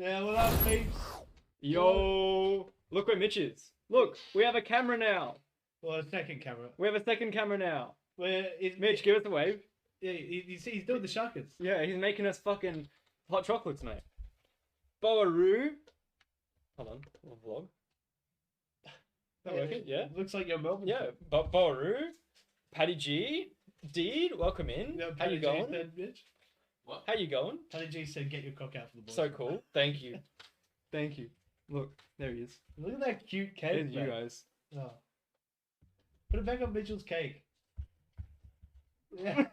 Yeah, well, that peeps. Yo, look where Mitch is. Look, we have a camera now. Well, a second camera. We have a second camera now. Where is Mitch, give us a wave. Yeah, you see, he's doing the shuckers. Yeah, he's making us fucking hot chocolates, mate. Boaroo. Hold on, we'll vlog. That working? Yeah. Looks like you're Melbourne. Yeah, Boaroo. Paddy G. Deed, welcome in. No, How you Paddy G going? said, bitch. What? How you going? Paddy G said, "Get your cock out for the boys." So cool. Thank you. Thank you. Look, there he is. Look at that cute cake. There's you man. guys. Oh. Put it back on Mitchell's cake. Yeah.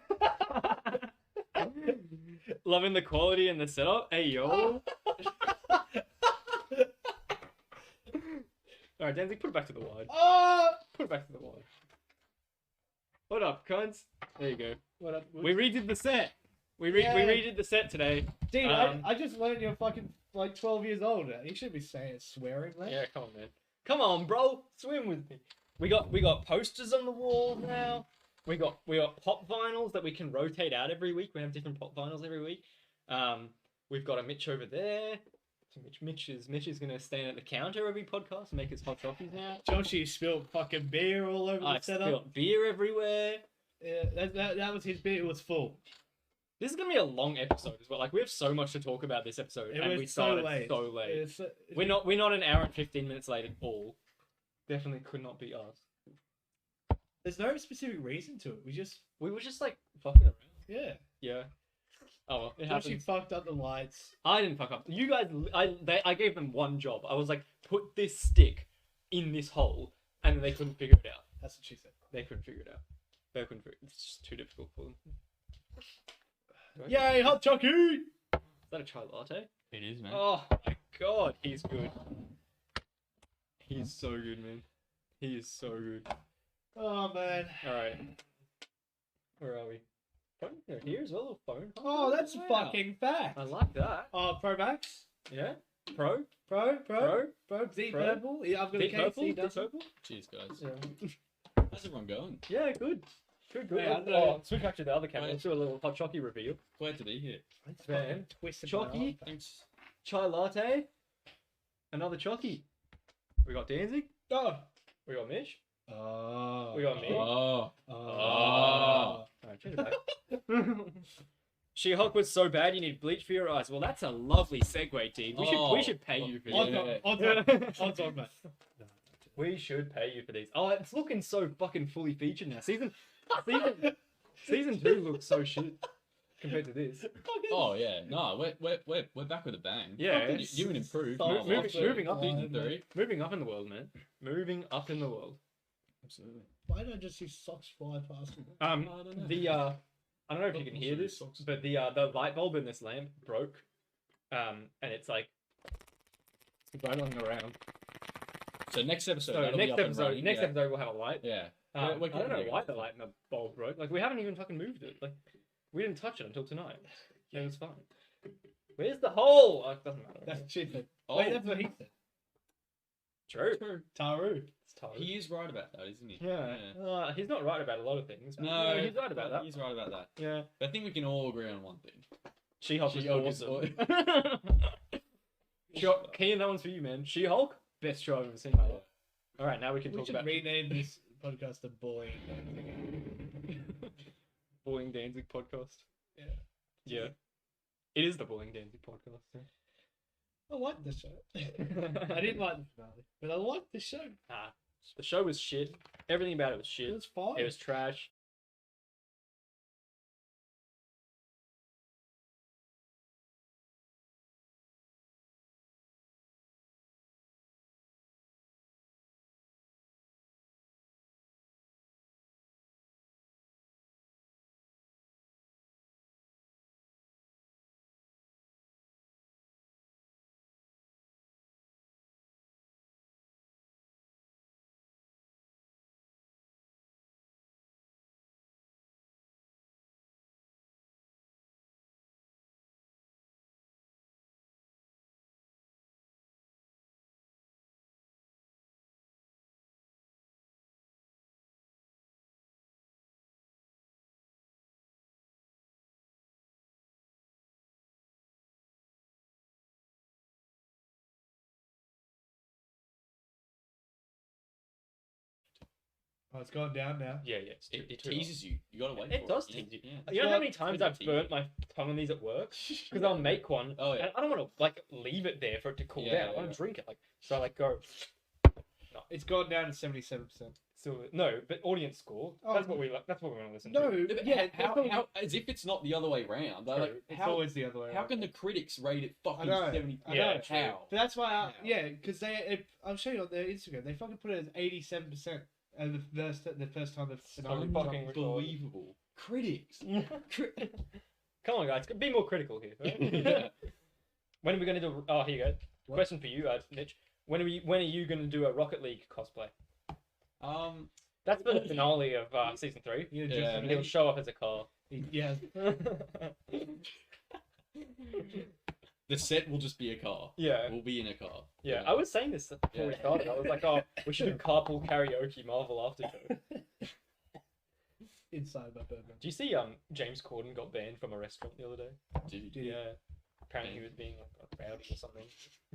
Loving the quality and the setup. Hey yo. Alright, Danzig, put it back to the wide. Oh! Put it back to the wide. What up, cunts? There you go. What up? We redid the set. We Yeah. redid the set today. Dude, Um, I just learned you're fucking like 12 years old. You should be saying swearing, man. Yeah, come on, man. Come on, bro. Swim with me. We got posters on the wall now. We got pop vinyls that we can rotate out every week. We have different pop vinyls every week. We've got a Mitch over there. So Mitch is gonna stand at the counter every podcast and make his hot chockies now. Joshi spilled fucking beer all over I the setup. spilled beer everywhere. Yeah, that was his beer. It was full. This is gonna be a long episode as well. Like we have so much to talk about this episode, It and was we so started late. so late. It's, We're not an hour and 15 minutes late at all. Definitely could not be us. There's no specific reason to it. We were just like fucking around. Yeah. Yeah. Oh well, it Joshi happens. fucked up the lights. I didn't fuck up. You guys, I gave them one job. I was like, put this stick in this hole, and then they couldn't figure it out. That's what she said. They couldn't figure it out. They couldn't figure. It's just too difficult for them. Yay, hot chocky! Is that a chai latte? It is, man. Oh my god, he's good. He's so good, man. He is so good. Oh man. All right, where are we? Phone? They're here as well. A phone. Oh, that's Wow. fucking fat. I like that. Oh, Pro Max? Yeah. Pro. Pro? Deep Pro? purple? Yeah, I've got a Deep case. purple. He Deep doesn't. purple. Cheers, guys. Yeah. How's everyone going? Yeah, good. Good. Yeah, I Oh, don't know. switch back to the other camera. Wait. Let's do a little hot chocky reveal. Glad to be here. It's Man. fucking twisted Chocky? my arm. Thanks. Chai latte. Another chocky. We got Danzig. Oh. We got Mitch. Oh. We got me. Oh. Oh. Alright, change it back. She-Hulk was so bad you need bleach for your eyes. Well, that's a lovely segue, Dean. We should pay you for Odds this. on, odds on, mate. We should pay you for these. Oh, it's looking so fucking fully featured now. Season 2 looks so shit compared to this. Oh yeah. No, we're back with a bang. Yeah. You and improved. Oh, moving up. Season 3. Moving up in the world, man. Moving up in the world. Absolutely. Why don't I just see socks fly past me? I don't know. I don't know if you can hear this, but the light bulb in this lamp broke, and it's like rattling around. So next episode. So that'll be up and running, next yeah. episode we'll have a light. Yeah. I We're don't know getting why there. the light in the bulb broke. Like we haven't even fucking moved it. Like we didn't touch it until tonight. It was fine. Where's the hole? Oh, it doesn't matter. That's what she said. Oh. Wait, that's what he said. True. Taru. It's Taru. He is right about that, isn't he? Yeah. He's not right about a lot of things. But No, he's right about that. He's right about that. Yeah. But I think we can all agree on one thing. She-Hulk was She-Hulk is awesome. Keen, that one's for you, man. She-Hulk, best show I've ever seen in my life. All right, now we can We talk should about rename this podcast to Bullying. Bullying Danzig podcast. Yeah. Yeah. It is the Bullying Danzig podcast. Yeah. I like the show. I didn't like the finale, but I liked the show. Nah, the show was shit. Everything about it was shit. It was fine. It was trash. Oh, it's gone down now. Yeah, yeah. It too teases you. You gotta wait. It for does it. tease you. Yeah. You know how Well, many times pretty I've teasy. burnt my tongue on these at work? Because I'll make one, Oh yeah. and I don't want to like leave it there for it to cool Yeah, down. I want yeah. to drink it, like so. I like go. It's gone down to 77%. So no, but audience score. Oh, That's what we like. That's what we want to listen No, to. Yeah, but yeah, how as if it's not the other way around. True. Like, it's how always the other way how around. can the critics rate it I fucking know, 70? I Yeah, know. true. How? But that's why, How? because I'll show you on their Instagram. They fucking put it as 87% of the first time the finale fucking dropped. Unbelievable. Critics. Come on, guys, be more critical here. Right? Yeah. When are we going to do? Oh, here you go. What? Question for you, Mitch. When are you going to do a Rocket League cosplay? That's for the finale of season 3. You know, Yeah, And he'll show up as a car. yeah. The set will just be a car. Yeah. We'll be in a car. Yeah, I was saying this before we Yeah. started. I was like, oh, we should do carpool karaoke Marvel Aftershow. Inside my burger. Do you see James Corden got banned from a restaurant the other day? Did you? Yeah. Apparently he was being like rowdy or something.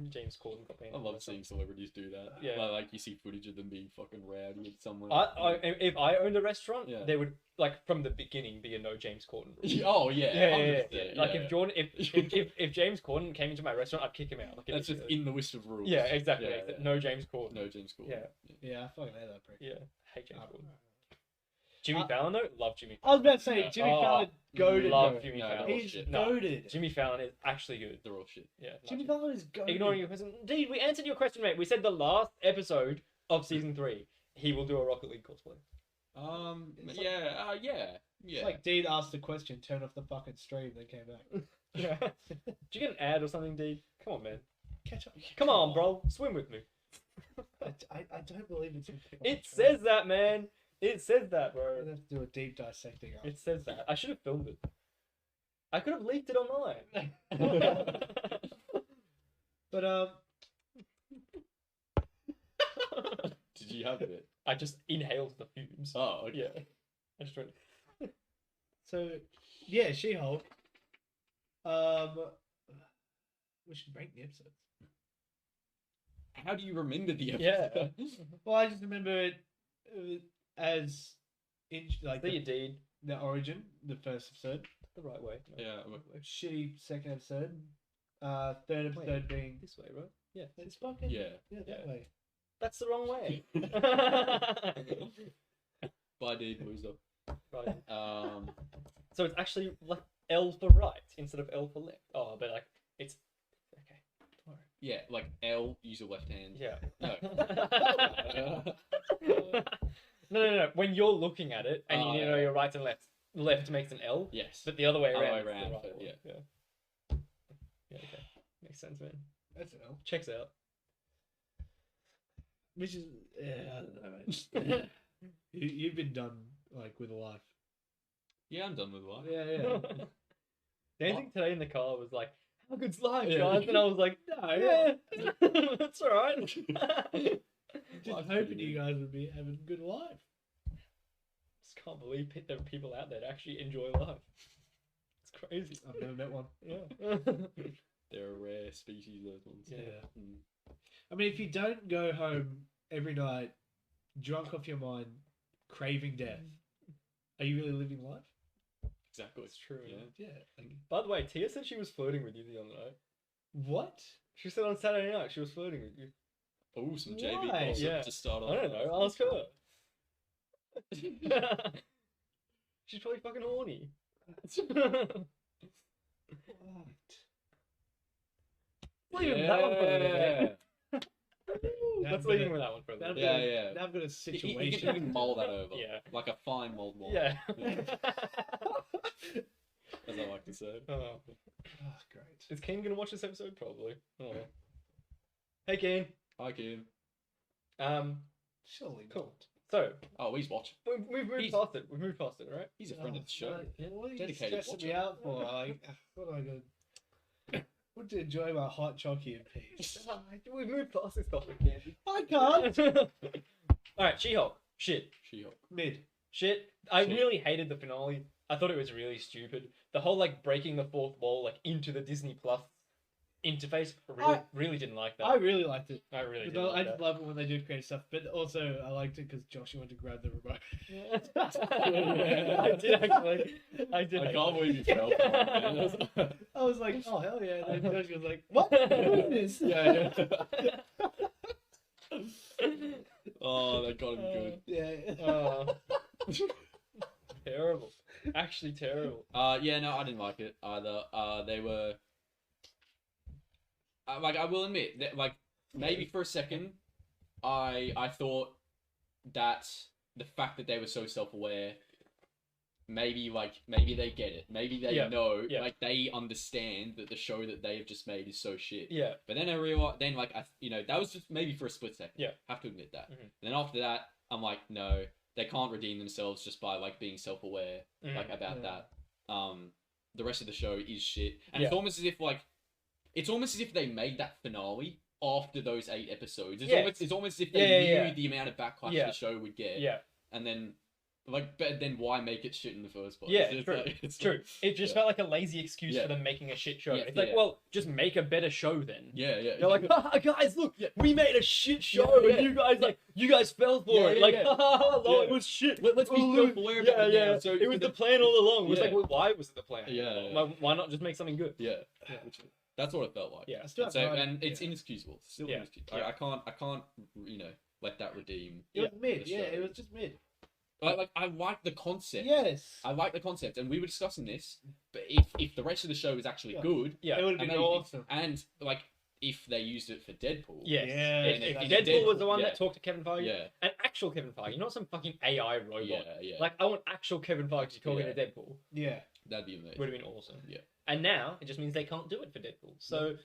James Corden got banned. I from a love restaurant. seeing celebrities do that. Yeah. Like you see footage of them being fucking rowdy at somewhere. If I owned a restaurant, Yeah. there would like from the beginning be a no James Corden rule. Oh yeah. Yeah, 100%, Like yeah. if Jordan, if James Corden came into my restaurant, I'd kick him out. Like, That's just in the list of rules. Yeah, exactly. Yeah, Except yeah. No James Corden. No James Corden. Yeah. Yeah, I fucking hate that prick. Yeah, hate James Um, Corden. Jimmy Fallon though, love Jimmy. I was about to say, Yeah. Jimmy Oh, Fallon goaded. love though. Jimmy No, Fallon. they're all He's shit. No. goaded. Jimmy Fallon is actually good. They're all shit. Yeah, Jimmy love Fallon is goaded. Ignoring your question, dude. We answered your question, mate. We said the last episode of season 3, he will do a Rocket League cosplay. It's Yeah. It's like Dean asked the question, turned off the fucking stream, then came back. Yeah. Did you get an ad or something, dude? Come on, man. Catch up. Come on, bro. Swim with me. I don't believe it's. It says that, man. It says that, We're bro. gonna have to do a deep dissecting. It says that. I should have filmed it. I could have leaked it online. But Did you have it? I just inhaled the fumes. Oh, okay. Yeah. I just went. so yeah, She-Hulk. We should rank the episodes. How do you remember the Yeah. episode? Well, I just remember it as in like So you did the origin, the first episode, the right way. No. Yeah. a shitty second episode, third episode Wait. being This way, right? Yeah. it's fucking Yeah. that Yeah. way. That's the wrong way. Bye, dude. Loser. Right. Um. So it's actually like L for right instead of L for left. Oh, but like it's okay. Don't worry. Yeah, like L. Use your left hand. Yeah. No. No. When you're looking at it and Oh, you know yeah. your right and left makes an L, Yes. but the other way Other around. way is the around, right but one. yeah. Yeah. Yeah. Okay. Makes sense, man. That's an L. Checks out. Which is I don't know, mate. You've been done like with a life. Yeah, I'm done with life. Yeah. Dancing today in the car was like, "How good's life, Yeah. guys?" And I was like, No, "Yeah, that's all right." Just Life's hoping pretty you good. guys would be having a good life. Just can't believe there are people out there that actually enjoy life. It's crazy. I've never met one. Yeah. They're a rare species, those ones. Yeah. Mm. I mean, if you don't go home every night, drunk off your mind, craving death, are you really living life? Exactly. It's true. Yeah. Yeah. Like, By the way, Tia said she was flirting with you the other night. what? She said on Saturday night she was flirting with you. Oh, some JB Why? gossip Yeah. to start off. I don't know. Ask her. She's probably fucking horny. What? Leave that one for a minute. Now Let's I've leave got him with that one for a Now minute. I've Yeah, got a- yeah. Now I've got a You situation. can mull that over. Yeah. Like a fine mulled wine. Yeah. As I like to say. Oh. Oh, great. Is Kane gonna watch this episode? Probably. Oh. Hey, Kane. Hi, Kim. Surely Cool. not. So Oh, he's watching. we've moved He's- past it. We've moved past it, right? He's a friend of the show. What are you Dedicated stressing watcher. me out for? Like, what am I going want to enjoy my hot chocky in peace. We've moved past this topic, Andy. I can't. All right, She-Hulk. Shit. She-Hulk. Mid. Shit. I Shit. really hated the finale. I thought it was really stupid. The whole like breaking the fourth wall like into the Disney Plus interface. Really didn't like that. I really liked it. I really But didn't I like just love it when they do creative stuff. But also, I liked it because Joshi wanted to grab the remote. I did actually. I can't believe you fell for it, man. I was like, oh hell yeah! And then Joshi was like, what? What is this? Yeah. Oh, that got him good. Yeah. Terrible. Actually terrible. Yeah, no, I didn't like it either. They were like, I will admit that, like, maybe for a second, I thought that the fact that they were so self-aware, maybe they get it, maybe they know, like, they understand that the show that they have just made is so shit. Yeah. But then I realized, that was just maybe for a split second. Yeah. Have to admit that. Mhm. And then after that, I'm like, no, they can't redeem themselves just by, like, being self-aware, like, about that. The rest of the show is shit, and it's almost as if they made that finale after those 8 episodes. It's almost as if they knew the amount of backlash the show would get. Yeah. And then, like, but then why make it shit in the first place? Yeah, It's true. like- it's True. like- It just felt like a lazy excuse for them making a shit show. It's like, well, just make a better show then. Yeah. They're like, haha, guys, look, we made a shit show, and you guys fell for it. Like, it was shit. Let's be self-aware about it now. So it was the plan all along. It was like, well, why was it the plan? Yeah. Why not just make something good? Yeah. That's what it felt like. Yeah. And it's inexcusable. Still Yeah. inexcusable. I can't, let that redeem. It was mid. the Yeah, show. it was just mid. I like the concept. Yes. I like the concept, and we were discussing this. But if the rest of the show is actually good, It would have been amazing. awesome. And like if they used it for Deadpool, Yes. Yeah. If and Deadpool was the one yeah. that talked to Kevin Feige, yeah, an actual Kevin Feige, not some fucking AI robot. yeah, Like, I want actual Kevin Feige talking to Deadpool. Yeah. that'd be amazing. Would have been awesome. Yeah. And now it just means they can't do it for Deadpool. So,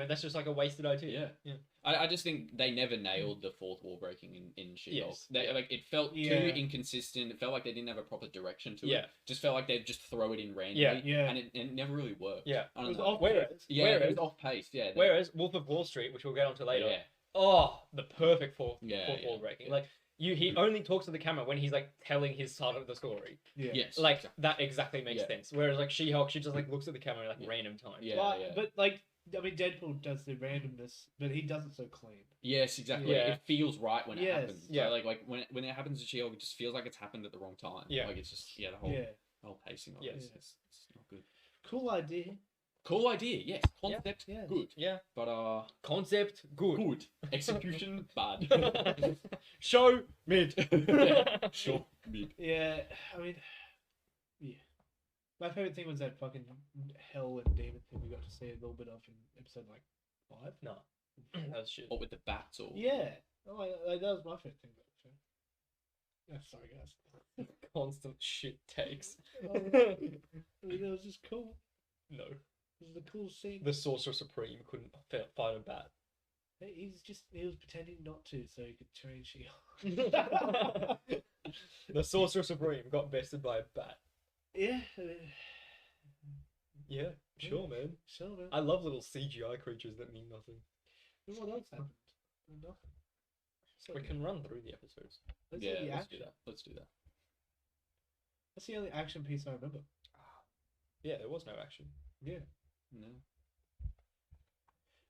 that's just like a wasted idea. Yeah. I just think they never nailed the fourth wall breaking in She-Hulk. Yes. They, like, it felt Yeah. too inconsistent. It felt like they didn't have a proper direction to Yeah. it. Just felt like they'd just throw it in randomly. Yeah. And it never really worked. Yeah. I It don't was know. off. Whereas, It was off pace. Yeah. whereas Wolf of Wall Street, which we'll get onto later, Yeah. oh, the perfect fourth Yeah, wall breaking. yeah. Like, he only talks to the camera when he's like telling his side of the story. Yeah. Yes. Like, exactly. that exactly makes Yeah. sense. Whereas like She-Hulk, she just like looks at the camera like random times. Yeah. But, but like, I mean, Deadpool does the randomness, but he does it so clean. Yes, exactly. Yeah. It feels right when it Yes. happens. Yeah. So, like when it happens to She-Hulk, it just feels like it's happened at the wrong time. Yeah. Like it's just the whole pacing of Yeah. it. It's not good. Cool idea. Cool idea, yes. Concept, Yeah. good. Yeah. But Concept, good. good. Execution, bad. Show, mid. Yeah, sure. Mid. Yeah. I mean, yeah. My favorite thing was that fucking hell and demon thing we got to see a little bit of in episode like 5. No. That was shit. What with the bats or Yeah. Oh, that was my favorite thing about the show. Yeah, sorry guys. Constant shit takes. I mean, that was just cool. No. It was the coolest scene. The Sorcerer Supreme couldn't fight a bat. He was pretending not to so he could train She-Hulk. The Sorcerer Supreme got bested by a bat. Yeah. Yeah, sure, man. Sure, man. I love little CGI creatures that mean nothing. What else happened? Nothing. We can run through the episodes. Let's yeah, see the let's do action. that. Let's do that. That's the only action piece I remember. Yeah, there was no action. Yeah. No.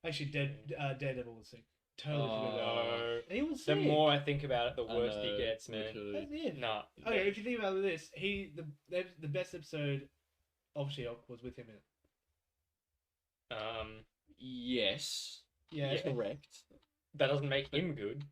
Actually, Daredevil was sick. Totally forgot. No. He was The sick. more I think about it, the I worse he know, gets, man. literally. That's it. Nah. Okay, if you think about this, the best episode of She-Hulk was with him in it. Yes. Yeah. Yeah. Correct. That doesn't make him good.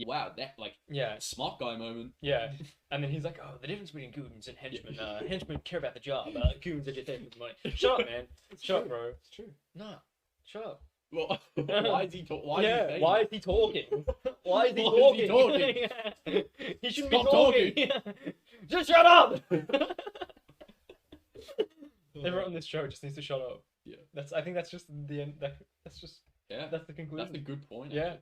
wow, that like Yeah. smart guy moment. Yeah. And then he's like, oh, the difference between goons and henchmen. Henchmen care about the job. Goons are just there for the money. Shut up, man. Shut up, bro. It's true. Nah. Shut up. Well, why is he talking? Why Why is he talking? Why is he Why is he talking? He shouldn't Stop be talking. Just shut up. Everyone on this show just needs to shut up. Yeah. I think that's just the end. That's just. Yeah. That's the conclusion. That's a good point. Yeah. Actually.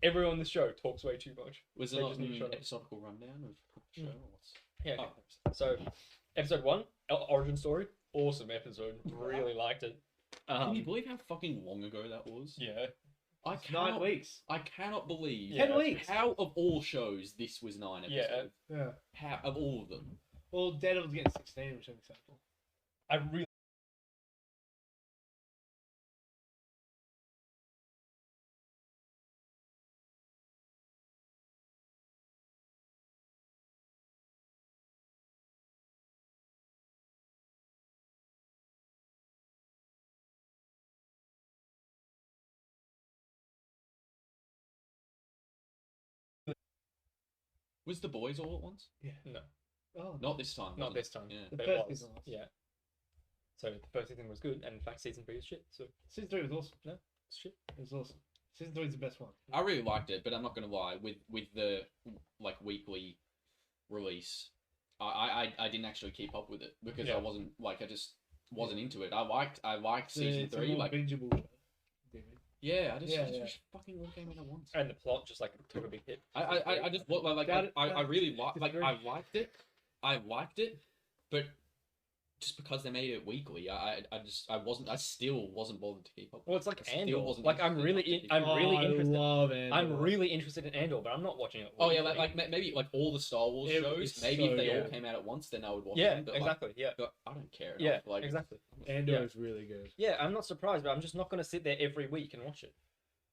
Everyone on this show talks way too much. Was They there just not need to an shut up. episodical rundown of the show? Or what's... Yeah. Okay. Oh, So, episode 1, origin story. Awesome episode. Really liked it. can you believe how fucking long ago that was? Yeah. I It's 9 cannot. weeks. I cannot believe. Yeah, 10 weeks. How of all shows this was 9 episodes? Yeah. Yeah. How of all of them? Well, Daredevil's getting 16, which is acceptable. I really. Was the boys all at once? No. Oh, Not this time. Not was it? this time. Yeah. The But first it was. season was. Yeah. So the first season was good, and in fact, season 3 is shit. So Season 3 was awesome. it's shit. It was awesome. Season 3 is the best one. I really liked it, but I'm not gonna lie. With the like weekly release, I didn't actually keep up with it because Yeah. I wasn't like I just wasn't into it. I liked season It's a 3. more Like bingeable show. David. yeah, I just Yeah. wish fucking all came out at once. And the plot just like took a big hit. I just like Doubt it, I doubt it. really like Disagree. I liked it, but just because they made it weekly, I still wasn't bothered to keep up. Well, it's like I still Andor. wasn't Like I'm interested really, enough to keep I'm up. really interested. I love Andor. I'm really interested in Andor, but I'm not watching it. Oh yeah, weekly. like maybe like all the Star Wars It shows. is Maybe so if they all good. came out at once, then I would watch yeah, them. But exactly. Yeah, but I don't care. yeah, Enough. Like exactly. Andor Yeah. is really good. Yeah, I'm not surprised, but I'm just not gonna sit there every week and watch it.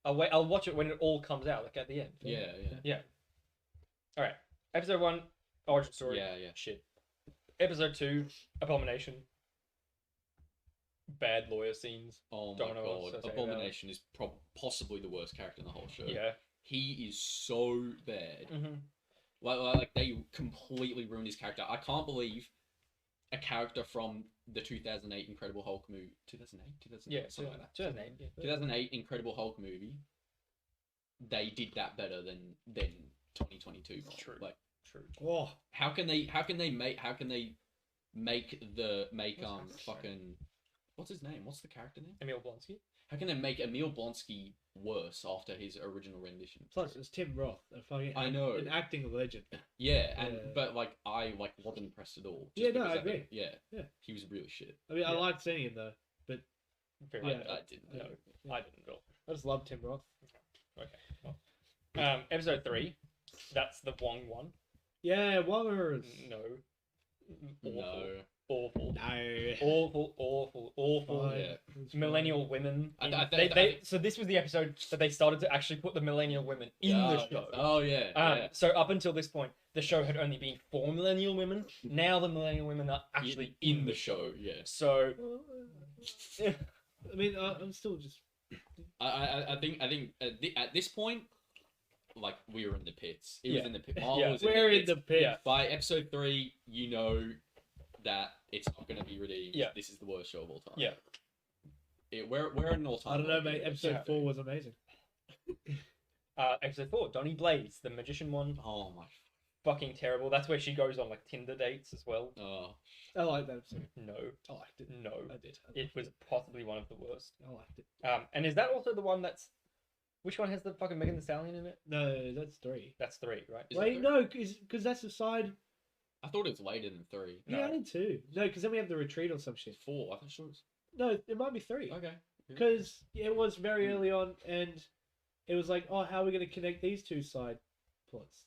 I'll watch it when it all comes out, like at the end. Yeah. All right, episode 1, origin story. Yeah. Shit. Episode 2, abomination. Bad lawyer scenes. Oh my Don't know what else god, to say about it. Abomination is possibly the worst character in the whole show. Yeah. He is so bad. Mm-hmm. Like they completely ruined his character. I can't believe a character from the 2008 Incredible Hulk movie. 2008, Yeah, something like that. 2008. Yeah. 2008 Incredible Hulk movie. They did that better than 2022. True. Like True. Oh, how can they make fucking what's his name? What's the character name? Emil Blonsky. How can they make Emil Blonsky worse after his original rendition? plus it's Tim Roth, a fucking I know. an acting legend. Yeah, and Yeah. but like I wasn't impressed at all. Yeah, no, because I agree. Yeah, Yeah. he was really shit. I mean, I Yeah. liked seeing him though. Very Yeah. much. I didn't. No, Yeah. I didn't at all. I just love Tim Roth. Okay. Well. Episode 3. That's the Wong one. Yeah, Wongers. No. No. Awful. No. Awful. Fine. Yeah. It's Millennial women. I So this was the episode that they started to actually put the millennial women in the show. Oh yeah. So up until this point, the show had only been for millennial women. Now the millennial women are actually in the show. Yeah. So fine. I mean, I'm still just. I think at this point, like we were in the pits. It was Yeah. in the pit. Marvel Yeah. was We're in pits. the pit. Yeah. By episode 3, you know that it's not going to be redeemed. Yeah. This is the worst show of all time. Yeah. We're an all time. I don't know, mate. Episode 4 was amazing. episode 4, Donnie Blaze, the magician one, Oh my. fucking terrible. That's where she goes on like Tinder dates as well. Oh. I liked that episode. No, I liked it. no, I did. it was possibly one of the worst. I liked it. And is that also the one that's which one has the fucking Megan Thee Stallion in it? No, that's 3. That's 3, right? Is it Wait, 3? no, because that's the side. I thought it was later than 3. No. Yeah, I did too. No, because then we have the retreat or some shit. 4. I thought it was. No, it might be 3. Okay. Because it was very early on, and it was like, oh, how are we going to connect these two side plots?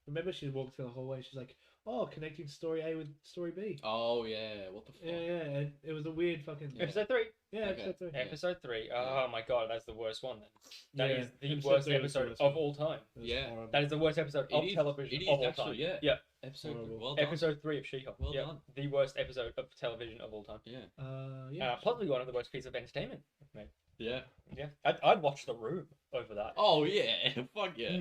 Remember, she walked through the hallway. She's like, oh, connecting story A with story B. Oh yeah. What the fuck? Yeah, and it was a weird fucking. Yeah. Episode 3. Yeah, Okay. episode 3. Yeah. Episode 3. Oh my god, that's the worst one then. That is the episode worst 3 was the episode worst of one. all time. It was Yeah. horrible. That is the worst episode of It is- television it is of all actually, time. yeah. Yeah. Episode. Horrible. Well done. Episode 3 of She-Hulk. Well yeah. done. The worst episode of television of all time. Yeah. Yeah. Possibly one of the worst pieces of entertainment made. Yeah. Yeah, I'd watch The Room over that. Oh yeah. Fuck yeah.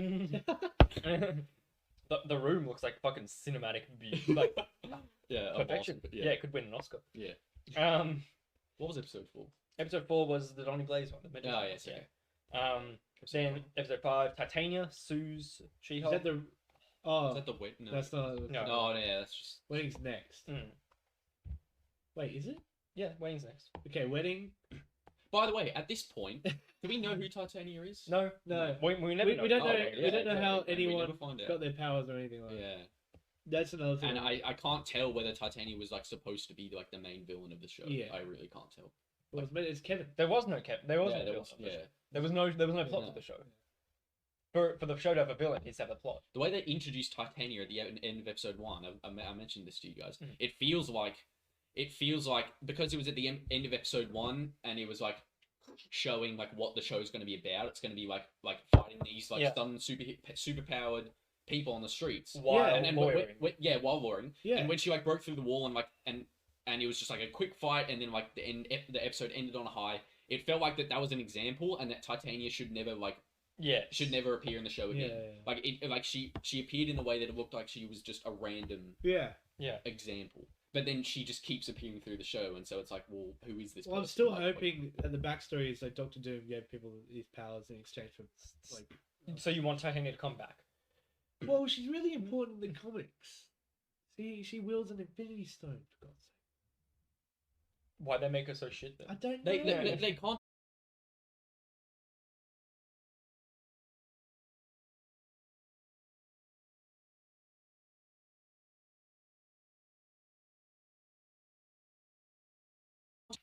The Room looks like fucking cinematic beauty, like Yeah. perfection. Oscar, Yeah, it could win an Oscar. Yeah. What was episode 4? Episode 4 was the Donny Blaze one. The Oh yes. yeah. Okay. Then episode 5, Titania sues Is She-Hulk. that the? Oh, Is that the wait? No. that's not. No. Oh yeah. That's just. Wedding's next. Mm. Wait, is it? Yeah, Wayne's next. Okay, wedding. By the way, at this point, do we know who Titania is? No, No. we never. We don't know. Okay, We don't know how exactly. We anyone never find out. got their powers or anything like that. Yeah. That's another thing. And I can't tell whether Titania was like supposed to be like the main villain of the show. Yeah. I really can't tell. Well, it's Kevin. There was no Kevin. There was Yeah, no there villain was. of the Yeah. show. There was no plot No. to the show. For the show to have a villain, it's to have a plot. The way they introduced Titania at the end of episode 1, I mentioned this to you guys. Mhm. It feels like because it was at the end of episode 1 and it was like showing like what the show's going to be about. It's going to be like fighting these like some super powered people on the streets. While and lawyering. while lawyering. Yeah. And when she like broke through the wall and like and it was just like a quick fight and then like the episode ended on a high. It felt like that was an example and that Titania should never appear in the show again. Yeah. Like she appeared in a way that it looked like she was just a random Yeah. example. But then she just keeps appearing through the show, and so it's like, well, who is this? Well, I'm person? still Like, hoping that the backstory is like Doctor Doom gave people these powers in exchange for like. So you want Titania to come back? Well, she's really important in the comics. She wields an Infinity Stone, for God's sake. Why they make her so shit then? I don't know. they can't.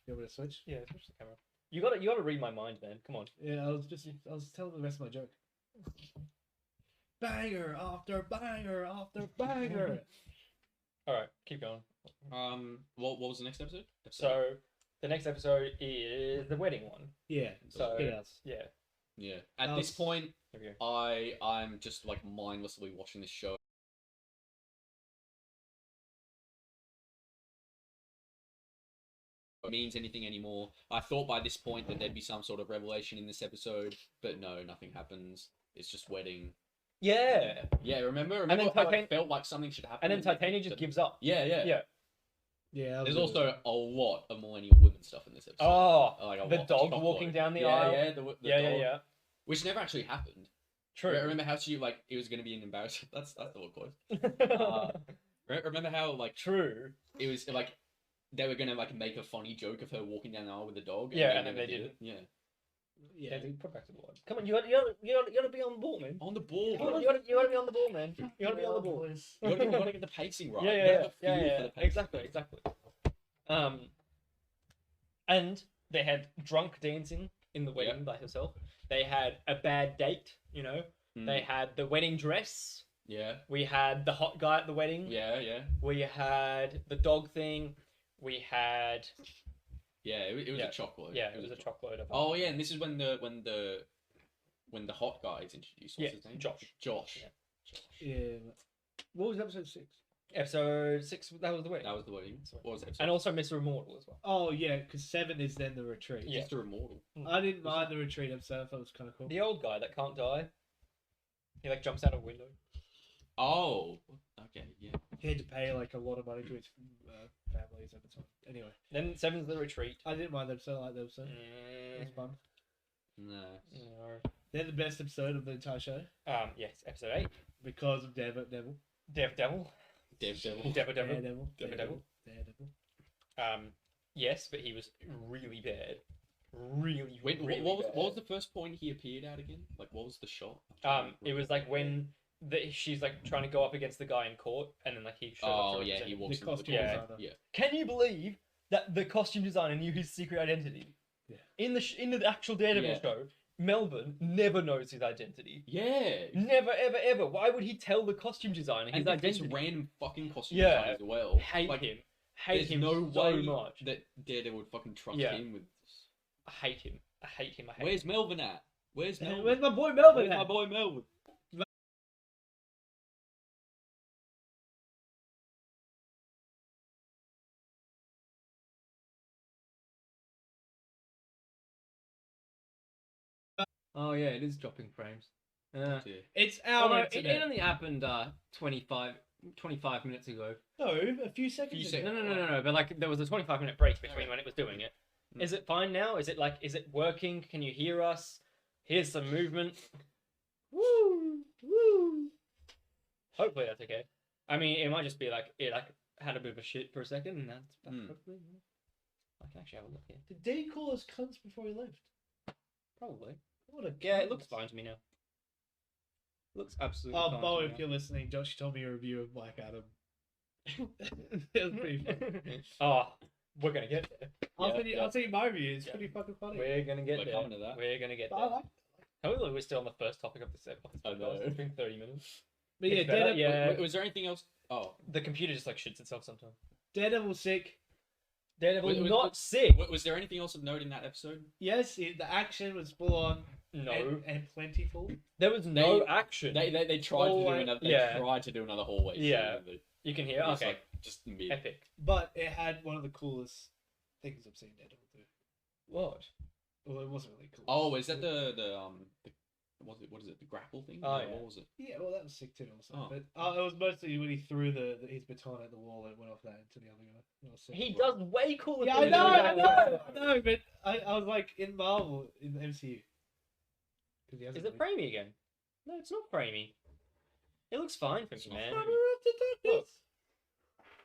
You want me to switch? Yeah, switch the camera. You gotta read my mind, man. Come on. Yeah, I was telling the rest of my joke. Banger after banger after banger. All right, keep going. What was the next episode? So the next episode is the wedding one. Yeah. So Get out. yeah. Yeah. At this point, There we go. I'm just like mindlessly watching this show. Means anything anymore. I thought by this point that there'd be some sort of revelation in this episode, but no, nothing happens. It's just wedding. Yeah. Yeah, remember then how it felt like something should happen? And then Titania just gives up. Yeah. Yeah. Yeah. There's also a lot of millennial women stuff in this episode. Oh, Like a the lot. dog Chocolate. walking down the yeah, aisle. Yeah, the Yeah, dog, yeah. which never actually happened. True. Remember how she like it was going to be an embarrassment. That's the word quote. Remember how like True. it was like they were gonna like make a funny joke of her walking down the aisle with a dog. Yeah, and never then they did didn't. Yeah. Yeah. They put back to the line. Come on, you gotta be on the ball, man. On the ball. Come on, bro. you gotta be on the ball, man. You gotta be on the ball. You gotta get the pacing right. Yeah, You yeah, gotta yeah, have a feel yeah, for yeah. the pacing. Exactly. And they had drunk dancing in the wedding by herself. They had a bad date, you know. Mm. They had the wedding dress. Yeah. We had the hot guy at the wedding. Yeah. We had the dog thing. We had Yeah. It was a chocolate. yeah, it was a chocolate. Oh yeah, and this is when the hot guy is introduced. What's his name? Josh. Josh. Yeah. Yeah. What was episode 6? Episode 6. That was the wedding. That was the wedding. What was episode? And also Mr. Immortal as well. Oh yeah, because 7 is then the retreat. Yeah. Mr. Immortal. I didn't mind the retreat episode. I thought it was kind of cool. The old guy that can't die. He like jumps out of a window. Oh. Okay. Yeah. He had to pay like a lot of money to his families at the time. Anyway, Then 7's the retreat. I didn't mind the episode. I like the episode. It was fun. No. No. They're the best episode of the entire show Yes, episode 8. because of Daredevil. Devil. Daredevil. Daredevil. Daredevil. Daredevil. Yes, but he was really bad. Really, Wait, really what bad. was the first point he appeared at again? Like, what was the shot? It was like when she's like trying to go up against the guy in court, and then like he shows up Oh to yeah, represent he him. walks The into costume door. designer. Yeah. Can you believe that the costume designer knew his secret identity? Yeah. In the actual Daredevil Yeah. show, Melvin never knows his identity. Yeah. Never, ever, ever. Why would he tell the costume designer his And this identity? random fucking costume Yeah. designer as well. Hate like, him. Hate there's him no so way much. that Daredevil would fucking trust Yeah. him with. I hate him. I hate him. I hate Where's him. Melvin at? Where's Melvin? Where's my boy Melvin? Where's my at? boy Melvin? Oh yeah, it is dropping frames. Yeah. It's our Although it internet. only happened 25 minutes ago. No, a few seconds Few ago. No. But like there was a 25-minute break between when it was doing it. Is it fine now? Is it working? Can you hear us? Here's some movement. Woo! Woo! Hopefully that's okay. I mean, it might just be like it had a bit of a shit for a second, and that's hopefully. I can actually have a look here. Did Dee call us cunts before he left? Probably. What a Yeah, cunt. it looks fine to me now. Looks absolutely Oh, fine. Bo, to if me you're listening, Josh told me a review of Black Adam. It was pretty funny. now. Oh, we're gonna get there. I'll send you my review. It's Yeah. pretty fucking funny. We're gonna get We're there. coming to that. We're gonna get But there. I like. Hopefully we're still on the first topic of this episode. I know. It's been 30 minutes. But yeah, It's better, Daredevil, yeah. Was there anything else? Oh, The computer just like shits itself sometimes. Daredevil sick. Daredevil Was- not sick. was there anything else of note in that episode? Yes, the action was full on. No, And plentiful. there was no They- action. They tried Hallway- to do another. They yeah. tried to do another hallway. scene, Yeah. but it You can hear. was, Okay, like, just mid. epic. But it had one of the coolest things I've seen Daredevil do. What? Well, it wasn't really cool. Oh, is that the what is it? The grapple thing? Oh, No, yeah. What was it? Yeah, well, that was sick too, also. Oh. But it was mostly when he threw his baton at the wall and went off that into the other guy. That was sick. He does way cooler. Yeah, I things know, than I that. know, but I was like in Marvel in the MCU. Because he hasn't Is it really- framey again? No, it's not framey. It looks fine for It's me, not man. framey. Look.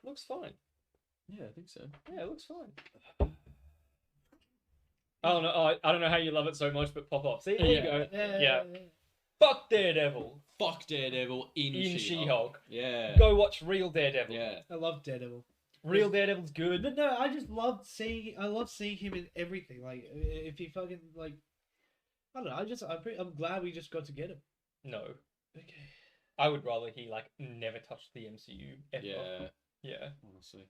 Looks fine. Yeah, I think so. Yeah, it looks fine. I don't know. I don't know how you love it so much, but pop up. See, there you go. Yeah. Fuck Daredevil. Fuck Daredevil in In She-Hulk. She-Hulk. Yeah. Go watch real Daredevil. Yeah. I love Daredevil. Real Daredevil's good. But no, I just love seeing. I love seeing him in everything. Like if he fucking like, I don't know. I'm glad we just got to get him. No, Okay. I would rather he like never touched the MCU ever. Yeah. Yeah. Honestly.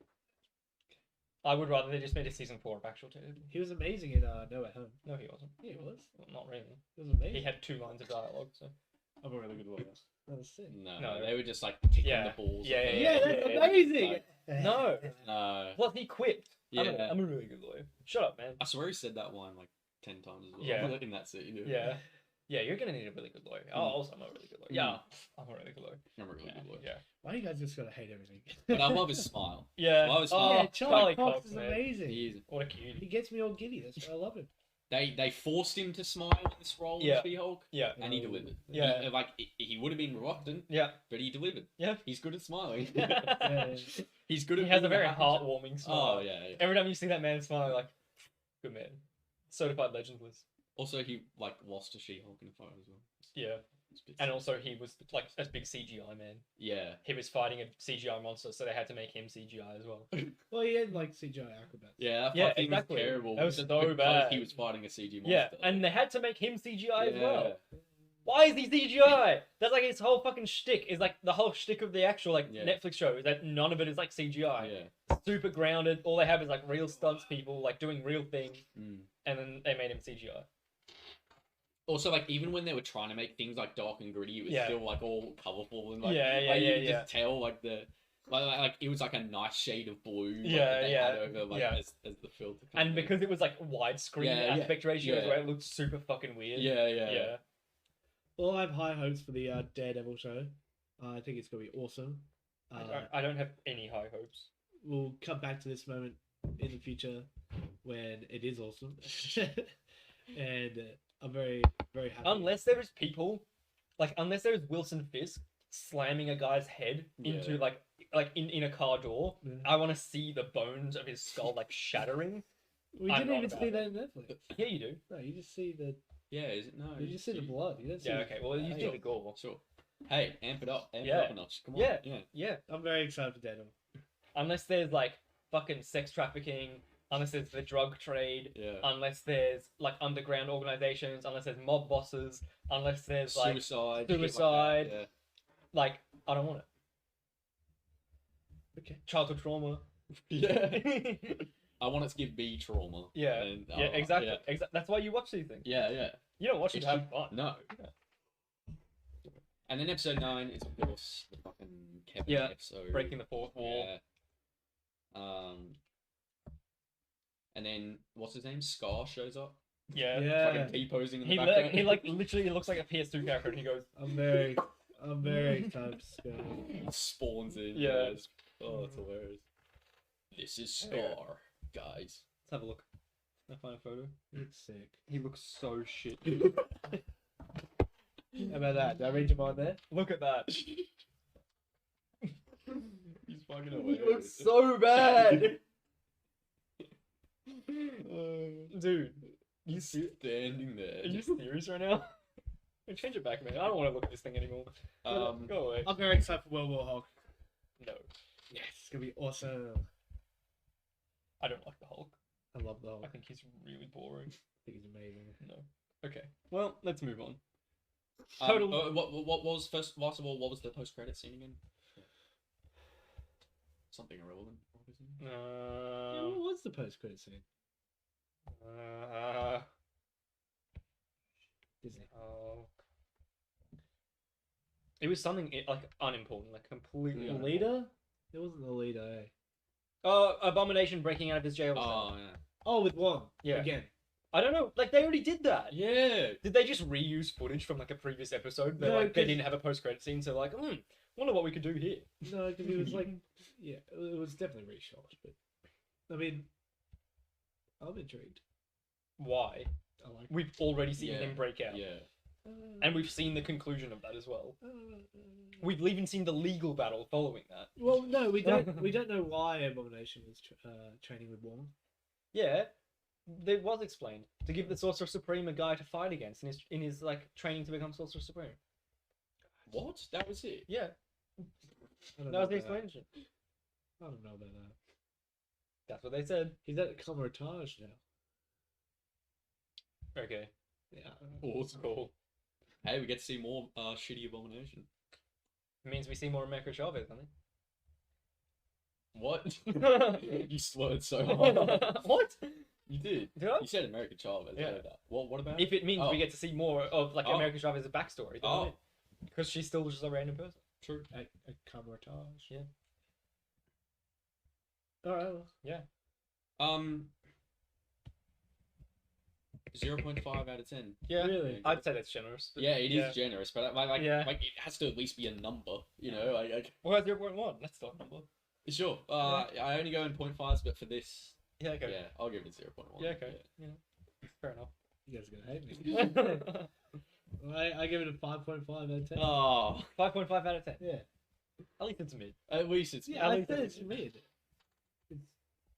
I would rather they just made a season 4 of actual Daredevil. He was amazing in No Way Home. No, he wasn't. Yeah, he was. Well, not really. He was amazing. He had 2 lines of dialogue. So. I'm a really good lawyer. That was sick. No, No. they were just like ticking Yeah. the balls. Yeah, of the- Yeah, that's amazing. Like, No. no. Plus, he quipped. Yeah. I'm a really good lawyer. Shut up, man. I swear he said that line like 10 times as well. Yeah. In that scene. Yeah. Yeah, you're gonna need a really good lawyer. Oh, also, I'm a really good lawyer. Yeah, I'm a really good lawyer. I'm a really good lawyer. Yeah. Why do you guys just gotta hate everything? But I love his smile. Yeah. Well, I was oh, fine. Yeah, Charlie Cox is man. amazing. He is. What a cutie. He gets me all giddy. That's why I love him. They forced him to smile in this role Yeah. as She-Hulk, Yeah. and he delivered. Yeah. He would have been reluctant, Yeah. but he delivered. Yeah. He's good at smiling. Yeah. He's good He at has a being very happy- heartwarming smile. Oh yeah. Every time you see that man smile, you're like, good man. Certified legend list. Also, he like lost to She-Hulk in a fight as well. Yeah. It's a bit And sad. also, he was like a big CGI man. yeah. He was fighting a CGI monster, so they had to make him CGI as well. Well, he had like CGI acrobats. Yeah, that Yeah, fight thing exactly. was terrible. That was just so because bad. He was fighting a CG monster. Yeah, and they had to make him CGI as well. Yeah. Why is he CGI? That's like his whole fucking shtick. Is like the whole shtick of the actual like Yeah. Netflix show is that none of it is like CGI. Yeah. Super grounded. All they have is like real stunts people like doing real things, Mm. and then they made him CGI. Also, like even when they were trying to make things like dark and gritty, it was Yeah. still like all colorful and like Yeah, like, you could yeah. just tell like the like it was like a nice shade of blue. Like, Yeah, that they yeah, had over like yeah. as the filter. kind And of thing. because it was like widescreen Yeah, yeah, aspect ratios, yeah. where it looked super fucking weird. yeah, yeah, Yeah. Well, I have high hopes for the Daredevil show. I think it's gonna be awesome. I don't have any high hopes. We'll come back to this moment in the future when it is awesome, and I'm very, very happy. Unless there is people, like unless there is Wilson Fisk slamming a guy's head into Yeah. like in a car door, Yeah. I want to see the bones of his skull like shattering. We I'm didn't not even about see it. that in Netflix. Yeah, you do. No, you just see the yeah. Is it no? you just see the blood. You don't see Yeah, the- okay. Well, you see the gore. Sure. Hey, amp it up. Amp it Yeah. up a notch. Come on. Yeah. Yeah. Yeah. I'm very excited for Daredevil. Unless there's like fucking sex trafficking, unless there's the drug trade, Yeah. unless there's like underground organizations, unless there's mob bosses, unless there's like Suicide. shit like that, suicide. yeah. like I don't want it. Okay. Childhood trauma. Yeah. I want it to give me trauma. Yeah. And, Yeah, exactly. That's why you watch these things. Yeah, yeah. You don't watch them It's to have fun. No. Yeah. And then episode 9 is of course the fucking Kevin Yeah, episode. Breaking the fourth wall. Yeah. And then what's his name? Scar shows up. Yeah. Yeah. Fucking T-posing in the He background. he like literally looks like a PS2 character, and he goes, I'm very excited to go. Spawns in. Yeah. Yes. Oh, that's hilarious. This is Scar, Yeah. guys. "Let's have a look." I find a photo. It's sick. He looks so shit. How about that? Did I read your mind there? Look at that. He's fucking He hilarious. looks so bad. Dude, you standing there. are you serious right now? Change it back, man. I don't want to look at this thing anymore. Go away. I'm very excited for World War Hulk. No, Yes, it's gonna be awesome. I don't like the Hulk. I love the Hulk. I think he's really boring. I think he's amazing. No. Okay. Well, let's move on. What was first of all? What was the post-credit scene again? Something irrelevant, obviously. Yeah, what was the post-credit scene? Disney. It was something like unimportant, like completely The unimportant. leader? It wasn't the leader, eh? Oh, Abomination breaking out of his jail cell. Oh yeah. Oh, with Wong. Yeah. Again. I don't know. Like they already did that. Yeah. Did they just reuse footage from like a previous episode? But No, like they 'cause- didn't have a post-credit scene, so like, wonder what we could do here. No, because it was like, yeah, it was definitely reshot. But I mean, I'm intrigued. Why? I like. We've already seen Yeah. him break out, Yeah. and we've seen the conclusion of that as well. We've even seen the legal battle following that. Well, no, we don't. We don't know why Abomination was training with Wong. Yeah, it was explained to give the Sorcerer Supreme a guy to fight against in his like training to become Sorcerer Supreme. What? That was it. Yeah, I don't that know was the about that. explanation. I don't know about that. That's what they said. He's at Comertage now. Okay, Yeah. Awesome. cool. Hey, we get to see more shitty Abomination. It means we see more America Chavez, doesn't What? it? You slurred so hard. What? You did. Did I? You said American Child. I Yeah. heard that. What about? If it means Oh. we get to see more of like Oh. America Chavez's backstory, Oh. because she's still just a random person. True. At Comertage. Yeah. All right. Well, 0.5 out of 10. Yeah, Really? I'd say that's generous. But Yeah, it is generous, but like Yeah. it has to at least be a number, you know. Like Well, 0.1. That's still a number. sure. I only go in 0.5s, but for this, Yeah, okay. yeah, I'll give it 0.1. Yeah, okay. Yeah. Fair enough. you guys are gonna hate me. I give it a 5.5 out of 10. Oh, 5.5 out of 10. Yeah. At least it's mid. at least it's Yeah, at I least said it's it's mid. It's,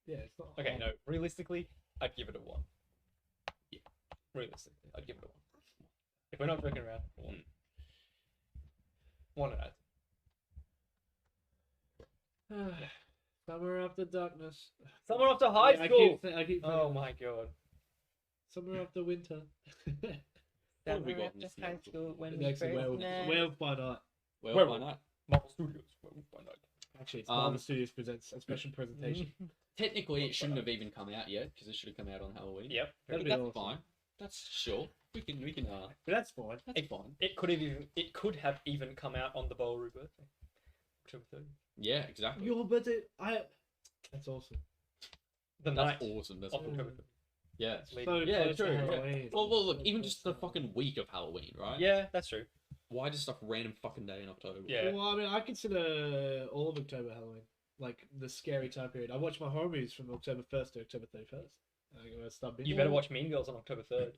yeah, it's not. Okay, hard. no. Realistically, I'd give it a 1. Yeah. Realistically, I'd give it a 1. If we're not joking around, 1. 1 out of 10. Summer After Darkness. Someone off to high Yeah, school! I keep Oh my god. Summer After Winter. What have we got in this high next school when Next to Werewolf By Night. Well, Werewolf. why not? Marvel Studios. Werewolf by Night. Actually, it's Marvel Um, Studios presents a special presentation. Technically, it shouldn't have even come out yet because it should have come out on Halloween. Yep. That'd be That's awesome. fine. That's sure. We can. But that's fine. That's fine. It could have even come out on the Bowlery birthday. October 30th. Yeah, exactly. Your birthday. That's awesome. The That's night awesome. That's of awesome. October 30th. Yeah. Lady. So Yeah, close to true, yeah. Halloween. Well, look. Even just the fucking week of Halloween, right? Yeah, that's true. Why just stuff random fucking day in October? Yeah. Well, I mean, I consider all of October Halloween, like the scary time period. I watch my horror movies from October 1st to October 31st. I'm gonna start You better watch Mean Girls on October 3rd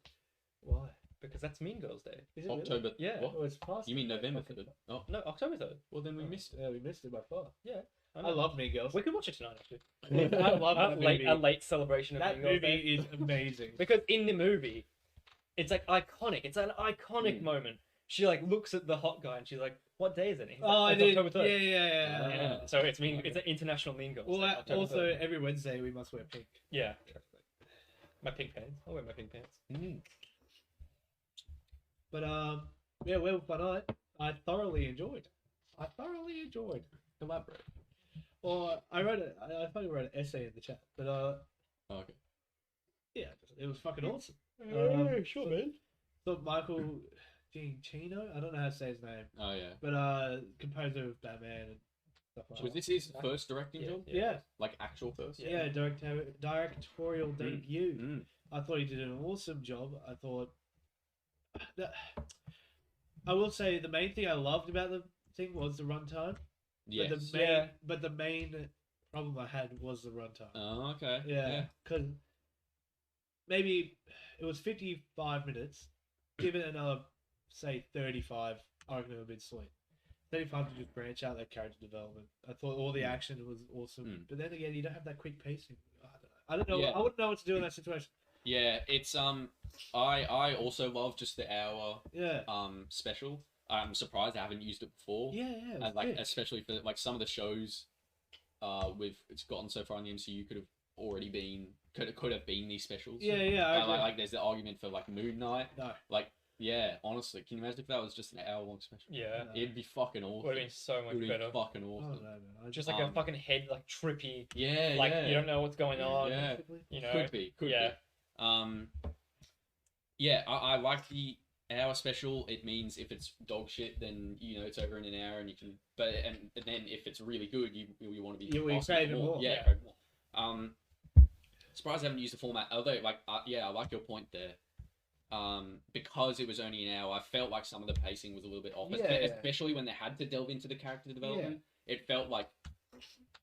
Why? because that's Mean Girls Day. Is it really? October. Yeah. What? Oh, it's past. You mean November Okay. 3rd? Oh, No, October 3rd. well then we missed it. Yeah, we missed it by far. I I love Mean Girls. We could watch it tonight actually. I love that movie. A late celebration of That Mean Girls movie Day. is amazing. Because in the movie, it's like iconic. It's an iconic moment. She like looks at the hot guy and she's like, "What day is it?" He's Oh, like, I did. October 3rd. Yeah. Yeah. So it's It's an international Mean Girls. Well, Day, October also 3rd. every Wednesday we must wear pink. Yeah. My pink pants. I'll wear my pink pants. But yeah, Werewolf by Night, I thoroughly enjoyed. Elaborate. Well, I finally wrote an essay in the chat, but Oh, okay. yeah, it was fucking awesome. Sure, man. Thought Michael Giacchino, I don't know how to say his name, Oh yeah. but composer of Batman and stuff like Was that. this his first directing job? Yeah. Like actual first? Yeah, directorial debut. Mm. I thought he did an awesome job. I thought. I will say the main thing I loved about the thing was the runtime. Yes. But the main problem I had was the runtime. Oh, okay. Yeah, because maybe it was 55 minutes. Give it another, say, 35. I reckon it would have been sweet. 35 to just branch out that character development. I thought all the action was awesome, but then again, you don't have that quick pacing. I don't know. Yeah. I wouldn't know what to do in that situation. Yeah, it's I also love just the hour Yeah. special. I'm surprised I haven't used it before. Yeah. And like especially for like some of the shows it's gotten so far in the MCU could have been these specials. Yeah. Like there's the argument for like Moon Knight. No. Like yeah, honestly, can you imagine if that was just an hour-long special? Yeah. No. It'd be fucking awesome. Would have been so much better. Fucking Oh, awesome. no, man. Just like a fucking head, like trippy. Yeah, Like yeah. you don't know what's going on. Yeah. You know. Could be. Yeah, I like the hour special. It means if it's dog shit, then you know it's over in an hour, and you can. And then if it's really good, you want to be. You asking crave for it more. Yeah, Yeah. crave more. Surprised I haven't used the format. Although, like, I like your point there. Because it was only an hour, I felt like some of the pacing was a little bit off. Yeah. Especially when they had to delve into the character development. It felt like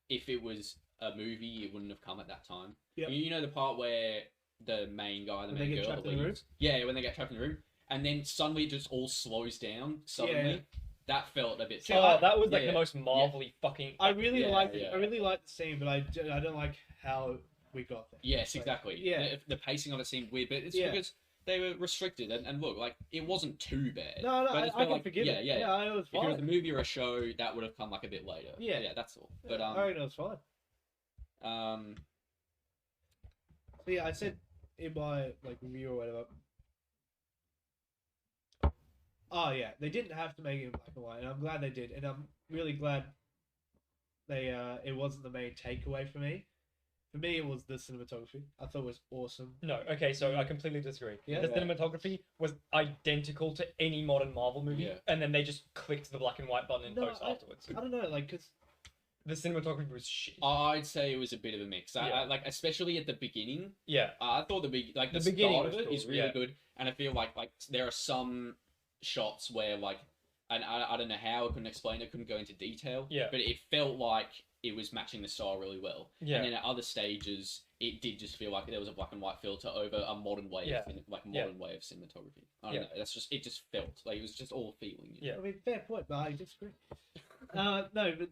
if it was a movie, it wouldn't have come at that time. Yep. You know the part where the main guy, the When main they get girl, trapped the in the leads. Yeah, when they get trapped in the room, and then suddenly it just all slows down. Suddenly, Yeah. that felt a bit. See, Oh, that was like yeah. the most marvelly fucking. I really Yeah, liked yeah. I really liked the scene, but I don't like how we got there. Yes, Like, exactly. yeah. The pacing of it seemed weird, but it's Yeah. because they were restricted. And look, like it wasn't too bad. No, but I it's can like, forgive it. Yeah. Yeah, it was If it was a fine. movie or a show, that would have come like a bit later. Yeah. Yeah, that's all. But I reckon it was fine. So yeah, I said in my review or whatever. Oh yeah, they didn't have to make it in black and white, and I'm glad they did, and I'm really glad they it wasn't the main takeaway for me. For me, it was the cinematography. I thought it was awesome. No, okay, so I completely disagree. Yeah. The cinematography was identical to any modern Marvel movie, Yeah. and then they just clicked the black and white button in post afterwards. I don't know, because The cinematography was shit. I'd say it was a bit of a mix. Yeah. I like especially at the beginning. Yeah. I thought the The beginning start of was it cool, is really yeah. good, and I feel like there are some shots where and I don't know how I couldn't explain it, couldn't go into detail. Yeah. But it felt like it was matching the style really well. Yeah. And then at other stages, it did just feel like there was a black and white filter over a modern way, Yeah. modern way of cinematography. I don't know. It just felt like it was just all feeling. You know? Yeah. I mean, fair point, but I disagree. No, but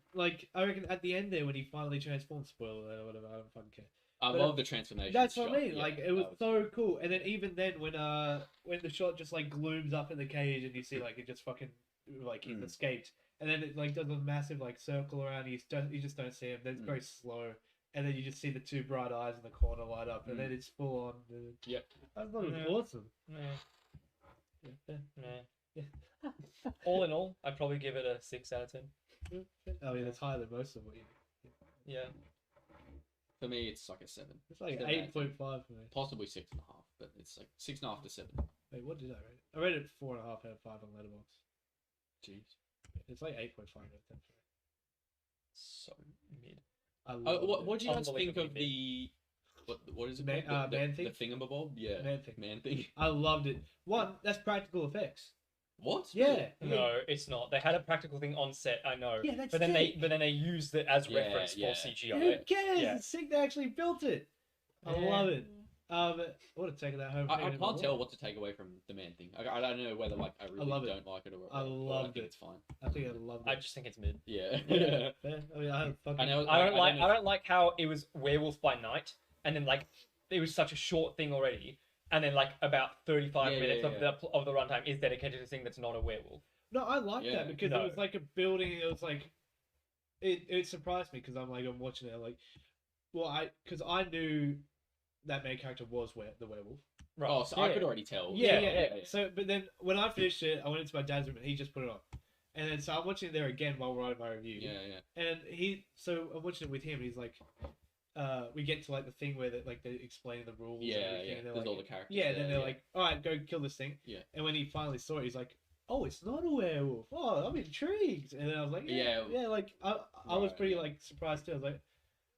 I reckon at the end there when he finally transforms, spoiler alert or whatever, I don't fucking care. I But, love the transformation. That's what shot. I mean. Yeah, It was that so cool. And then even then, when the shot just glooms up in the cage, and you see it just fucking he's escaped, and then it does a massive circle around. You just don't see him. Then it's very slow, and then you just see the two bright eyes in the corner light up, and then it's full on. Yep. I thought it was Yeah. awesome. Yeah. All in all, I'd probably give it a 6 out of 10. I mean, it's higher than most of what you. Yeah. For me, it's like a 7. It's like 7 out of 10. 8.5 for me. Possibly 6.5, but it's like 6.5 to 7. Wait, what did I rate it? I rated it 4.5 out of 5 on Letterboxd. Jeez. It's like 8.5 out of 10 for me. So mid. I love What do you guys think of Unbelievably what is it Man- called? Man Thing? The thingamabob? Yeah. Man Thing. Man thing. I loved it. One, that's practical effects. What? Yeah. No, it's not. They had a practical thing on set, I know. Yeah, that's but then sick. they used it as Yeah, reference yeah. for Who CGI. cares? Yeah. It's sick they actually built it. I love it. I would have taken that home. I can't tell what to take away from the man thing. I don't know whether I really love it. don't like it or I or loved think it. it's fine. I think I loved it. I just think it's mid. Yeah. Yeah. Fair. I mean, I fucking. I know. I don't know like if- I don't like how it was Werewolf by Night, and then it was such a short thing already, and then about 35 Yeah, minutes yeah, of the runtime is dedicated to a thing that's not a werewolf. No, I like Yeah. that because No. it was like a building. It was it surprised me because I'm watching it. Because I knew that main character was the werewolf. Right. Oh, so I could already tell. Yeah. So, but then when I finished it, I went into my dad's room and he just put it on. And then so I'm watching it there again while we're writing my review. Yeah. And so I'm watching it with him. And he's like, we get to the thing where they explain the rules. Yeah, and everything, yeah. and they're There's like, all the characters. yeah. there, Then they're like, all right, go kill this thing. Yeah. And when he finally saw it, he's like, oh, it's not a werewolf. Oh, I'm intrigued. And then I was like, yeah, like I was pretty like surprised too. I was like,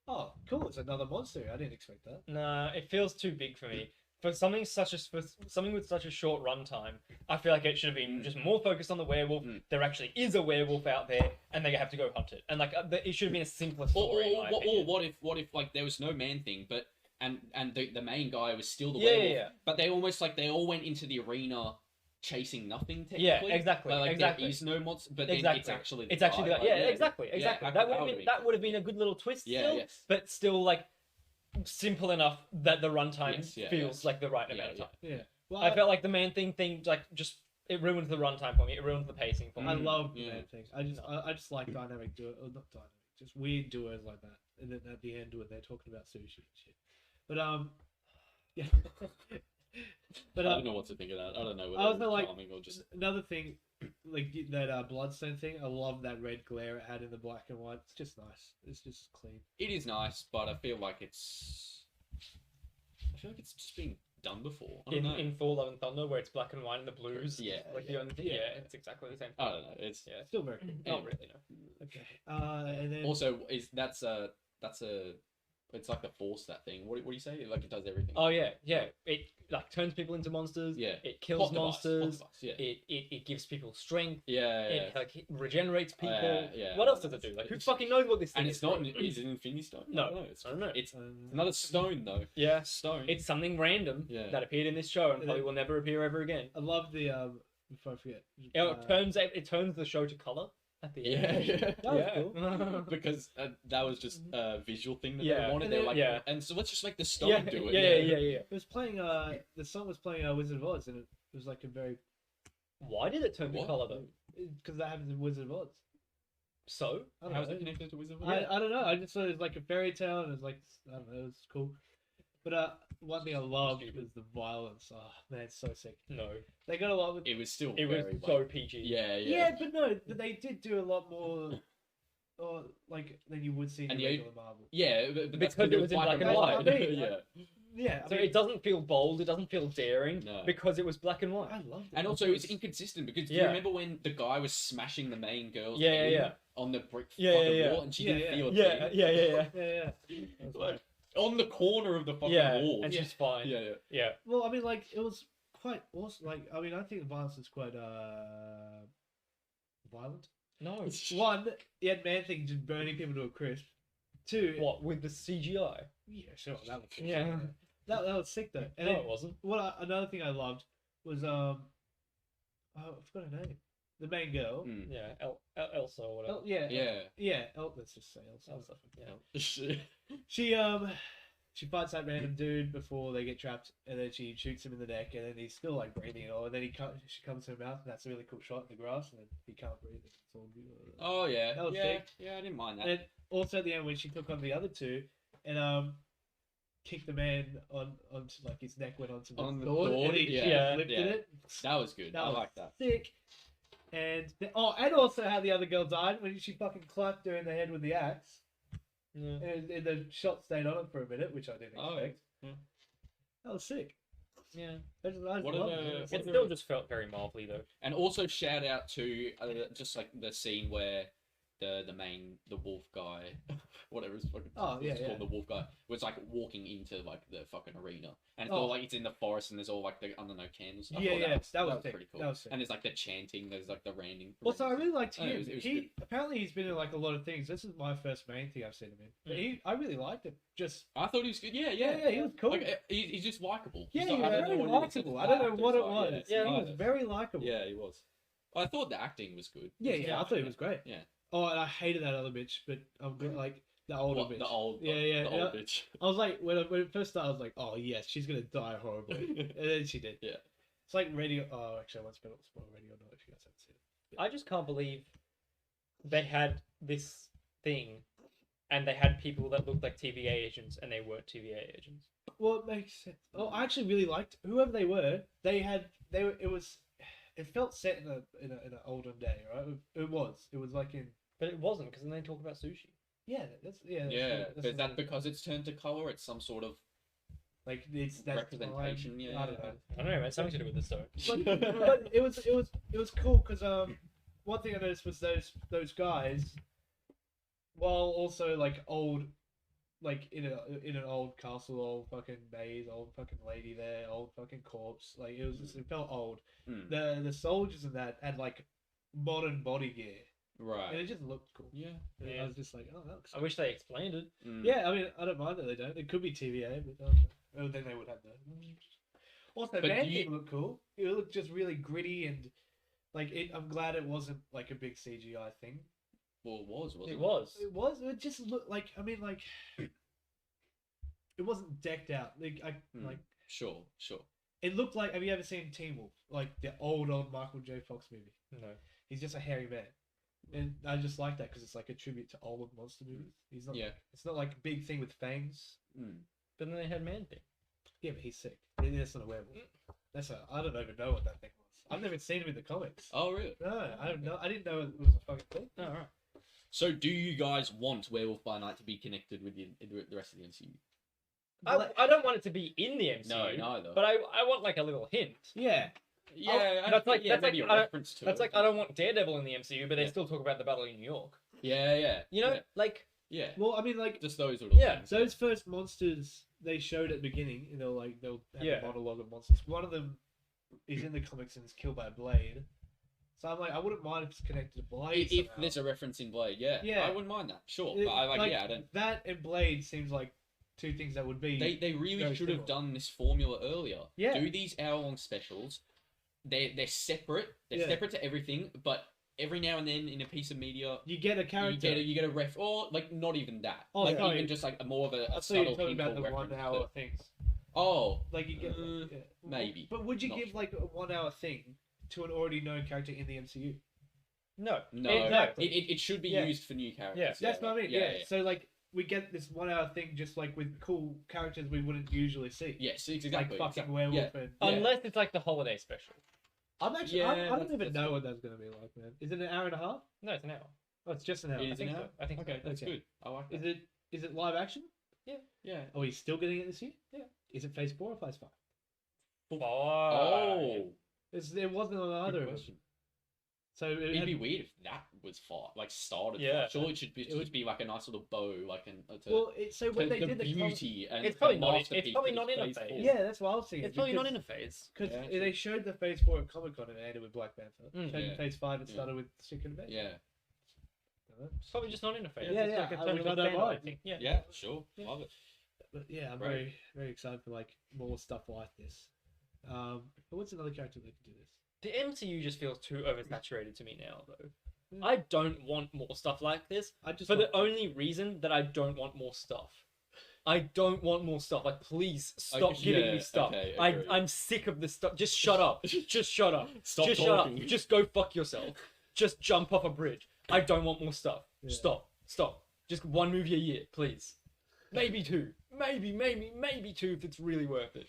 oh, cool, it's another monster. I didn't expect that. Nah, it feels too big for me. For something with such a short runtime, I feel like it should have been just more focused on the werewolf. There actually is a werewolf out there, and they have to go hunt it. And like it should have been a simpler story. Or what if like there was no man thing, but and the main guy was still the werewolf, but they almost like they all went into the arena chasing nothing technically. Yeah, exactly. Like exactly. there is no monster, but then it's actually the guy. Like, exactly. Yeah, that would have been a good little twist. But still like simple enough that the runtime feels like the right amount of time. Yeah. Well, I felt like the man thing like just it ruined the runtime for me. It ruined the pacing for me. I love the man thing. I just like dynamic duo, or not dynamic, just weird duos like that. And then at the end when they're talking about sushi and shit. But yeah. But I don't know what to think of that. I don't know whether I was it's like charming or just another thing, like that bloodstone thing. I love that red glare it had in the black and white. It's just nice. It's just clean. It is nice, but I feel like it's just been done before. I don't know. In Thor: Love and Thunder, where it's black and white and the blues. Yeah, like the only thing. Yeah, it's exactly the same. I don't know. It's Still very cool. Not really, no. Okay. And then also that's a it's like the force that thing. What do you say? Like it does everything. Oh yeah. It like turns people into monsters. Yeah. It kills Plot device, monsters. yeah. It gives people strength. Yeah. It like it regenerates people. Yeah. What else does it do? Like who fucking knows what this thing And is? it's not. Is it an Infinity Stone? No. I don't know. I don't know. It's another stone though. Yeah. Stone. It's something random that appeared in this show and probably will never appear ever again. I love the before I forget. It turns the show to color at the end. Yeah. That was cool. Because that was just a visual thing that they wanted. They're like, and so let's just make the stone do it. It was playing. The song was playing Wizard of Oz, and it was like a very. Why did it turn to color though? Because that happens in Wizard of Oz. So how is it connected to Wizard of Oz? I don't know. I just thought it was like a fairy tale, and it was like I don't know. It was cool. But one thing I loved was the violence. Oh man, it's so sick. No, they got a lot with. It was still. It was so PG. Yeah, but no, they did do a lot more. Like than you would see in the regular Marvel. Yeah, but because it was in black and white. Yeah. So it doesn't feel bold. It doesn't feel daring. No. Because it was black and white. I loved it. And also, it's inconsistent because do you remember when the guy was smashing the main girl's head on the brick fucking wall and she didn't feel a thing? Yeah. Like, on the corner of the fucking wall. And she's fine. Yeah. Well, I mean, like, it was quite awesome. Like, I mean, I think the violence is quite violent. No. One, the Ed Man thing just burning people to a crisp. Two, what with the CGI? Yeah, sure, that was sick. Yeah. That was sick though. And no, then, it wasn't. Another thing I loved was I forgot her name. The main girl. Yeah, Elsa or whatever. Let's just say Elsa. Yeah. She fights that random dude before they get trapped, and then she shoots him in the neck, and then he's still like breathing and all. And then she comes to her mouth, and that's a really cool shot in the grass, and then he can't breathe. It's all good. Oh yeah, that was sick. Yeah, I didn't mind that. And also at the end when she took on the other two, and kicked the man onto like his neck went onto the door, and he lifted it. That was good. I like that. Sick. And and also how the other girl died when she fucking clapped her in the head with the axe. Yeah. And the shot stayed on it for a minute, which I didn't expect. Yeah. That was sick. Yeah. It still just felt very Marvel-y though. And also shout out to just like the scene where the wolf guy, whatever it's fucking called, the wolf guy, was like walking into like the fucking arena, and it's all like it's in the forest, and there's all like the I don't know candles. That was pretty cool. That was sick. And there's like the chanting, there's like the raining. Also, I really liked him. It was apparently he's been in like a lot of things. This is my first main thing I've seen him in. But I really liked him. I thought he was good. Yeah, he was cool. Like, he's just likable. Yeah, he was very likable. I don't know what it was. Yeah, he was very likable. Yeah, he was. I thought the acting was good. Yeah, I thought he was great. Yeah. Oh, and I hated that other bitch, but I'm good, like the older bitch. The old bitch. I was like, when it first started, I was like, oh yes, she's gonna die horribly, and then she did. Yeah. It's like Radio. Oh, actually, I won't spoil Radio. Not if you guys haven't seen it. I just can't believe they had this thing, and they had people that looked like TVA agents, and they weren't TVA agents. Well, it makes sense. Oh, I actually really liked whoever they were. It felt set in an olden day, right? It was like in. But it wasn't, because then they talk about sushi. Yeah, that's But is that because it's turned to color? It's some sort of Like it's that Representation, time. yeah. I don't know. I don't know, man. Something to do with the story. But it was cool because one thing I noticed was those guys, while also like old, like in an old castle, old fucking maze, old fucking lady there, old fucking corpse. Like it felt old. The soldiers in that had like modern body gear, Right. and it just looked cool. Yeah. And I was just like, oh, that looks I wish they explained it. Yeah, I mean, I don't mind that they don't. It could be TVA, but oh, then they would have the. Also, But Man do you- Thing looked cool. It looked just really gritty and like it. I'm glad it wasn't like a big CGI thing. Well, it wasn't It was. It was. It just looked like. I mean, like it wasn't decked out. Like Sure. it looked like. Have you ever seen Teen Wolf? Like the old Michael J. Fox movie. No. He's just a hairy man. And I just like that because it's like a tribute to old monster movies. He's not. Yeah. It's not like a big thing with fangs. But then they had Man Thing. Yeah, but he's sick. That's not a werewolf. I don't even know what that thing was. I've never seen him in the comics. Oh, really? No, I don't know. I didn't know it was a fucking thing. Oh, right. So, do you guys want Werewolf by Night to be connected with the rest of the MCU? I don't want it to be in the MCU. No, neither. But I want like a little hint. Yeah. Yeah, that's like- yeah, that's like- maybe a I don't- reference to That's it. like I don't want Daredevil in the MCU, but they Yeah. still talk about the Battle of New York. Yeah. You know, yeah. like Yeah. Well, I mean, like Just those little Yeah. things. those first monsters they showed at the beginning, and they'll have Yeah. a monologue of monsters. One of them is in the comics and is killed by a blade. So I'm like, I wouldn't mind if it's connected to Blade. If somehow. there's a reference in Blade, yeah, Yeah. I wouldn't mind that. Sure, but I I don't. That and Blade seems like two things that would be. They really very should have similar. done this formula earlier. Yeah. Do these hour-long specials. They're separate. They're Yeah. separate to everything, but every now and then in a piece of media, You get a character. you get a ref, or like not even that. Oh, like sorry. even just like more of a I thought you were subtle talking about hint the or 1 reference hour to- things. Oh, Like you get yeah. maybe. But would you Not give like a 1 hour thing to an already known character in the MCU? no, no, Exactly. it should be Yeah. used for new characters. Yeah. That's what I mean. Yeah. So like we get this 1 hour thing just like with cool characters we wouldn't usually see. Yes, Like exactly. fucking exactly. werewolf Yeah. and Yeah. unless it's like the holiday special. I'm actually Yeah, I don't that's- even that's know cool. what that's gonna be like, man. Is it an hour and a half? No, it's an hour. Oh, it's just an hour. It I is think an so. hour? I think so. Okay, that's Okay. good. I like that. Is it live action? Yeah. Are we still getting it this year? Yeah. Is it Phase 4 or Phase 5? Oh, It wasn't on either good of them. question. So it It'd had, be weird if that was far, like started. Yeah. far. Surely it should be It would- just be like a nice little bow, like so when they the did the beauty and It's probably the not- masterpiece it's probably that not in a Phase phase. 4. yeah, that's what I was thinking. It's probably not in a phase. because Yeah, they showed the Phase 4 at Comic Con and it ended with Black Panther. Mm. Showed Yeah. Phase 5 it Yeah. started with Secret Invasion. Yeah. It's probably just not in a phase. Yeah, It's yeah, like a which total I don't standalone mind. thing. Yeah. Yeah. Sure. Yeah. Love it. But yeah, I'm Right. very very excited for like more stuff like this. But what's another character that can do this? The MCU just feels too oversaturated to me now, though. Yeah. I don't want more stuff like this I just for the want- only reason that I don't want more stuff. I don't want more stuff. Like, please stop Okay, giving yeah, me stuff. okay, agreed. I'm sick of this stuff. Just shut up. Just shut up. Stop Just talking. shut up. Just go fuck yourself. Just jump off a bridge. I don't want more stuff. Yeah. Stop. Just one movie a year, please. Maybe two. Maybe two if it's really worth it.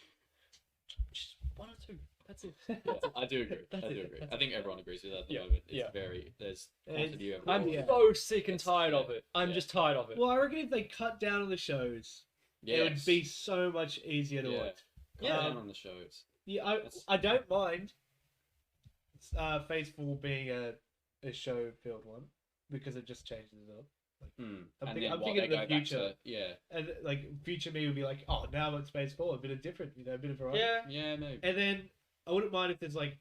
Just one or two. That's it. Yeah, I do agree. That's I it. do agree. That's I think it. everyone agrees with that at the Yeah, moment. It's yeah. there's It's- quantity everywhere. I'm Yeah. so sick and tired of it. I'm Yeah. just tired of it. Well, I reckon if they cut down on the shows, it would Yes. be so much easier to Yeah. watch. Yeah. Down on the shows. Yeah, That's- I don't mind Phase 4 being a show filled one because it just changes it up. I'm thinking of the future. Yeah. And like future me would be like, oh, now it's Phase 4, a bit of different, a bit of variety. Yeah. Yeah, maybe. And then I wouldn't mind if there's like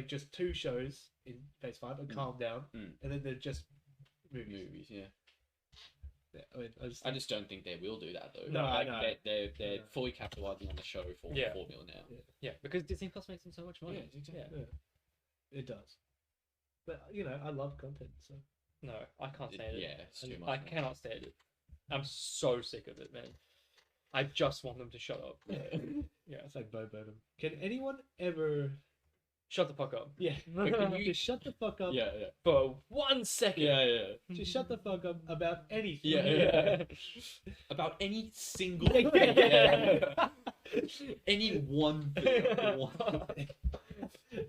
just 2 shows in Phase 5 and calm down, and then they're just movies. Yeah. Yeah, I mean, I just don't think they will do that though. No, like, I know. They're Yeah. fully capitalizing on the show for Yeah. formula now. Yeah, because Disney Plus makes them so much money. Yeah, exactly. Yeah. It does. But I love content, so No, I can't stand it. Yeah, it's too much. I cannot stand it. I'm so sick of it, man. I just want them to shut up. Yeah. it's like Bo Burnham. Can anyone ever? Shut the fuck up. Yeah, But can you- just shut the fuck up. Yeah, yeah. For 1 second. Yeah. Just shut the fuck up about anything. Yeah. About any single Yeah. thing. Yeah. Any one thing.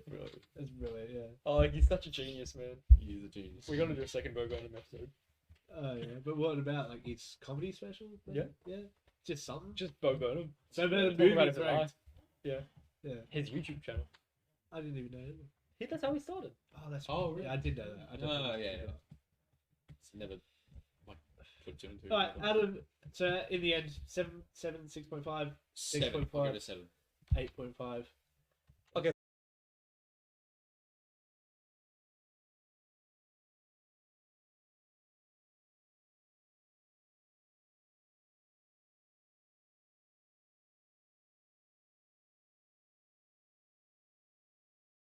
Really. That's brilliant. Yeah. Oh, like, he's such a genius, man. He's a genius. We're gonna do a second Bo Burnham episode. Oh yeah. But what about like his comedy special? Yeah. Yeah. Just something. Just Bo Burnham. So the Talking about movie's his ranked. Yeah. Yeah. His YouTube channel. I didn't even know that. That's how he started. Oh, that's Oh, right. really? Yeah, I did know that. I don't Oh, know. yeah. It's never like put two and two. All right, Adam. So in the end, 7, 6.5, 7. 6.5. I'll give it a 7. 8.5.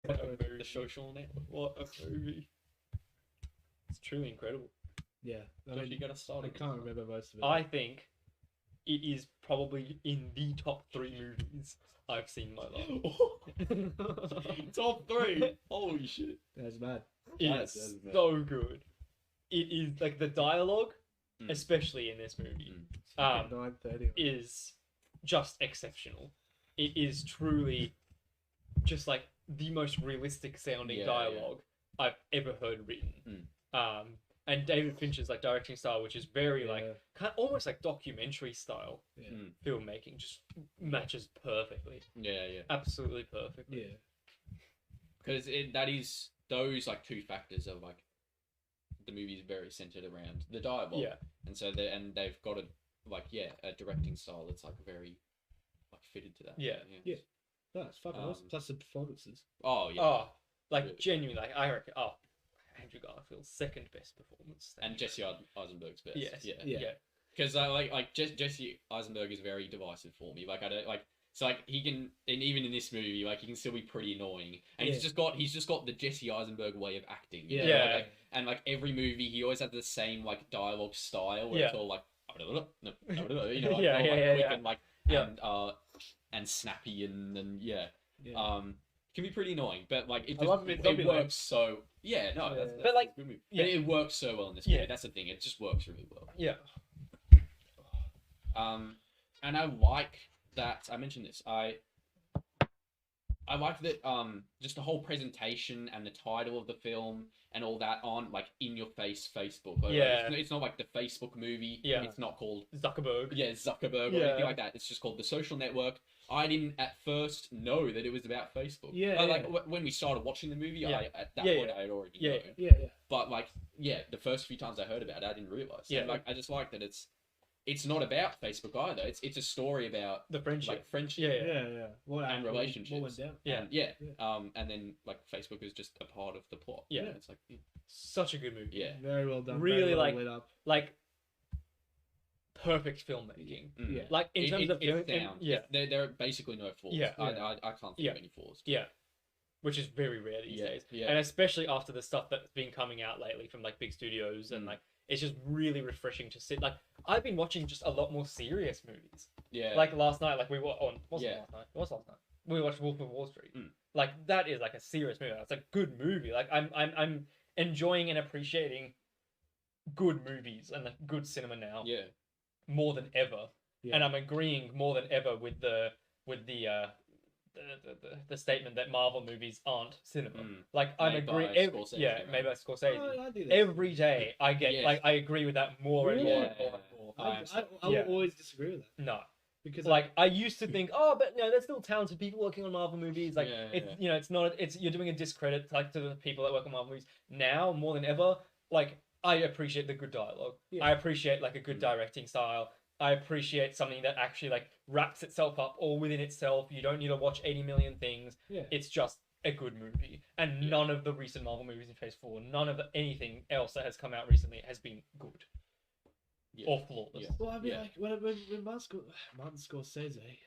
The Social Network. What a movie! It's truly incredible. Yeah. I Josh, you mean, got to start. I can't remember most of it. I think it is probably in the top 3 movies I've seen in my life. Top 3. Holy shit! That's bad. It's That's bad. so good. It is like the dialogue, Mm. especially in this movie, 9:30. is just exceptional. It is truly just like the most realistic sounding Yeah, dialogue I've ever heard written. Mm. And David Fincher's like directing style, which is very like Yeah. kind of almost like documentary style Yeah. filmmaking, just matches perfectly, Yeah. absolutely perfectly. Yeah. Because that is those like 2 factors of like the movie is very centered around the dialogue. Yeah. And so they've got a directing style that's like very like fitted to that. Yeah. Yeah. No, it's fucking awesome. Plus the performances. Oh yeah. Oh, like Really. genuinely, like I reckon. Oh, Andrew Garfield's second best performance. And Jesse Eisenberg's best. Yes. Yeah. Because Jesse Eisenberg is very divisive for me. Like I don't like. So like he can, and even in this movie, like he can still be pretty annoying. And he's just got the Jesse Eisenberg way of acting. You know? Yeah. And like every movie, he always has the same like dialogue style where it's all like, you know, like Yeah, all, yeah, like, yeah, quick yeah. and like Yeah. and snappy and Yeah. can be pretty annoying. But like it I love him in it Zombieland. works so That's But, like, a good movie. yeah. But it works so well in this Yeah. movie. That's the thing. It just works really well. Yeah. And I like that. I mentioned this. I like that. Just the whole presentation and the title of the film and all that on like in your face Facebook. Like, Yeah. it's not like the Facebook movie. Yeah. It's not called Zuckerberg. Zuckerberg or Yeah. anything like that. It's just called The Social Network. I didn't at first know that it was about Facebook. Yeah, Like yeah. when we started watching the movie, Yeah. at that Yeah, point yeah. I had already Yeah, known. Yeah. But like, the first few times I heard about it, I didn't realize. Yeah. And, like I just like that it's not about Facebook either. It's a story about The friendship. like friendship. Yeah. Yeah. What And what relationships. went down? Yeah. And, yeah. Yeah. And then like Facebook is just a part of the plot. Yeah. It's like Such a good movie. yeah. Very well done. Really, very well like- lit up. Like perfect filmmaking. Mm. Yeah. Like in terms of it's film, sound. yeah, There are basically no flaws. Yeah. I can't think Yeah. of any flaws. yeah, which is very rare these Yeah, days, yeah. and especially after the stuff that's been coming out lately from like big studios, and Mm. like it's just really refreshing to sit. Like I've been watching just a lot more serious movies. Yeah. Like last night, like we were on. Wasn't Yeah. last night? It was last night. We watched Wolf of Wall Street. Mm. Like that is like a serious movie. It's a good movie. Like I'm enjoying and appreciating good movies and like good cinema now yeah. more than ever. Yeah. And I'm agreeing more than ever with the statement that Marvel movies aren't cinema. Mm. Like I'm Made by agreeing. Scorsese, Yeah, right? made by Scorsese. Oh, I do that. Every day I get Yes. like I agree with that more and more and Really? more and more. I Yeah. will always disagree with that No, because like I used to think, oh, but no, there's still talented people working on Marvel movies. Like Yeah, it's yeah. it's not you're doing a discredit like to the people that work on Marvel movies now more than ever. Like I appreciate the good dialogue. Yeah. I appreciate like a good directing style. I appreciate something that actually like wraps itself up all within itself. You don't need to watch 80 million things. yeah. It's just a good movie. And Yeah. none of the recent Marvel movies in Phase 4, none of anything else that has come out recently has been good Yeah. or flawless. Yeah. Well, I mean, Yeah. like when Martin Scorsese,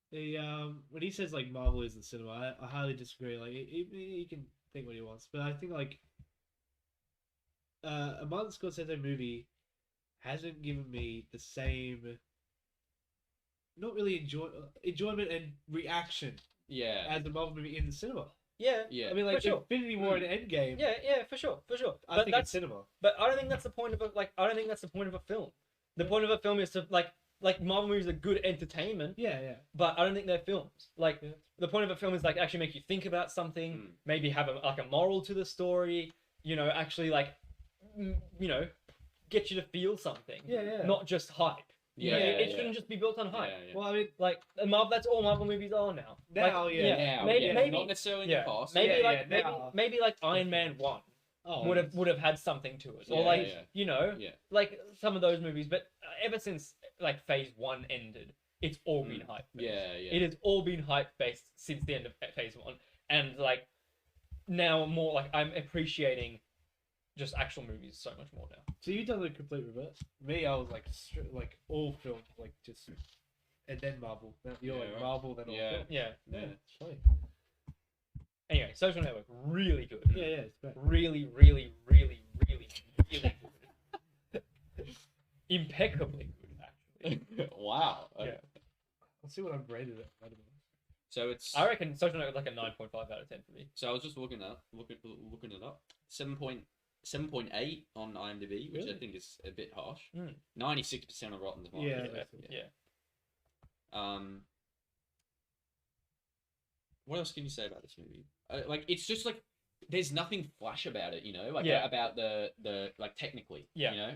when he says like Marvel isn't cinema, I highly disagree. Like he can think what he wants, but I think like a Martin Scorsese movie hasn't given me the same, not really enjoyment and reaction Yeah. as a Marvel movie in the cinema. Yeah. Yeah. I mean, like For sure. Infinity War and Endgame. Yeah, for sure. I But think that's it's cinema. But I don't think that's the point of I don't think that's the point of a film. The point of a film is to like Marvel movies are good entertainment, Yeah. but I don't think they're films. Like Yeah. the point of a film is like actually make you think about something, Mm. maybe have a moral to the story. You know, actually like get you to feel something. Yeah. Not just hype. You know, it shouldn't just be built on hype. Yeah. Well, I mean, Like Marvel, that's all Marvel movies are now. now, like, Now, maybe not necessarily in the past. Maybe like Iron Man 1 would have had something to it, or you know, like some of those movies. But ever since like Phase 1 ended, it's all been hype based. It has all been hype based since the end of Phase 1, and like now more like I'm appreciating just actual movies so much more now. So you've done the complete reverse. Me, I was like all film, like just, and then Marvel. Now you're like Marvel, then all film. Yeah, it's funny. Anyway, Social Network, really good. Yeah, it's great. Really, really, really, really, really good. Impeccably good, actually. Wow. Yeah. Let's see what I've rated it. So it's. I reckon Social Network like a 9.5 out of 10 for me. So I was just looking it up. 7.8 on IMDb, which I think is a bit harsh. 96% on Rotten Tomatoes. Yeah. What else can you say about this movie? Like, it's just like there's nothing flash about it, you know, like about the like technically, you know.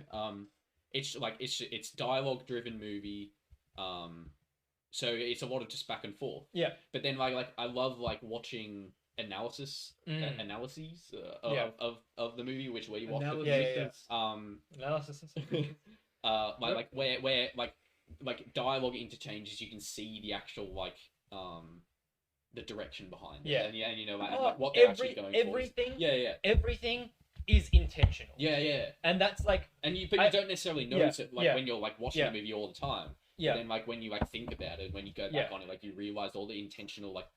It's like it's dialogue driven movie. So it's a lot of just back and forth. Yeah. But then like I love like watching analyses of the movie, which where you watch it. Analysis. Like where like dialogue interchanges, you can see the actual like the direction behind it. And you know like what they're actually going for. Everything is intentional. And that's like, but you don't necessarily notice it like when you're like watching a movie all the time. But then like when you like think about it, when you go back on it, like you realize all the intentional like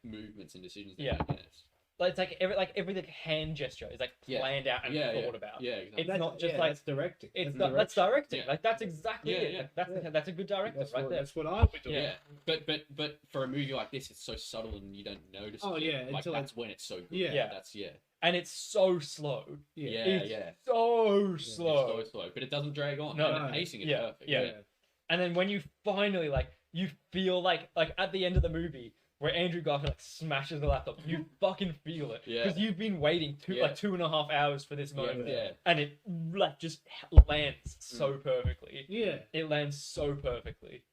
movements and decisions they make in it. Like it's like every like hand gesture is like planned out and thought about. Yeah, exactly. It's not just like that's directing. That's directing. Like that's exactly it. Like, that's a good director there. That's what I would do. Yeah. But for a movie like this, it's so subtle and you don't notice. Like that's when it's so good. That's And it's so slow. It's so slow. It's so slow, but it doesn't drag on. No, the pacing is perfect. And then when you finally like, you feel like at the end of the movie where Andrew Garfield like smashes the laptop, you fucking feel it because you've been waiting 2.5 hours for this moment, and it like just lands so perfectly. It lands so perfectly.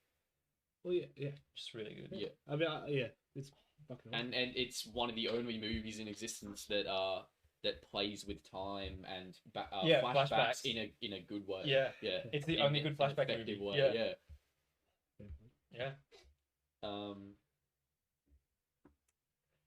Well, just really good. I mean, it's fucking. And it's one of the only movies in existence that that plays with time and flashbacks in a good way. It's the only good flashback movie. Way.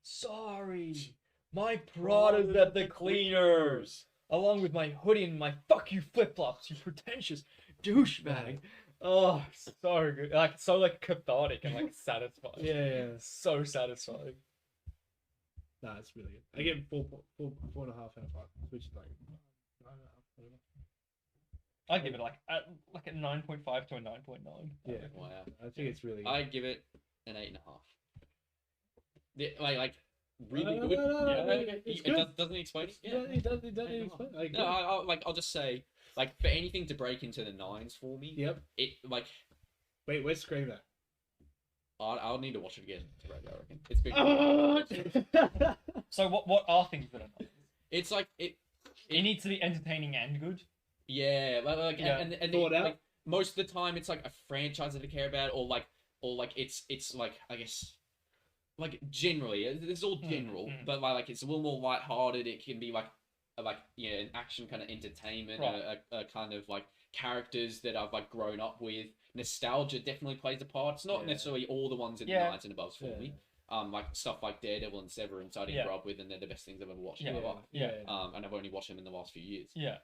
Sorry, my Prada's at the cleaners, along with my hoodie and my fuck you flip flops. You pretentious douchebag. Oh, so good. Like so like cathartic and like satisfying. So satisfying. Nah, it's really good. I give it 4.5 out of 5, which is like 9.5, whatever. I give it like a 9.5 to a 9.9. Yeah, wow. I think it's really good. I give it an 8.5. Like really good. Doesn't he explain it? Yeah, he doesn't explain it. No, I'll just say like for anything to break into the 9s for me. It like. Wait, where's Scream at? I'll need to watch it again. I reckon it's been. So what are things that are not? It's like it needs to be entertaining and good. And thought out. Like, most of the time it's like a franchise that I care about, or like it's like I guess like generally it's all general, but like it's a little more lighthearted. It can be like an action kind of entertainment, a kind of like characters that I've like grown up with. Nostalgia definitely plays a part. It's not necessarily all the ones in the 9s and above for me. Like stuff like Daredevil and Severance I didn't grow up with, and they're the best things I've ever watched in my life. And I've only watched them in the last few years. The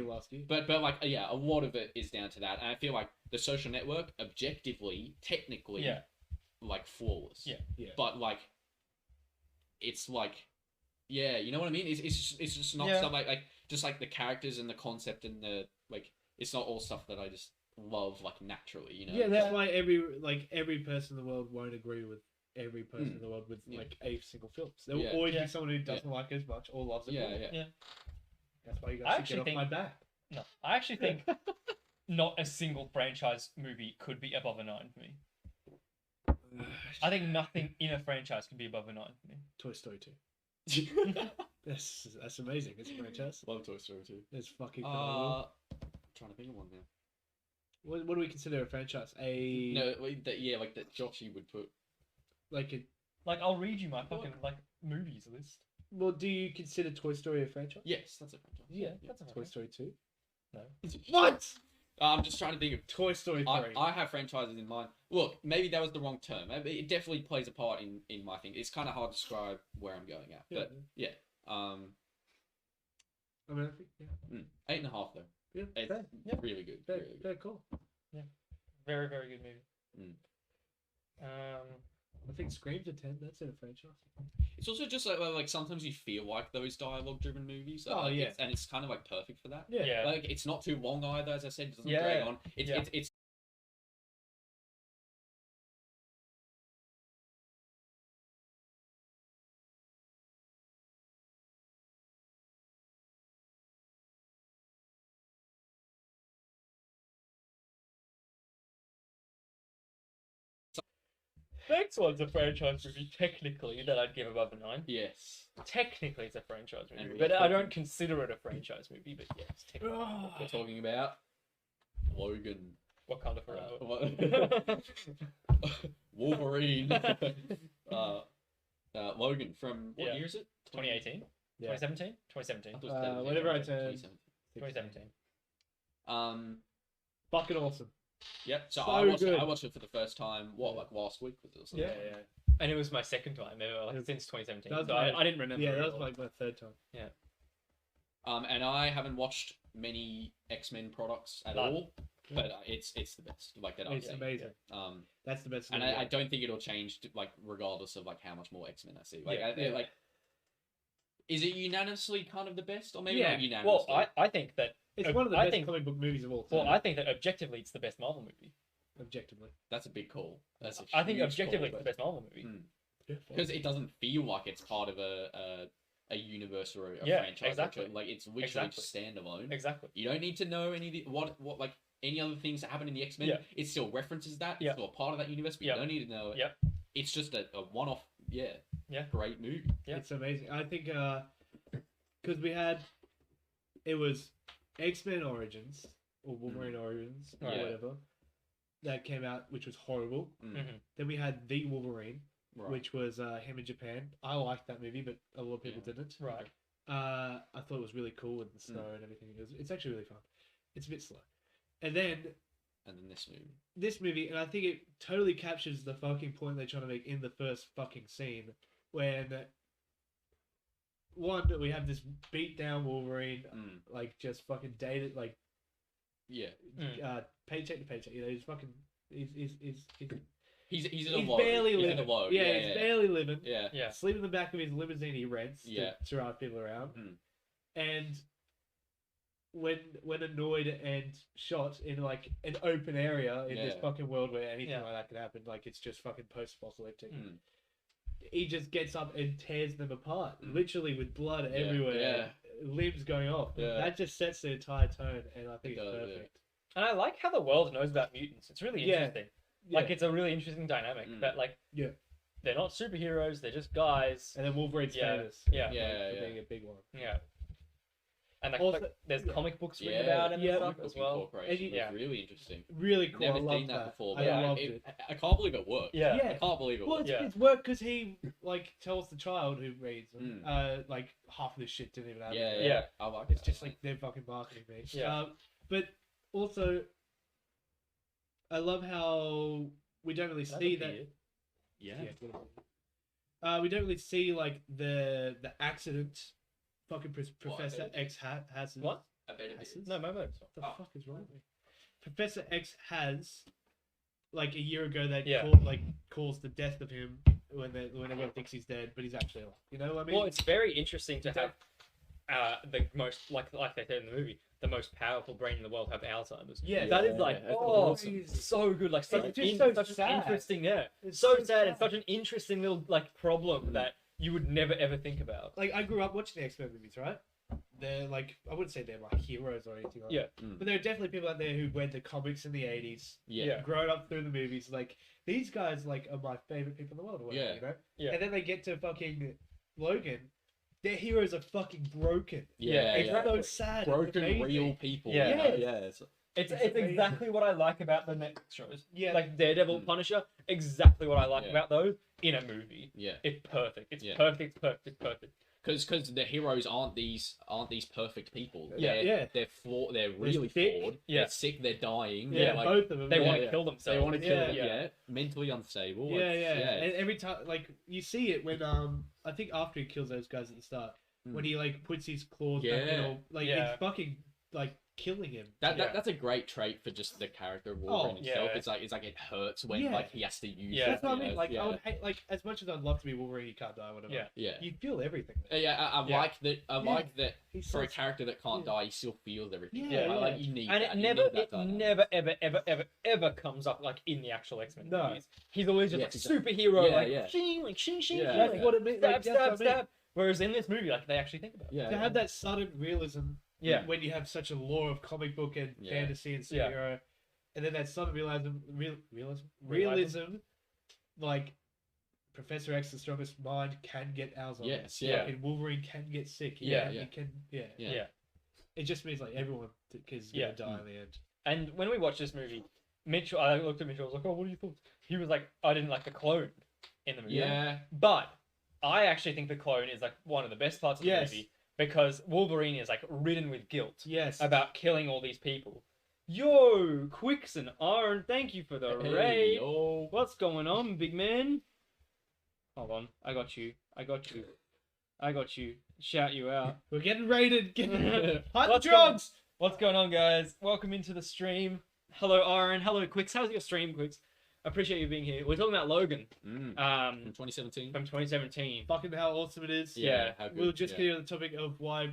last year. But like a lot of it is down to that, and I feel like The Social Network, objectively, technically, like flawless. But like, it's like, you know what I mean? It's just not stuff like just like the characters and the concept and the like. It's not all stuff that I just love like naturally, you know. Yeah, that's why every person in the world won't agree with every person in the world with like a single film. There will always be someone who doesn't like it as much or loves it more. That's why you guys should get off my back. No, I actually think not a single franchise movie could be above a 9 for me. I think nothing in a franchise can be above a 9 for me. Toy Story 2. That's amazing. It's a franchise. Love Toy Story 2. It's fucking phenomenal. I'm trying to think of one now. What do we consider a franchise? No, like that Joshi would put. Like a. Like, I'll read you my fucking like movies list. Well, do you consider Toy Story a franchise? Yes, that's a franchise. Yeah, that's a Toy Story 2. No. What? I'm just trying to think of. Toy Story 3. I have franchises in mind. Look, maybe that was the wrong term. It definitely plays a part in my thing. It's kind of hard to describe where I'm going at. But yeah. I mean, I think, yeah. 8.5 though. Yeah, It's fair. Yeah. really good. Very, Really good. very cool. Very, very good movie. I think Scream's a 10. That's in a franchise. It's also just like sometimes you feel like those dialogue-driven movies. Oh, yeah. And it's kind of like perfect for that. Yeah. Yeah. Like it's not too long either, as I said. It doesn't Yeah. drag on. Yeah. It's Next one's a franchise movie, technically, that I'd give above a 9. yes. Technically, it's a franchise And movie, we're but I talking- don't consider it a franchise movie, but yes, technically. We're talking about Logan. Wakanda Forever. Wolverine. Logan from what Yeah. year is it? 2018? Yeah. 2017? 2017. I thought it was 17, whenever I okay, turned- 2017. 2017. Fucking awesome. Yep. So, So I good. watched it for the first time. What, Yeah. like last week was it? Or something? Yeah. And it was my second time ever, like, Yeah. since 2017. That was So my- I didn't remember. Yeah, it that at was all. like my third time. And I haven't watched many X-Men products at None. all, but it's the best. Like that I've It's seen. amazing. That's the best. And movie I ever. don't think it'll change, like regardless of like how much more X-Men I see. Like, Yeah. like, is it unanimously kind of the best, or maybe Yeah. not Well, unanimously? I think that. It's one of the I best think- comic book movies of all time. Well, I think that objectively, it's the best Marvel movie. Objectively. That's a big call. That's a I think huge objectively, call, it's the best Marvel movie. because it doesn't feel like it's part of a universe or a Yeah, franchise. exactly. Like it's literally Exactly. just standalone. Exactly. You don't need to know any of the, what like any other things that happen in the X-Men. Yeah. It still references that. Yeah. It's still a part of that universe, but Yeah. you don't need to know it. Yeah. It's just a one-off. Yeah. Yeah. Great movie. Yeah. It's amazing. I think because it was X-Men Origins or Wolverine Origins or Right. whatever that came out, which was horrible. Mhm. Then we had The Wolverine, Right. which was him in Japan. I liked that movie, but a lot of people didn't. Right. I thought it was really cool with the snow and everything. It's actually really fun. It's a bit slow. And then this movie, and I think it totally captures the fucking point they're trying to make in the first fucking scene, when one, we have this beat down Wolverine, like just fucking dated, like Yeah. paycheck to paycheck. You know, he's fucking, he's He's in a low. barely He's living. in a low. Yeah, he's barely living. Yeah. Yeah. Sleep in the back of his limousine he rents Yeah. to drive people around. Mm. And when annoyed and shot in like an open area in this Yeah. fucking world where anything Yeah. like that can happen, like it's just fucking post-apocalyptic. Mm. He just gets up and tears them apart, literally with blood Yeah, everywhere, limbs going off. Yeah. That just sets the entire tone, and I think It it's does, yeah. perfect. And I like how the world knows about mutants. It's really Yeah. interesting. Like, it's a really interesting dynamic. That, like, Yeah. they're not superheroes, they're just guys. And then Wolverine's Yeah, famous. yeah. Yeah, for yeah. being a big one. Yeah. And, like, Also- there's yeah. comic books written Yeah. about him Yeah. and stuff as well. Incorporation And you- was Yeah. really interesting. Really cool. Never I loved seen that before. I But loved it. I can't believe it worked. Yeah. Yeah. I can't believe it Well, worked. it's, Yeah. it's work because he like tells the child who reads them, Mm. like half of this shit didn't even happen. Yeah, Yeah. I like It's that. just like they're fucking marketing me. Yeah. But also, I love how we don't really see that. Yeah. We don't really see like the accident. Fucking Professor What? X has. What? I bet it is. Hasses? No, my bad. What the Oh. fuck is wrong with me? Professor X has, like a year ago, that Yeah. caused the death of him when everyone thinks he's dead, but he's actually alive. You know what I mean? Well, it's very interesting to have the most, like they said in the movie, the most powerful brain in the world have Alzheimer's. Yeah. That is like, that's oh, awesome. so good. Like, such, It's just so such an sad. interesting, yeah. It's so so sad. It's sad. such an interesting little, like, problem that you would never ever think about. Like, I grew up watching the X-Men movies, right? They're like, I wouldn't say they're like heroes or anything like Yeah. that. But there are definitely people out there who read the comics in the 80s, Yeah. grown up through the movies. Like, these guys like are my favorite people in the world or whatever, Yeah. you know? Yeah. And then they get to fucking Logan, their heroes are fucking broken. Yeah. It's yeah. so sad. It's Broken amazing. real people. Yeah. you know? Yes. Yeah. It's, It's amazing. exactly what I like about the Netflix shows. Yeah. Like Daredevil, Punisher, exactly what I like Yeah. about those in a movie. Yeah. It's perfect. It's Yeah. perfect. It's perfect. It's perfect. Because the heroes aren't these perfect people. Yeah. They're flawed. They're really sick. flawed. Yeah. They're sick. They're dying. Yeah, they're like, both of them. They yeah. want to kill themselves. They want to kill Yeah. them. Yeah. Mentally unstable. Yeah, It's- yeah. And every time, like, you see it when I think after he kills those guys at the start, when he like puts his claws back in, all, like Yeah. it's fucking like killing him. That's a great trait for just the character of Wolverine himself. yeah. It's like it hurts when Yeah. like he has to use. Yeah. That's what I mean. it, Like, yeah. I would hate, like, as much as I'd love to be Wolverine, he can't die, whatever. Yeah. Yeah. You feel everything. I Yeah. like that. I like that He's for a so- character that can't Yeah. die, he still feels everything. Yeah, Like yeah. you need And that. it You never, need that it dynamic. never, ever, ever, ever, ever comes up like in the actual X-Men No. movies. He's always just Yeah, like exactly. superhero, Yeah, like yeah. shing, like shing, shing, Yeah. shing, That's like, what it means. stab, Like, stab, that's what I mean. stab. Whereas in this movie, like they actually think about it. Yeah. To have that sudden realism, Yeah. when you have such a lore of comic book and Yeah. fantasy and Yeah. superhero, and then that sudden realism, like Professor X, the strongest mind, can get Alzheimer's. Yes, yeah. And Wolverine can get sick. Yeah. He can. Yeah. Yeah. Yeah. It just means like everyone is Yeah. gonna die in the end. And when we watched this movie, Mitch, I looked at Mitch, I was like, "Oh, what are your thoughts?" He was like, "I didn't like the clone in the movie." Yeah. But I actually think the clone is like one of the best parts of the Yes. movie because Wolverine is like ridden with guilt Yes. about killing all these people. Yo, Quicks and Aaron, thank you for the raid. yo. What's going on, big man? Hold on, I got you. Shout you out. We're getting raided. Hot What's drugs. What's going on, guys? Welcome into the stream. Hello, Aaron. Hello, Quicks. How's your stream, Quicks? I appreciate you being here. We're talking about Logan. From From 2017. 2017. Fucking how awesome it is. Yeah. How good. We'll just yeah. get on the topic of why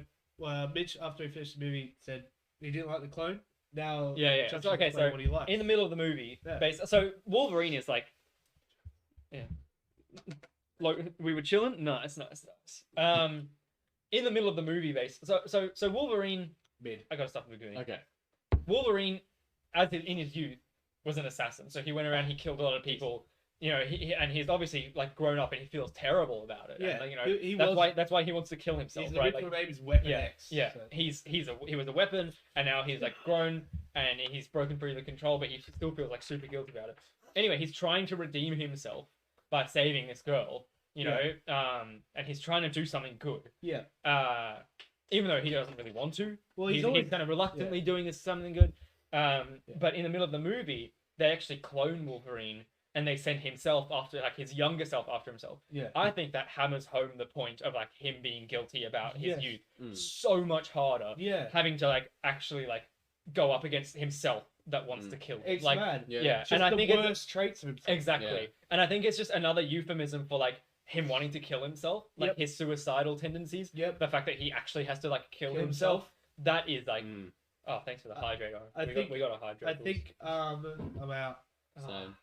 Mitch, after he finished the movie, said he didn't like the clone. Now, Yeah. Justin So, okay, explain so what he likes. in the middle of the movie, Yeah. so Wolverine is like, yeah. We were chilling. Nice. In the middle of the movie, so Wolverine. Mid. I gotta stop at the beginning. Okay. Wolverine, in his youth, was an assassin. So he went around, he killed a lot of people. You know, and he's obviously like grown up and he feels terrible about it. Yeah, and, like, you know, he that's why he wants to kill himself, His right? original Like, name is Weapon yeah, X. yeah. so- He was a weapon, and now he's like grown and he's broken free of the control, but he still feels like super guilty about it. Anyway, he's trying to redeem himself by saving this girl. You know, and he's trying to do something good. Yeah. Even though he doesn't really want to. Well, He's always kind of reluctantly doing this something good. But in the middle of the movie, they actually clone Wolverine and they send himself after, like his younger self after himself. Yeah. I think that hammers home the point of like him being guilty about his Yes. youth Mm. so much harder. Yeah. Having to like actually like go up against himself that wants to kill him. It's like, mad. yeah. Just And I the think it's worst traits of himself. exactly. Yeah. And I think it's just another euphemism for like him wanting to kill himself, like Yep. his suicidal tendencies. Yep. The fact that he actually has to like kill Kill himself. himself. That is like, Mm. oh, thanks for the hydrator. I we think- got a hydrator. I think I'm out. So,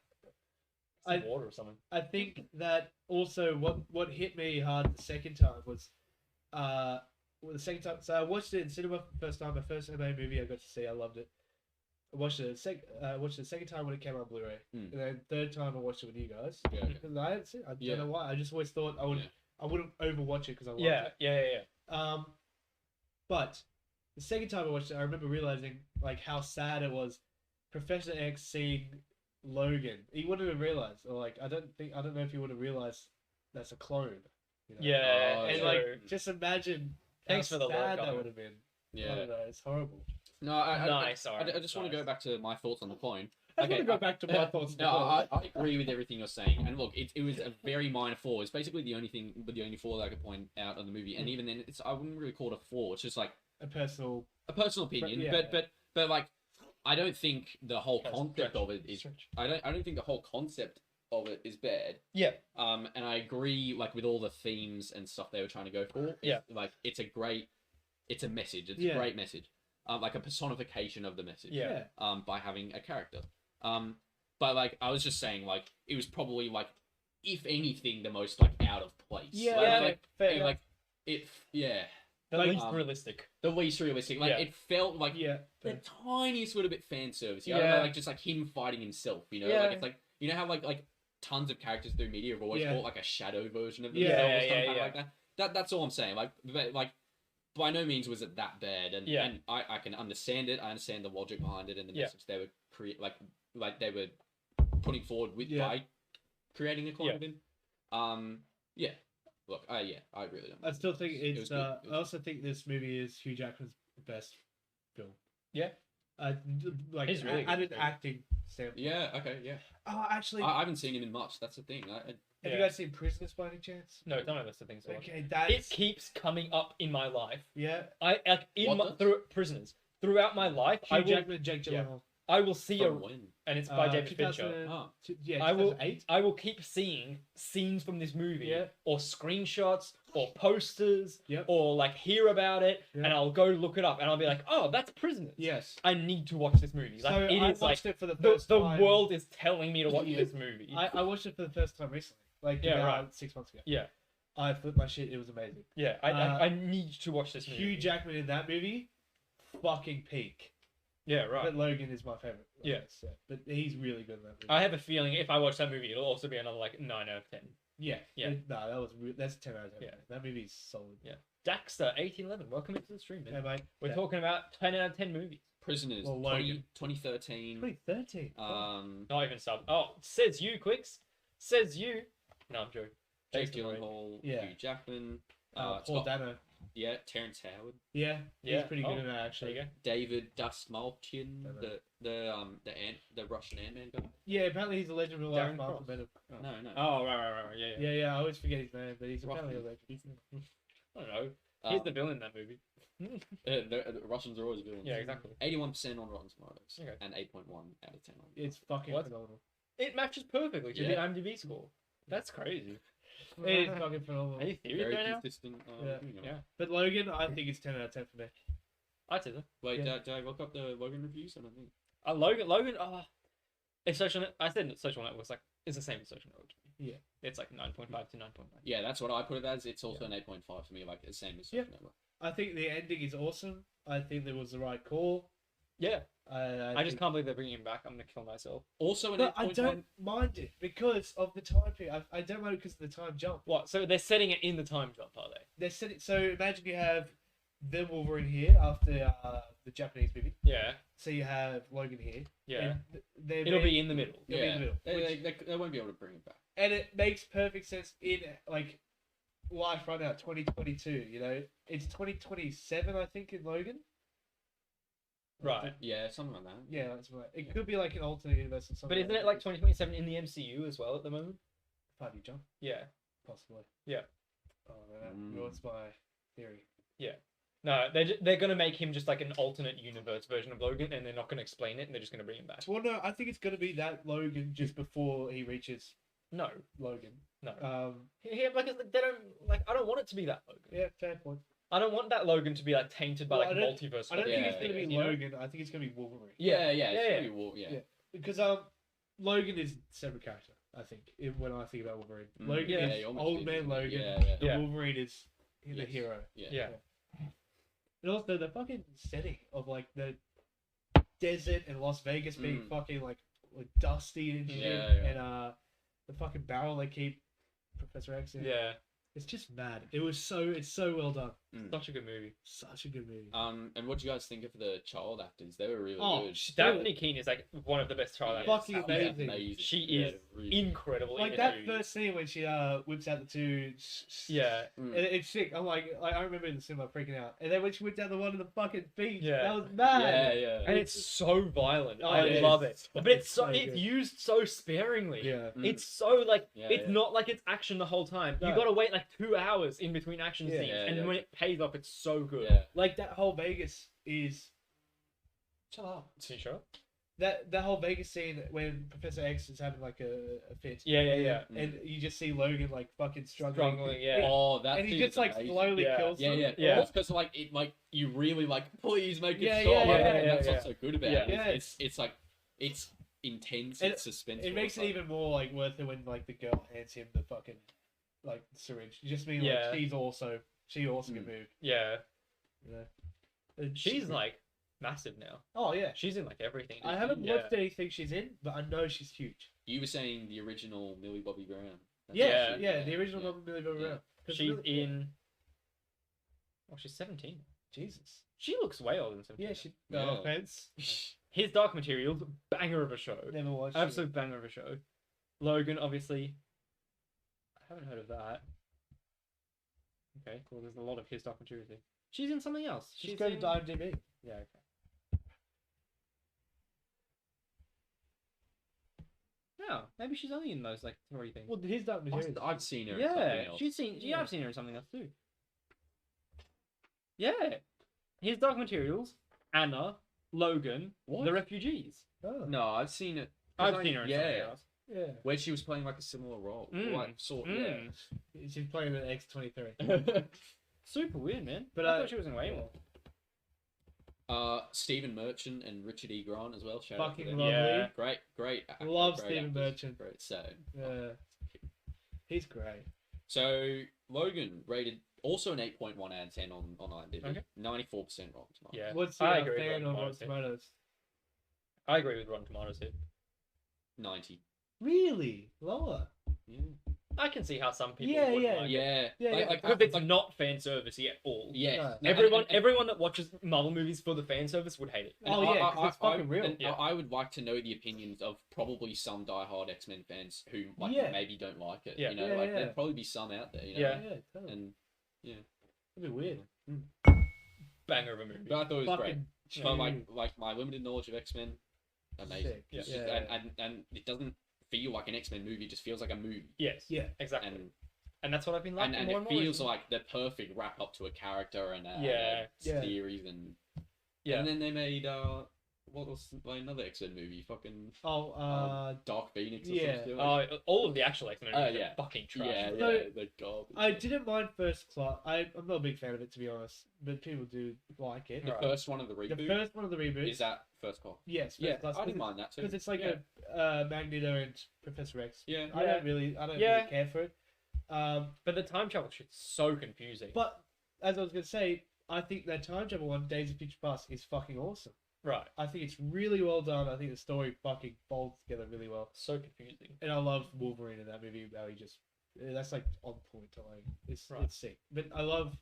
Some water or something. I think that also what hit me hard the second time was the second time. So I watched it in cinema for the first time. My first anime movie I got to see. I loved it. I watched it the second time when it came on Blu-ray, Mm. and then third time I watched it with you guys. yeah, okay. Because I hadn't seen it. I Yeah. don't know why. I just always thought I would. Yeah. I wouldn't overwatch it because I loved Yeah, it. yeah. But the second time I watched it, I remember realizing like how sad it was. Professor X seeing Logan, he wouldn't have realized, or like I don't know if he would have realized that's a clone. You know? Yeah, Oh, and yeah. like just imagine. Thanks how for the love, sad that Connor. would have been. I Yeah. don't know, it's horrible. No, Nice, I alright, just want to nice. go back to my thoughts on the clone. I just Okay, want to go back to my thoughts. No, I agree with everything you're saying. And look, it was a very minor flaw. It's basically the only flaw that I could point out on the movie. And even then, I wouldn't really call it a flaw. It's just like a personal. a personal opinion. yeah. But like, I don't think the whole Okay, concept stretch, of it is. stretch. I don't think the whole concept of it is bad. Yeah. And I agree, like with all the themes and stuff they were trying to go for. Yeah. Like it's a message. It's Yeah. a great message. Like a personification of the message. Yeah. By having a character. But like I was just saying, like it was probably like, if anything, the most like out of place. Yeah, Like it. Yeah. The Like, least realistic. The least realistic. Like Yeah. it felt like Yeah. the tiniest little bit fan service. I don't Yeah. know, like just like him fighting himself. You know, Yeah. like it's like you know how like tons of characters through media have always Yeah. fought like a shadow version of Yeah, themselves, yeah, kind of yeah. like that. That's all I'm saying. Like, but, like by no means was it that bad, and Yeah. and I can understand it. I understand the logic behind it and the Yeah. message they were like they were putting forward with Yeah. by creating a clone Yeah. of him. Yeah. Look, I really don't. I still think It was it's. good. It was I also think this movie is Hugh Jackman's best film. Yeah. Like He's really good, at an too. acting standpoint. Yeah. Okay. Yeah. Oh, actually, I haven't seen him in much. That's the thing. have Yeah. you guys seen Prisoners by any chance? No, don't know that's the thing. So Okay, it that's keeps coming up in my life. yeah. I like What does? through Prisoners throughout my life. Hugh I will Jackman, and Jake yeah. Gyllenhaal. I will see From when? and it's by David Fincher. 2000 Oh. Yeah, I will 2008. I will keep seeing scenes from this movie Yeah. or screenshots or posters Yep. or like hear about it Yeah. and I'll go look it up and I'll be like, oh, that's Prisoners. Yes. I need to watch this movie. Like So it I is like watched it for the the first time. world is telling me to watch this movie. I watched it for the first time recently, like Yeah, about right. 6 months ago. Yeah. I flipped my shit. It was amazing. Yeah, I need to watch this movie. Hugh Jackman in that movie, fucking peak. Yeah, right. But Logan is my favorite. like Yeah. I said. But he's really good in that movie. I have a feeling if I watch that movie, it'll also be another like 9 out of 10. Yeah. Yeah. No, that's 10 out of 10. Yeah. That movie's solid. Yeah. Daxter 1811, welcome into the stream, man. Yeah, mate. We're Yeah. talking about 10 out of 10 movies. Prisoners. Well, 2013. 2013. Not even sub. Oh, says you, Quicks. Says you. No, I'm joking. Jake Thanks for the Gyllenhaal. Yeah. Hugh Jackman. It's Paul got- Dano. Yeah. Terrence Howard. Yeah. Yeah. He's pretty good Oh, in that, There actually. you go. David Dastmalchian. Hello. The Russian Ant-Man guy. Yeah, apparently he's a legend of Darren life. Marvel Cross. Venom. No. Oh, right. Yeah. Yeah, I always forget his name, but he's apparently a Rocky. legend. I don't know. He's the villain in that movie. The Russians are always villains. Yeah, exactly. 81% on Rotten Tomatoes. Okay. And 8.1 out of 10 on. It's fucking What? phenomenal. It matches perfectly to Yeah. the IMDb score. That's crazy. It is fucking phenomenal. Any theories Very there now? consistent. Yeah. Yeah. But Logan, I think it's 10 out of 10 for me. I'd say so. Wait, Yeah. did I look up the Logan reviews? I don't think. Logan, it's I said social network's like, it's the same as social network to me. Yeah. It's like 9.5 to 9.9. Yeah, that's what I put it as. It's also an 8.5 for me, like the same as Social Yeah. Network. I think the ending is awesome. I think there was the right call. Yeah. I just think- can't believe they're bringing him back. I'm gonna kill myself. Also an But I 8.1. don't mind it because of the time period. I don't mind it because of the time jump. What? So they're setting it in the time jump, are they? They're setting, so imagine you have the Wolverine here after the Japanese movie. Yeah. So you have Logan here. Yeah. And they're It'll be in the middle. It'll be in the middle. They won't be able to bring it back. And it makes perfect sense in like life right now, 2022. You know, it's 2027, I think, in Logan. Right. Yeah, something like that. Yeah, that's right. It could be like an alternate universe or something. But isn't it like 2027 in the MCU as well at the moment? Five-year jump, Yeah. possibly. Yeah. Oh man, that ruins my theory. No, they're gonna make him just like an alternate universe version of Logan, and they're not gonna explain it, and they're just gonna bring him back. Well, no, I think it's gonna be that Logan just before he reaches No, Logan. no. Like they don't like. I don't want it to be that Logan. Yeah, fair point. I don't want that Logan to be like tainted by Well, like I don't- multiverse. I don't think it's Yeah, gonna be you know? Logan. I think it's gonna be Wolverine. Yeah, Yeah, it's yeah. gonna be Yeah. Because Logan is a separate character. I think when I think about Wolverine, Logan Yeah, is you almost old do, man don't you? Logan. Yeah. And Yeah. Wolverine is the Yes. hero. Yeah. And also the fucking setting of like the desert and Las Vegas being fucking like dusty and shit, Yeah. and the fucking barrel they keep Professor X in. Yeah, It's just mad. It's so well done. such a good movie. Such a good movie. And what do you guys think of the child actors? They were really Oh, good. Daphne Keane is like one of the best child actors. Fucking Yeah, amazing. She Yeah, is really. incredible. Like in that this movie. first scene when she whips out the two. Yeah, Mm. It's sick. I'm like, I remember in the cinema freaking out. And then when she whipped out the one in the fucking feet, Yeah. that was mad. Yeah. and it's so violent. Oh, I yeah, love it's it, but it's so so it's good. used so sparingly. Yeah. Mm. It's so like Yeah, it's yeah. not like it's action the whole time. You No. gotta wait like 2 hours in between action Yeah. scenes, Yeah, and yeah. when it pays off, it's so good. Yeah. Like that whole Vegas is. Shut up. Are you sure? That whole Vegas scene when Professor X is having like a fit. Yeah. And you just see Logan like fucking struggling. Struggling, yeah. Oh, that And he scene just is like amazing. slowly Yeah. kills Yeah, them. yeah, Yeah. It's because like it, like you really like please make it Yeah, stop. yeah, Like, yeah, and that's yeah. what's so good about Yeah. it. Yeah. It's like it's intense. And It's suspenseful. It makes it like, even more like worth it when like the girl hands him the fucking like syringe. You just mean Yeah. like she also can move. Yeah, You know? And she's like massive now. oh yeah. She's in like everything. I haven't Yeah. watched anything she's in, but I know she's huge. You were saying the original Millie Bobby Brown. That's Yeah, what the original yeah. Millie Bobby Yeah. Brown. 'Cause She's really- in. Oh, she's 17. Jesus. She looks way older than 17. Yeah, she. Yeah. No offense. His Dark Materials, banger of a show. Never watched. Absolute banger of a show. Logan, obviously. I haven't heard of that. Okay, cool. There's a lot of his Dark Materials here. She's in something else. She's going in... to IMDb. Yeah, okay. Yeah, maybe she's only in those like 3 things. Well, his Dark Materials. I've seen her. In Yeah, something else. she's seen. Yeah, Yeah. I've seen her in something else too. Yeah, his Dark Materials, Anna, Logan, What? The Refugees. Oh. No, I've seen it. I've seen her in something Yeah, else. Yeah. where she was playing like a similar role. Like sort. She's playing an X-23. Yeah. Super weird, man. But, I thought she was in way yeah. more. Stephen Merchant and Richard E. Grant as well. Shout out to Fucking them. lovely. Yeah. Great. actor, Love great Stephen actors, Merchant. Great. So Yeah. He's great. So Logan rated also an 8.1 out of 10 on IMDb. Okay. 94% Rotten Tomatoes. Yeah, What's the I agree with fan Rotten on Tomatoes Rotten here. Tomatoes? I agree with Rotten Tomatoes here. 90. Really? Lower? Yeah. I can see how some people Yeah, wouldn't yeah. like it. Yeah. Yeah, yeah. Like, Because it's not fan servicey at all. yeah. No. No, Everyone that watches Marvel movies for the fan service would hate it. and Oh, yeah, 'cause it's fucking real. and Yeah. I would like to know the opinions of probably some diehard X-Men fans who like Yeah. maybe don't like it. Yeah. You know, Yeah, like yeah. there'd probably be some out there. You know? Yeah. Yeah, totally. And That'd be weird. Banger of a movie. but I thought it was great. Fucking But cheesy. like my limited knowledge of X-Men, amazing. Sick. It's Yeah. just- and it doesn't feel like an X-Men movie. It just feels like a movie. Yes. Yeah. Exactly. And And that's what I've been liking and more it and more. feels like the perfect wrap up to a character and Yeah. Yeah. theories and Yeah. And then they made what was like another X-Men movie? Fucking Oh, Dark Phoenix. Or yeah. something. All of the actual X-Men movies yeah. are fucking trash. yeah, So, yeah, the garbage. I didn't mind First Class. I'm not a big fan of it, to be honest, but people do like it. The Right. first one of the reboot The first one of the reboots. is that first call. Yes, First Yeah, Class. I didn't mind that too. Because it's like yeah. a Magneto and Professor X. yeah. I don't really care for it. But the time travel shit's so confusing. But as I was gonna say, I think that time travel one, Days of Future Past, is fucking awesome. Right. I think it's really well done. I think the story fucking folds together really well. So confusing. And I love Wolverine in that movie. How he just that's like on point. Like it's Right. it's sick. But I love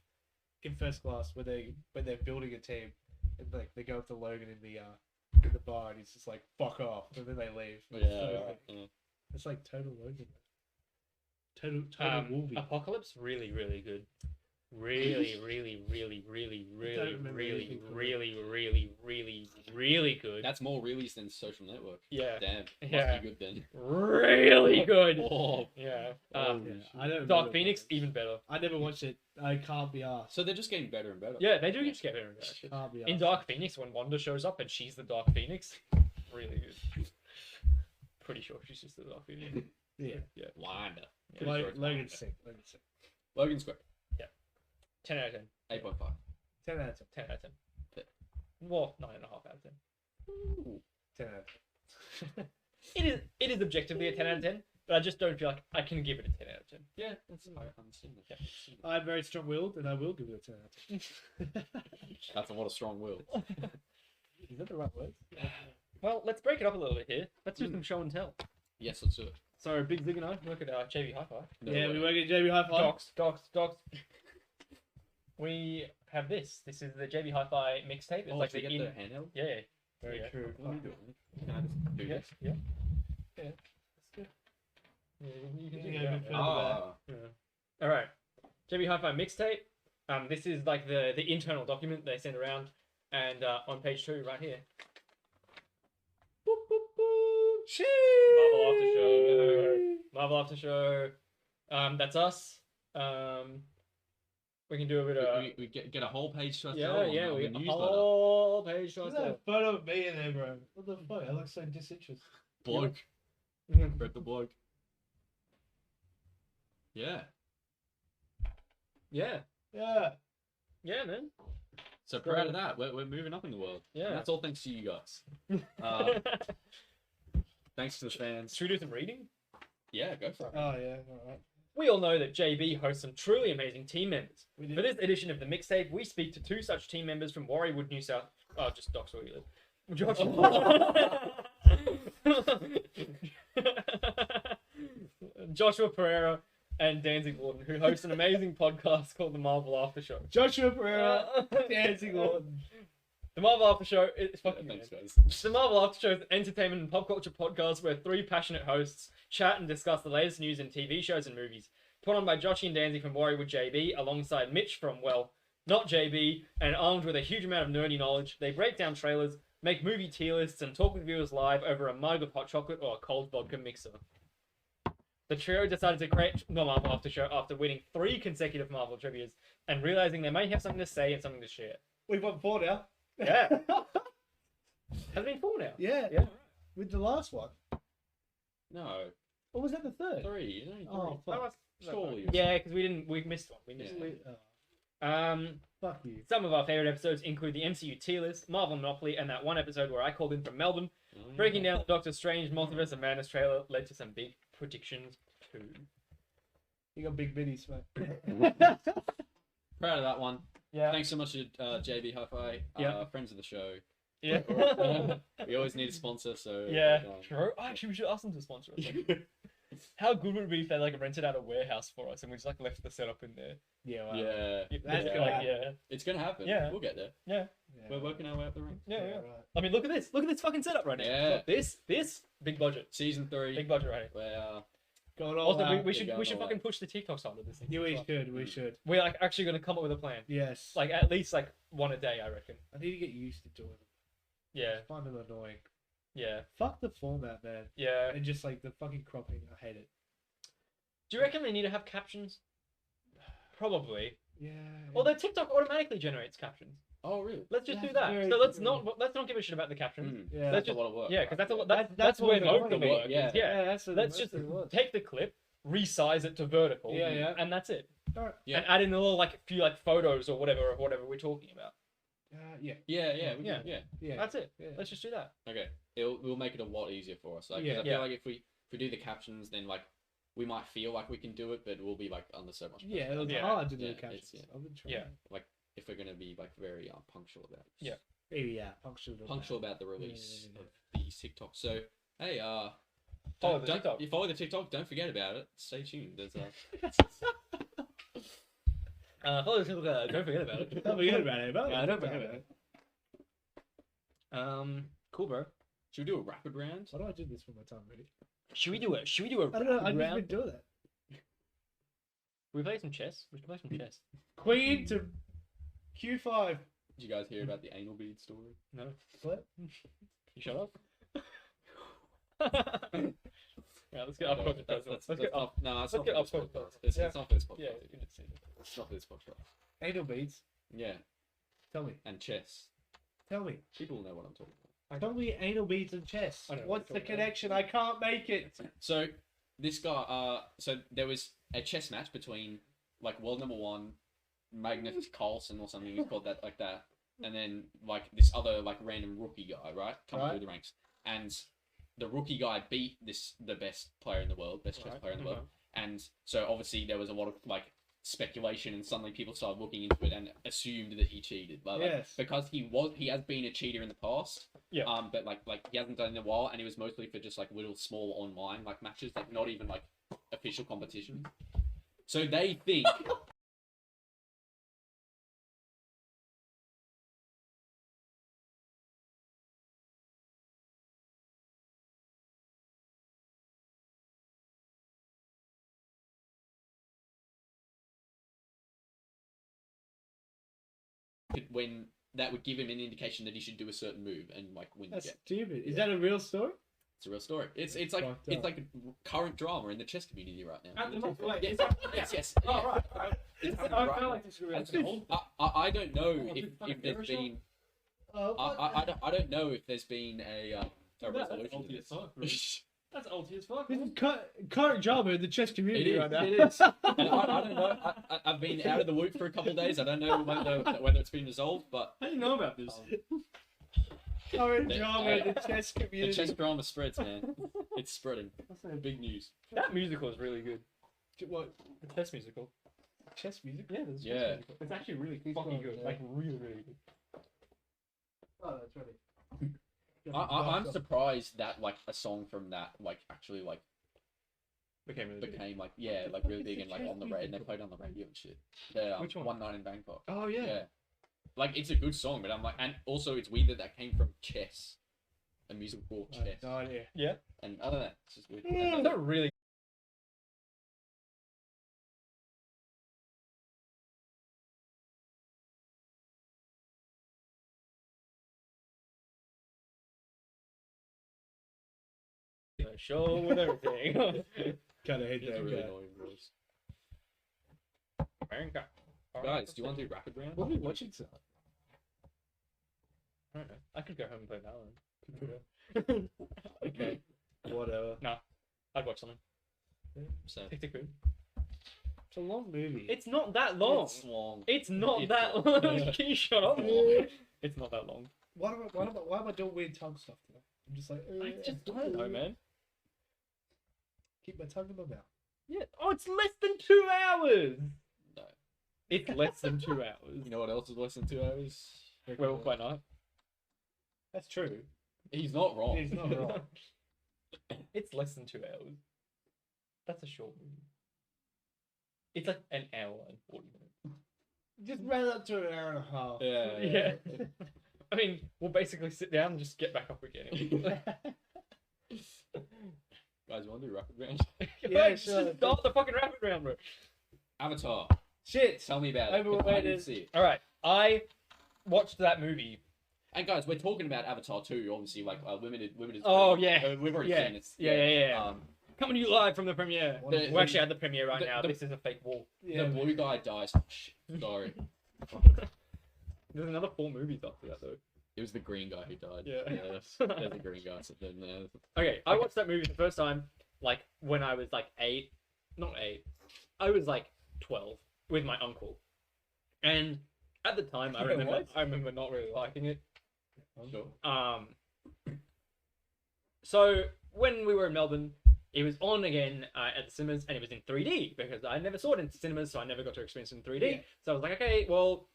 in First Class when they're building a team and like they go up to Logan in the bar and he's just like fuck off and then they leave. It's so- Yeah. it's like total Logan. Total movie. Apocalypse, really, really good. Really, really, really, really, really, remember really, anything from it. really, really, really, really good. That's more realies than Social Network. Yeah. Damn. Must Yeah. be good then. Really good. Oh. Yeah. Yeah, I don't Dark remember Phoenix, Apocalypse. even better. I never watched it. I can't be asked. So they're just getting better and better. Yeah, they do just get better and better. Can't be In asked. Dark Phoenix, when Wanda shows up and she's the Dark Phoenix, really good. Pretty sure she's just the Dark Phoenix. Yeah. Yeah. Wanda. Yeah. Pretty sure it's Logan's Wanda. sick. Logan's sick. Logan's great. 10 out of 10. 8.5. 10 out of 10. 10 out of 10. Yeah. Well, 9.5 out of 10. Ooh. 10 out of 10. It is objectively a 10 out of 10, but I just don't feel like I can give it a 10 out of 10. Yeah, that's I understand that. Yeah. I'm very strong-willed, and I will give it a 10 out of 10. That's what a strong will. Is that the right word? Well, let's break it up a little bit here. Let's do some show and tell. Yes, let's do it. So, Big Zig and I work at JV Hi-Fi. No yeah, way. we work at JB Hi-Fi. Docs. We have this. This is the JV Hi-Fi mixtape. It's Oh, like should the we get the handheld? Yeah. Very Yeah. true. What are you doing? Can I just do Yeah. this? Yeah. Yeah. That's good. Yeah, you can do Yeah, that. but for- Ah. Yeah. All right. JV Hi-Fi mixtape. This is like the internal document they send around, and on page 2 right here. Boop, boop, boop. Marvel Aftershow. Marvel Aftershow. That's us. We can do a bit of We get a whole page to ourselves. yeah. on We the get a newsletter. whole page to Look at that ourselves. photo of me in there, bro. What the fuck? I look so disinterested. Bloke. Mhm. Read the bloke. Yeah. Yeah, Yeah. yeah, man. So proud of that. We're moving up in the world. Yeah. And that's all thanks to you guys. Uh, thanks to the fans. Should we do some reading? Yeah, go for it. Oh, yeah. All right. We all know that JB hosts some truly amazing team members. We did. For this edition of the mixtape, we speak to 2 such team members from Warriewood, New South. Oh, just Docs where you live. Josh. Joshua Perera and Danzig Lawton, who host an amazing podcast called the Marvel Aftershow. Joshua Perera, Danzig Lawton. The Marvel Aftershow is fucking Thanks, good. guys. The Marvel Aftershow is an entertainment and pop culture podcast where three passionate hosts chat and discuss the latest news in TV shows and movies. Put on by Joshi and Danzig from Warrior with JB, alongside Mitch from, well, not JB, and armed with a huge amount of nerdy knowledge. They break down trailers, make movie tier lists, and talk with viewers live over a mug of hot chocolate or a cold vodka mixer. The trio decided to create the Marvel Aftershow after winning 3 consecutive Marvel trivias and realizing they may have something to say and something to share. We've won 4 now. Yeah. Has it been 4 now? Yeah. Yeah. With the last one. No, Or was that the third? 3. Only 3. Oh, fuck. Surely. Yeah, because we missed one. We missed Yeah. one. Fuck you. Some of our favorite episodes include the MCU tier list, Marvel Monopoly, and that one episode where I called in from Melbourne. Oh, yeah. Breaking down the Doctor Strange Multiverse of Madness trailer led to some big predictions too. You got big biddies, mate. Proud of that one. Yeah. Thanks so much to JB Hi-Fi, Yeah. friends of the show. Yeah. We always need a sponsor, so Yeah. True. Actually, we should ask them to sponsor us. How good would it be if they like rented out a warehouse for us and we just like left the setup in there? Yeah, well, Yeah, That's Yeah, gonna like, happen. yeah. it's gonna happen. Yeah. We'll get there. Yeah. Yeah. We're working our way up the ranks. Yeah. right. I mean, look at this. Look at this fucking setup right now. Yeah. This big budget. Season 3. Big budget right here. Where Going all Also, out. we should going we should all fucking out. push the TikTok side of this thing. Yeah, as we well. should. We should. We're like actually gonna come up with a plan. Yes. Like at least like one a day, I reckon. I need to get used to doing them. Yeah. I find them annoying. Yeah. Fuck the format, man. Yeah. And just like the fucking cropping. I hate it. Do you reckon they need to have captions? Probably. Yeah. Although TikTok automatically generates captions. Oh, really? Let's just do That's that. very So let's true. not give a shit about the captions. Mm. yeah. Let's That's a lot of work. Yeah, because that's a lot. That's That's where what most the of the work work is, is. Yeah. that's what Let's most just of it was. take the clip, resize it to vertical. Yeah, yeah. And that's it. Alright. Yeah. And add in a little like few like photos or whatever we're talking about. Yeah. Yeah. Yeah. Yeah. That's it. Yeah. Let's just do that. Okay. We'll make it a lot easier for us. Like, 'cause Yeah. I feel Yeah. like if we do the captions, then like we might feel like we can do it, but we'll be like under so much pressure. Yeah, it was Yeah. hard to do Yeah, the captions. it's- I've been trying. Yeah. Like if we're gonna be like very punctual about it. Yeah. Maybe, yeah. Punctual. About the release Yeah. of these TikToks. So hey, Follow the don't- TikTok. You follow the TikTok. Don't forget about it. Stay tuned. There's Follow the TikTok, don't forget about it. Don't forget about it, bro. Yeah, don't forget about it. Cool, bro. should we do a rapid round? Why do I do this for my time, really? Should we do a I don't know. I've just round? been doing that. We play some chess. We should play some chess. Queen to Q5. Did you guys hear about the anal bead story? No. What? You shut up. Yeah, let's get up close. Let's get up. No, it's let's not get for up this close. podcast. It's Yeah. not for this podcast. Yeah, you can just see that. It's not for this podcast. Anal beads. Yeah, Tell me. and chess. Tell me. People will know what I'm talking about. Tell me anal beads and chess. I don't know What's what the you're talking connection? I can't make it. So this guy, so there was a chess match between like world number 1, Magnus Carlsen or something. He's called that like that, and then like this other like random rookie guy, right? Coming Right. through the ranks, and the rookie guy beat the best player in the world, best chess Right. player in the world, and so obviously there was a lot of like speculation, and suddenly people started looking into it and assumed that he cheated. But, like, Yes. because he has been a cheater in the past. Yeah. But like he hasn't done it in a while, and it was mostly for just like little small online like matches, like not even like official competitions. So they think. When that would give him an indication that he should do a certain move and like win the That's game. stupid. Is that a real story? It's a real story. It's like Fucked it's up. like current drama in the chess community right now. At the moment, like, Yes, is that- yes. Oh, right. It's I happening right feel now. like this is And real. I don't know Oh, if it's fucking there's Perera been Oh, I don't know if there's been a resolution to this. That's ulti as fuck. This is current drama in the chess community It is, right now. it is. And I don't know. I've been out of the loop for a couple of days. I don't know whether it's been resolved, but How do you know about this? Current The- drama in the chess the community. chess drama spreads, man. It's spreading. Big news. That musical is really good. What? The chess musical. Chess music? Yeah, there's a chess Yeah. musical. It's actually really He's fucking gone, good. yeah. Like really, really good. Oh, that's right. I'm surprised that like a song from that like actually like became really big. became like really big and like on the radio, and they played on the radio and shit. Which one? One Night in Bangkok. Oh yeah. Yeah. Like it's a good song, but I'm like, and also it's weird that came from Chess, a musical called Chess. No idea. Yeah. And I don't know, it's just weird. It's not really. Show with everything. Kind of hate It's that really guy. annoying, bros. Bangkok. Guys, do you want to do rapid round? What are we watching tonight? I don't know. I could go home and play Valorant. Okay. Whatever. I'd watch something. So Tick Tick Boom. It's a long movie. It's not that long. it's long. It's not It's that long. long. Can you shut up? It's not that long. Why am I doing weird tongue stuff today? I'm just like, I just don't know, man. Keep my tongue in my mouth. Yeah. Oh, it's less than 2 hours. No. It's less than 2 hours. You know what else is less than 2 hours? Werewolf by Night. That's true. He's not wrong. He's not wrong. It's less than 2 hours. That's a short movie. It's like an hour and 40 minutes. Just ran up to an hour and a half. Yeah. Yeah. I mean, we'll basically sit down and just get back up again. Guys, you want to do rapid round? Yeah, Just sure. start the fucking rapid round, bro. Avatar. Shit. Tell me about it. 'cause I Overrated. didn't see it. All right, I watched that movie. And guys, we're talking about Avatar 2, obviously, like limited. Oh, yeah. We've already Yeah. seen it. Yeah. Coming to you live from the premiere. The- We're actually at the premiere right the- now. the- This is a fake wall. Yeah. The blue guy dies. Oh, shit. Sorry. There's another 4 movies after that, though. It was the green guy who died. Yeah. There's the green guy sitting there. Okay, I watched that movie the first time, like, when I was, like, 8. Not 8. I was, like, 12 with my uncle. And at the time, I Wait, remember what? I remember not really liking it. Sure. So when we were in Melbourne, it was on again at the cinemas, and it was in 3D because I never saw it in cinemas, so I never got to experience it in 3D. Yeah. So I was like, okay, well,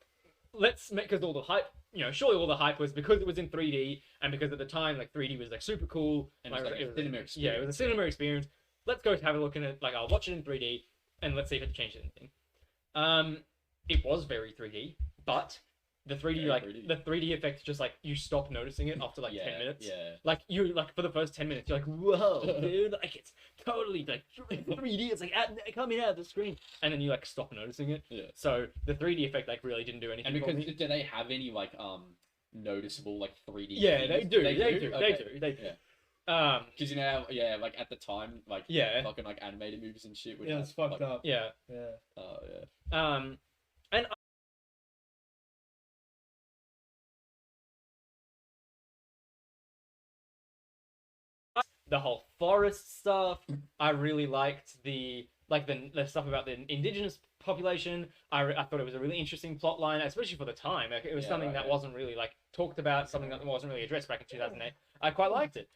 let's make, because all the hype, surely all the hype was because it was in 3D, and because at the time, like 3D was like super cool, And it was like a cinema experience. Yeah, it was a cinema experience. Let's go have a look at it. Like, I'll watch it in 3D, and let's see if it changed anything. It was very 3D, but the 3D, Very like 3D. the 3D effect, just like you stop noticing it after like 10 minutes. Yeah. Like you, like for the first 10 minutes, you're like, whoa, dude, like it's totally like 3D. It's like coming out of the screen, and then you like stop noticing it. Yeah. So the 3D effect like really didn't do anything. And for because me. do they have any like noticeable like 3D? Yeah, things? they do. They Okay. do. Yeah. Because like at the time, like Yeah. fucking like animated movies and shit. would Yeah, have, it's fucked like, up. Yeah. Yeah. Oh yeah. And the whole forest stuff. I really liked the stuff about the indigenous population. I thought it was a really interesting plot line, especially for the time. Like, it was Yeah, something right, that yeah. wasn't really like talked about, something that wasn't really addressed back in 2008. I quite liked it.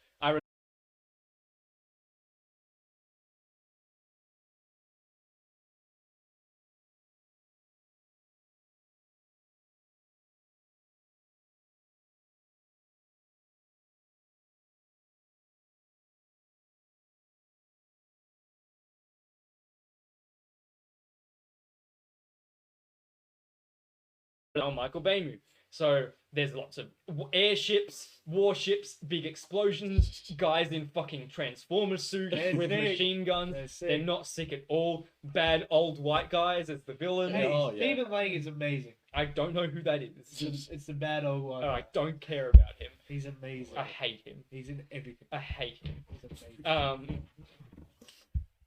On Michael Bay movie. So there's lots of airships, warships, big explosions, guys in fucking Transformer suits They're with sick. machine guns. They're sick. They're not sick at all. Bad old white guys as the villain. Hey, Oh, yeah. Stephen Lang is amazing. I don't know who that is. It's the bad old one. I don't care about him. He's amazing. I hate him. He's in everything. I hate him. He's amazing.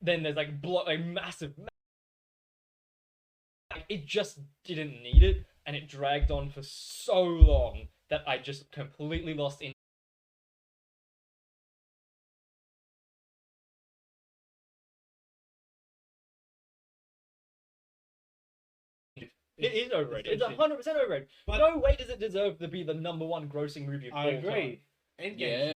Then there's like massive. It just didn't need it, and it dragged on for so long that I just completely lost in. It is overrated. It's 100% overrated. But- No way does it deserve to be the #1 grossing movie of I all agree. time. Endgame. Yeah.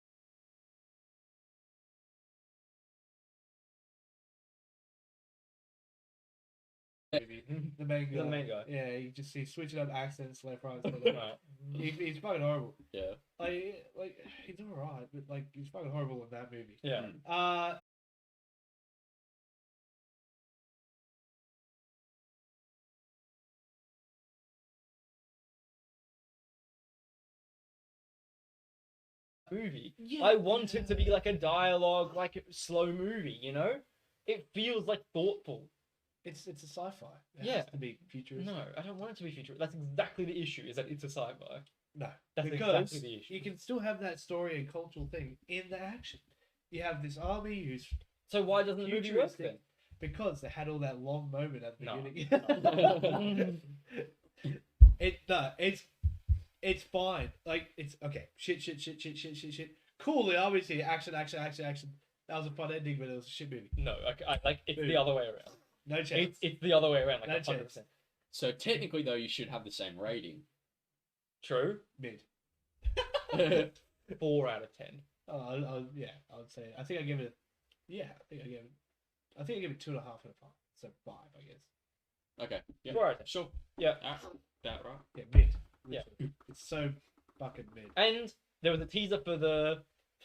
The main guy. The main guy. Yeah, you just see switching up accents left, right, center. Right. He's fucking horrible. Yeah. Like he's alright, but like he's fucking horrible in that movie. Yeah. Mm. movie. Yeah, I want it to be like a dialogue, like a slow movie. You know, it feels like thoughtful. It's a sci-fi. It Yeah. has to be futuristic. No, I don't want it to be future. That's exactly the issue. Is that it's a sci-fi. No, That's because exactly the issue. you can still have that story and cultural thing in the action. You have this army who's So why doesn't the movie work then? because they had all that long moment at the No. beginning. It's fine. Like it's okay. Shit. Cool. The army's here. Action. That was a fun ending, but it was a shit movie. No, I like it's Dude. the other way around. No chance. It's the other way around, like No 100%. chance. So technically, though, you should have the same rating. True. Mid. 4 out of 10. Oh, yeah. I would say. I think I give it. Yeah. I think I give it 2.5 out of 5. So 5, I guess. Okay. Yeah. 4 out of 10. Sure. Yeah. That right. Yeah. Mid. Yeah. It's so fucking mid. And there was a teaser for the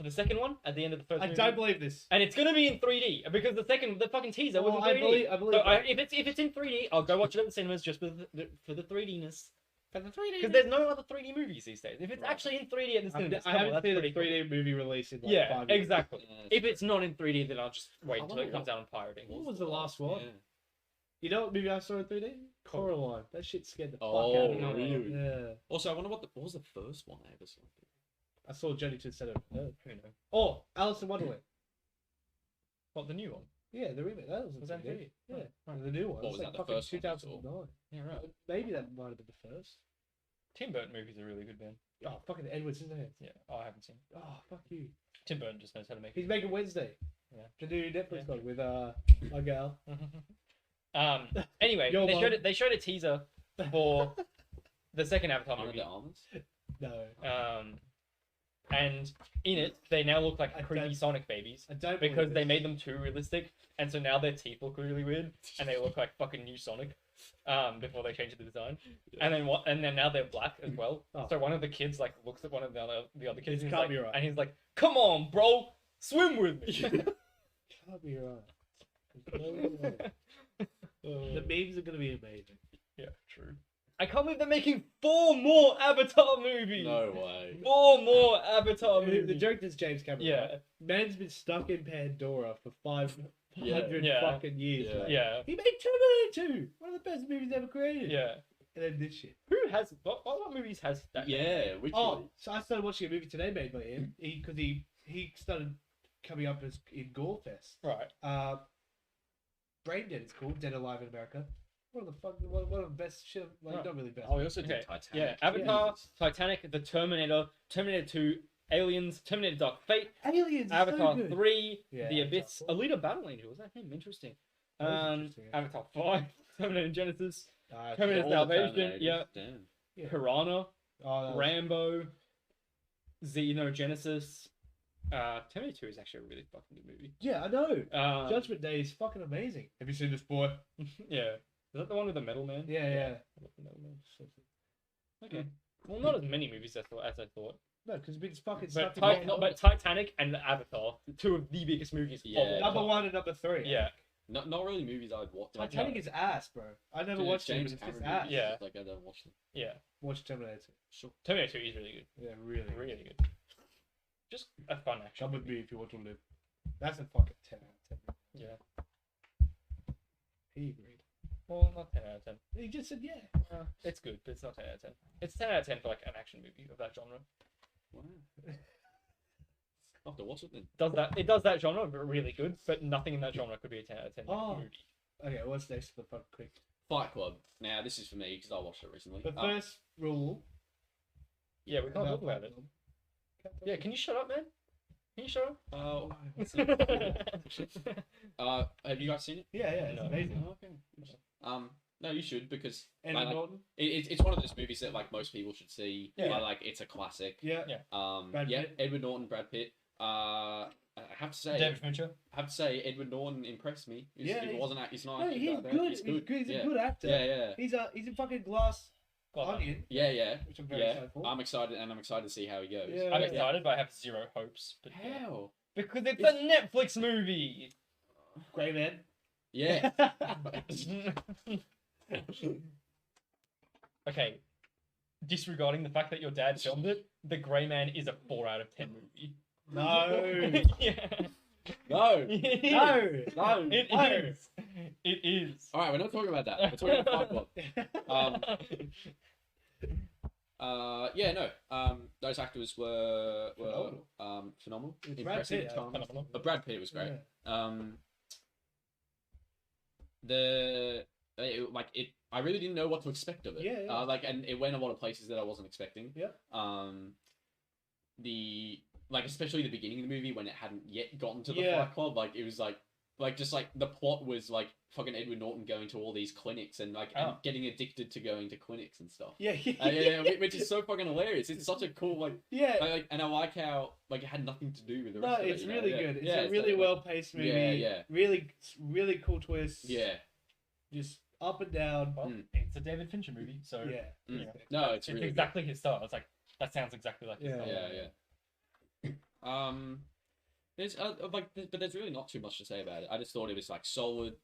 second one at the end of the first I movie. don't believe this. And it's gonna be in 3D because the fucking teaser was in I 3D. believe So that. if it's in 3D, I'll go watch it at the cinemas just for the 3Dness. For the 3D. Because there's no other 3D movies these days. If it's Right. actually in 3D at the cinemas, I come on, haven't that's seen a pretty cool. 3D movie release in like Yeah, 5 years. exactly. Yeah, If it's not in 3D, then I'll just wait I until wonder it comes what- out on pirating. What was the last one? Yeah. You know what movie I saw in 3D? Coraline. That shit scared the fuck Oh, out of me. really? Yeah. Also, I wonder what was the first one I ever saw. I saw Journey to the Center of Earth. Who knows? Oh, Alice in Wonderland. What, the new one? Yeah, the remake. That was Was that 3D. 3D? Yeah, Right. the new one. What It was like that, the fucking first one you saw? 2009. Yeah, right. Maybe that might have been the first. Tim Burton movies are really good, man. Oh, fucking Edward Scissorhands. Yeah. Oh, I haven't seen. Oh, fuck you. Tim Burton just knows how to make He's making Wednesday. Yeah. The new Netflix Yeah. one with my gal. Anyway, Your mom. they showed a teaser for the second Avatar Under movie. the Armours? No. And in it, they now look like I creepy don't- Sonic babies I don't because believe they this. made them too realistic, and so now their teeth look really weird, and they look like fucking new Sonic. Before they changed the design, and then now they're black as well. Oh. So one of the kids like looks at one of the other kids, This and he's, can't like, be right. and he's like, "Come on, bro, swim with me." Can't be right. The memes are gonna be amazing. Yeah, true. I can't believe they're making 4 more Avatar movies. No way. 4 more Avatar movies. The joke is James Cameron. Yeah. right? Man's been stuck in Pandora for 500 Yeah. fucking years. Yeah. mate. Yeah. He made Terminator 2, one of the best movies ever created. Yeah. And then this shit. Who has what movies has that? Yeah, which Oh, one? so I started watching a movie today made by him because he started coming up as in Gorefest. Right. Brain Dead it's called, Dead Alive in America. One of the best shit. Like Right. not really best. Oh, we also did Okay. Titanic. Yeah. Avatar, Jesus. Titanic, The Terminator, Terminator 2, Aliens, Terminator Dark Fate, Aliens. Is Avatar so good. 3, Yeah, The Avatar Abyss, 4. Alita Battle Angel. Was that him? Interesting. That was interesting, yeah. Avatar 5, Terminator Genesis, Ah, Terminator All the Salvation, Terminators, yeah. Damn. Yeah. Piranha, Oh, that was- Rambo, Xenogenesis. Terminator 2 is actually a really fucking good movie. Yeah, I know. Um, Judgment Day is fucking amazing. Have you seen this boy? yeah. Is that the one with the metal man? Yeah, yeah. Metal Man. Okay. Well, not as many movies as I thought. No, because it's fucking But, stuck in my but Titanic and Avatar, 2 of the biggest movies Yeah. of all Number time. 1 and number 3. Yeah. Not really movies I'd watch. Titanic is ass, bro. I never watched it, but it's just Cameron ass. movies, Yeah. Like I don't watch them. Yeah. Watch Terminator. Sure. Terminator 2 is really good. Yeah, really. Really good. Just a fun action. Come with me if you want to live. That's a fucking 10 out of 10. Yeah. He agreed. Well, not 10 out of 10. He just said yeah. It's good, but it's not 10 out of 10. It's 10 out of 10 for like an action movie of that genre. Wow. I'll have to watch it then. It does that genre but really good, but nothing in that genre could be a 10 out of 10 Oh. movie. Okay, what's next for the fun quick? Fight Club. Now this is for me because I watched it recently. The first rule. Yeah, we can't talk about it. Yeah, can you shut up, man? Can you shut up? Have you guys seen it? Yeah, yeah, it's No. amazing. Oh, okay. No, you should because Edward like, Norton. it's one of those movies that like most people should see. Yeah. Like it's a classic. Yeah. Yeah. Brad Yeah. Pitt. Edward Norton, Brad Pitt. I have to say, David Fincher. Edward Norton impressed me. Yeah, It wasn't. He's not. No, actually he's bad, good. He's He's good. He's yeah. a good actor. Yeah, yeah, He's a fucking glass Well, onion, yeah. which I'm very Yeah, excited for. I'm excited, and I'm excited to see how he goes. Yeah. I'm excited, but I have zero hopes. But yeah. How? Because it's a Netflix movie. Grey Man. Yeah. Okay. disregarding the fact that your dad filmed it, The Grey Man is a 4 out of 10 movie. No. Yeah. No. It is. No. It No. is. It is. All right, we're not talking about that. We're talking about Fight Club. Yeah, no. Those actors were phenomenal. Brad Impressive. Pitt, phenomenal. Brad Pitt was great. Yeah. I really didn't know what to expect of it. Yeah. And it went a lot of places that I wasn't expecting. Yeah. Especially the beginning of the movie when it hadn't yet gotten to the Yeah. Fight Club, it was the plot was fucking Edward Norton going to all these clinics and and getting addicted to going to clinics and stuff. Yeah. Which is so fucking hilarious. It's such a cool and I like how it had nothing to do with the rest of it. It's really good. It's Yeah, a really well paced movie. Yeah. Really cool twists. Yeah. Just up and down. Well, it's a David Fincher movie, so Yeah. Mm. No, it's really exactly his style. It's like that sounds exactly like his Yeah. style. Yeah. There's but there's really not too much to say about it. I just thought it was solid,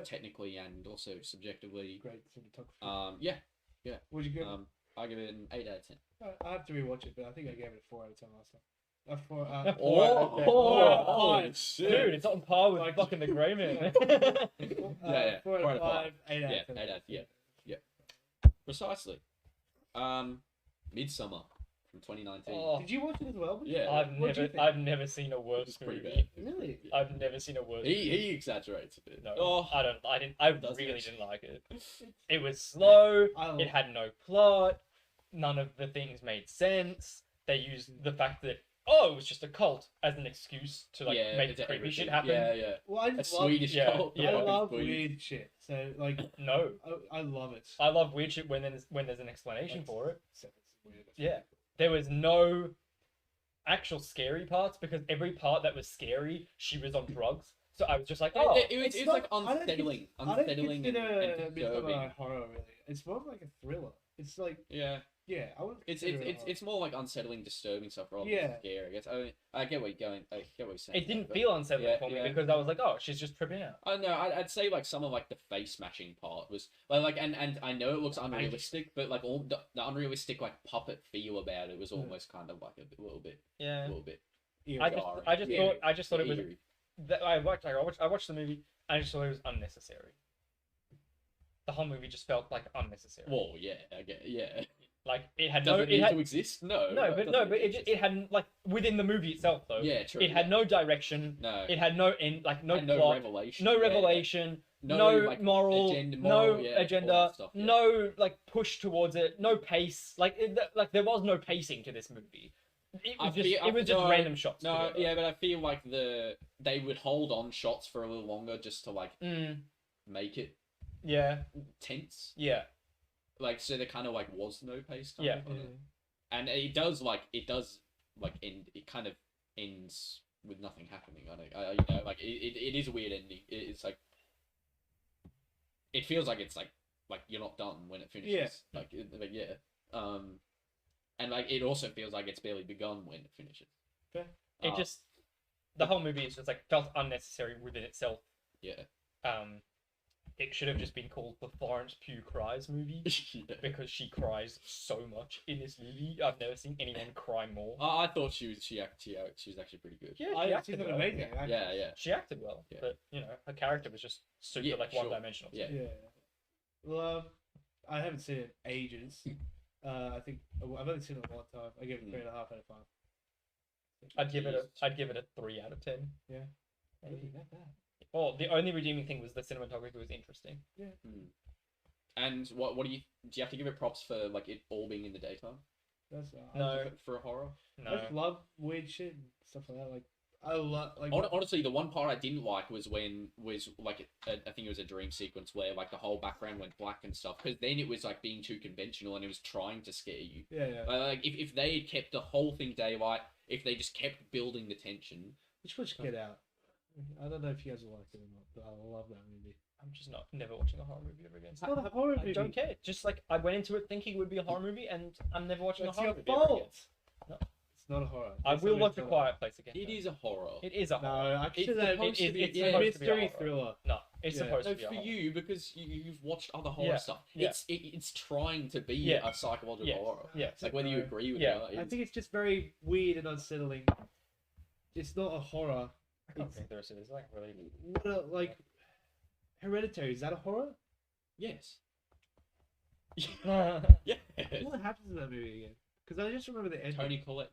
technically and also subjectively. Great cinematography. Yeah. Would you give? I give it an 8 out of 10. I have to rewatch it, but I think I gave it a 4 out of 10 last time. Shit. Dude, it's on par with Like- fucking The Grey Man. 4 out of 5, 8 out of 10. 8 out. Yeah. Precisely. Midsummer from 2019. Oh, Did you watch it as well? Yeah. I've never seen a worse It's pretty movie. bad. Really? I've never seen a worse. He exaggerates a bit. No, Oh, I doesn't really it? didn't like it. It was slow. I It had no plot. None of the things made sense. They used the fact that it was just a cult as an excuse to make it's creepy shit everything. happen. Yeah. Well, I A just love, Swedish yeah, cult. yeah. I love Swedish. weird shit. So No, I love it. I love weird shit when there's an explanation Like, for it. So it's weird. Yeah. There was no actual scary parts because every part that was scary, she was on drugs. So I was just like, oh, It was unsettling. I don't Unsettling and consider disturbing. Midsommar horror really. It's more like a thriller. It's like Yeah. I wouldn't. It's consider it horror. it's more like unsettling, disturbing stuff rather Yeah. than scary. I guess. I get where you're going. I get what you're saying. it didn't but- feel unsettling yeah, for me yeah. because I was like, oh, she's just tripping out. I know. I'd say some of the face smashing part was and I know it looks unrealistic, but all the unrealistic puppet feel about it was almost kind of a little bit. Yeah. Eerie. I just thought it was. eerie. I watched the movie. I just thought it was unnecessary. The whole movie just felt unnecessary. Well, yeah, I get, yeah. It had Does no. it need It had to exist? No. but it hadn't within the movie itself though. Yeah, true. It had no direction. No. It had no end. No And plot. no revelation. No Yeah, revelation. yeah. No moral. agenda, No yeah, agenda. all that stuff, yeah. No push towards it. No pace. There was no pacing to this movie. It was just random shots. No, together. yeah, but I feel they would hold on shots for a little longer just to make it Yeah. tense. Yeah. So there kind of was no pace. Kind Yeah. of on it. And it does end. It kind of ends with nothing happening. It is a weird ending. It's it feels like it's you're not done when it finishes. Yeah. And it also feels like it's barely begun when it finishes. It just the whole movie is just felt unnecessary within itself. Yeah. It should have just been called the Florence Pugh Cries movie Yeah. because she cries so much in this movie. I've never seen anyone cry more. I thought she was actually pretty good. Yeah, she She's acted well. amazing. Yeah. She acted well, Yeah. but her character was just super Yeah, sure. one-dimensional. Yeah. Yeah. Well, I haven't seen it in ages. I think I've only seen it one time. I give it 3.5 out of 5. I'd give it a 3 out of 10. Yeah. Maybe. Well, the only redeeming thing was the cinematography was interesting. Yeah. And what do you have to give it props for it all being in the daytime? That's No. For a horror? I No. just love weird shit and stuff like that. I love Honestly, the one part I didn't like was when I think it was a dream sequence where the whole background went black and stuff, because then it was being too conventional and it was trying to scare you. Yeah. If they had kept the whole thing daylight, if they just kept building the tension. Which one should get out? I don't know if you guys will like it or not, but I love that movie. I'm just never watching a horror movie ever again. It's not a horror movie. I don't care. Just I went into it thinking it would be a horror movie, and I'm never watching That's a horror your movie ever again. fault. No. It's not a horror. I will watch A Quiet Place again. It is a horror. It is a No, horror. actually, It's that supposed to be- it's yeah, a supposed to be a mystery horror. thriller. No, It's Yeah. supposed No, to be a for horror. you because you've watched other horror Yeah, stuff. yeah. It's trying to be Yeah. a psychological Yeah. horror. Yeah. It's like whether you agree with Yeah. it. I think it's just very weird and unsettling. It's not a horror. I can't It's think there is. It's like really. what a, like Hereditary. Is that a horror? yes. yeah. Yeah. What happens in that movie again? Because I just remember the ending. Tony Collette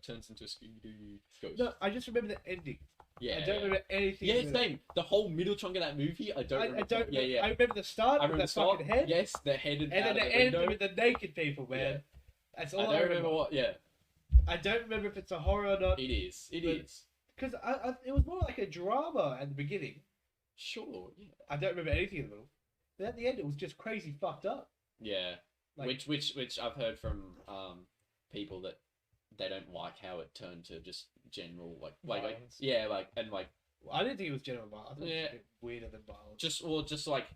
turns into a Scooby-Doo ghost. No, I just remember the ending. Yeah. I don't remember anything. Yeah, in it. same. The whole middle chunk of that movie, I don't remember. I don't. Yeah, yeah. I remember the start I with remember the the start. fucking head, Yes, the head and then out the of end window. with the naked people, man. Yeah. That's I all don't remember what. Yeah, I don't remember if it's a horror or not. it is. It But- is. Because it was more like a drama at the beginning. Sure. Yeah. I don't remember anything in the middle. But at the end, it was just crazy fucked up. Yeah. Like, Which I've heard from people that they don't like how it turned to just general like Violence. yeah like and like I didn't think it was general violence. I thought it Yeah. was a bit weirder than violence. just like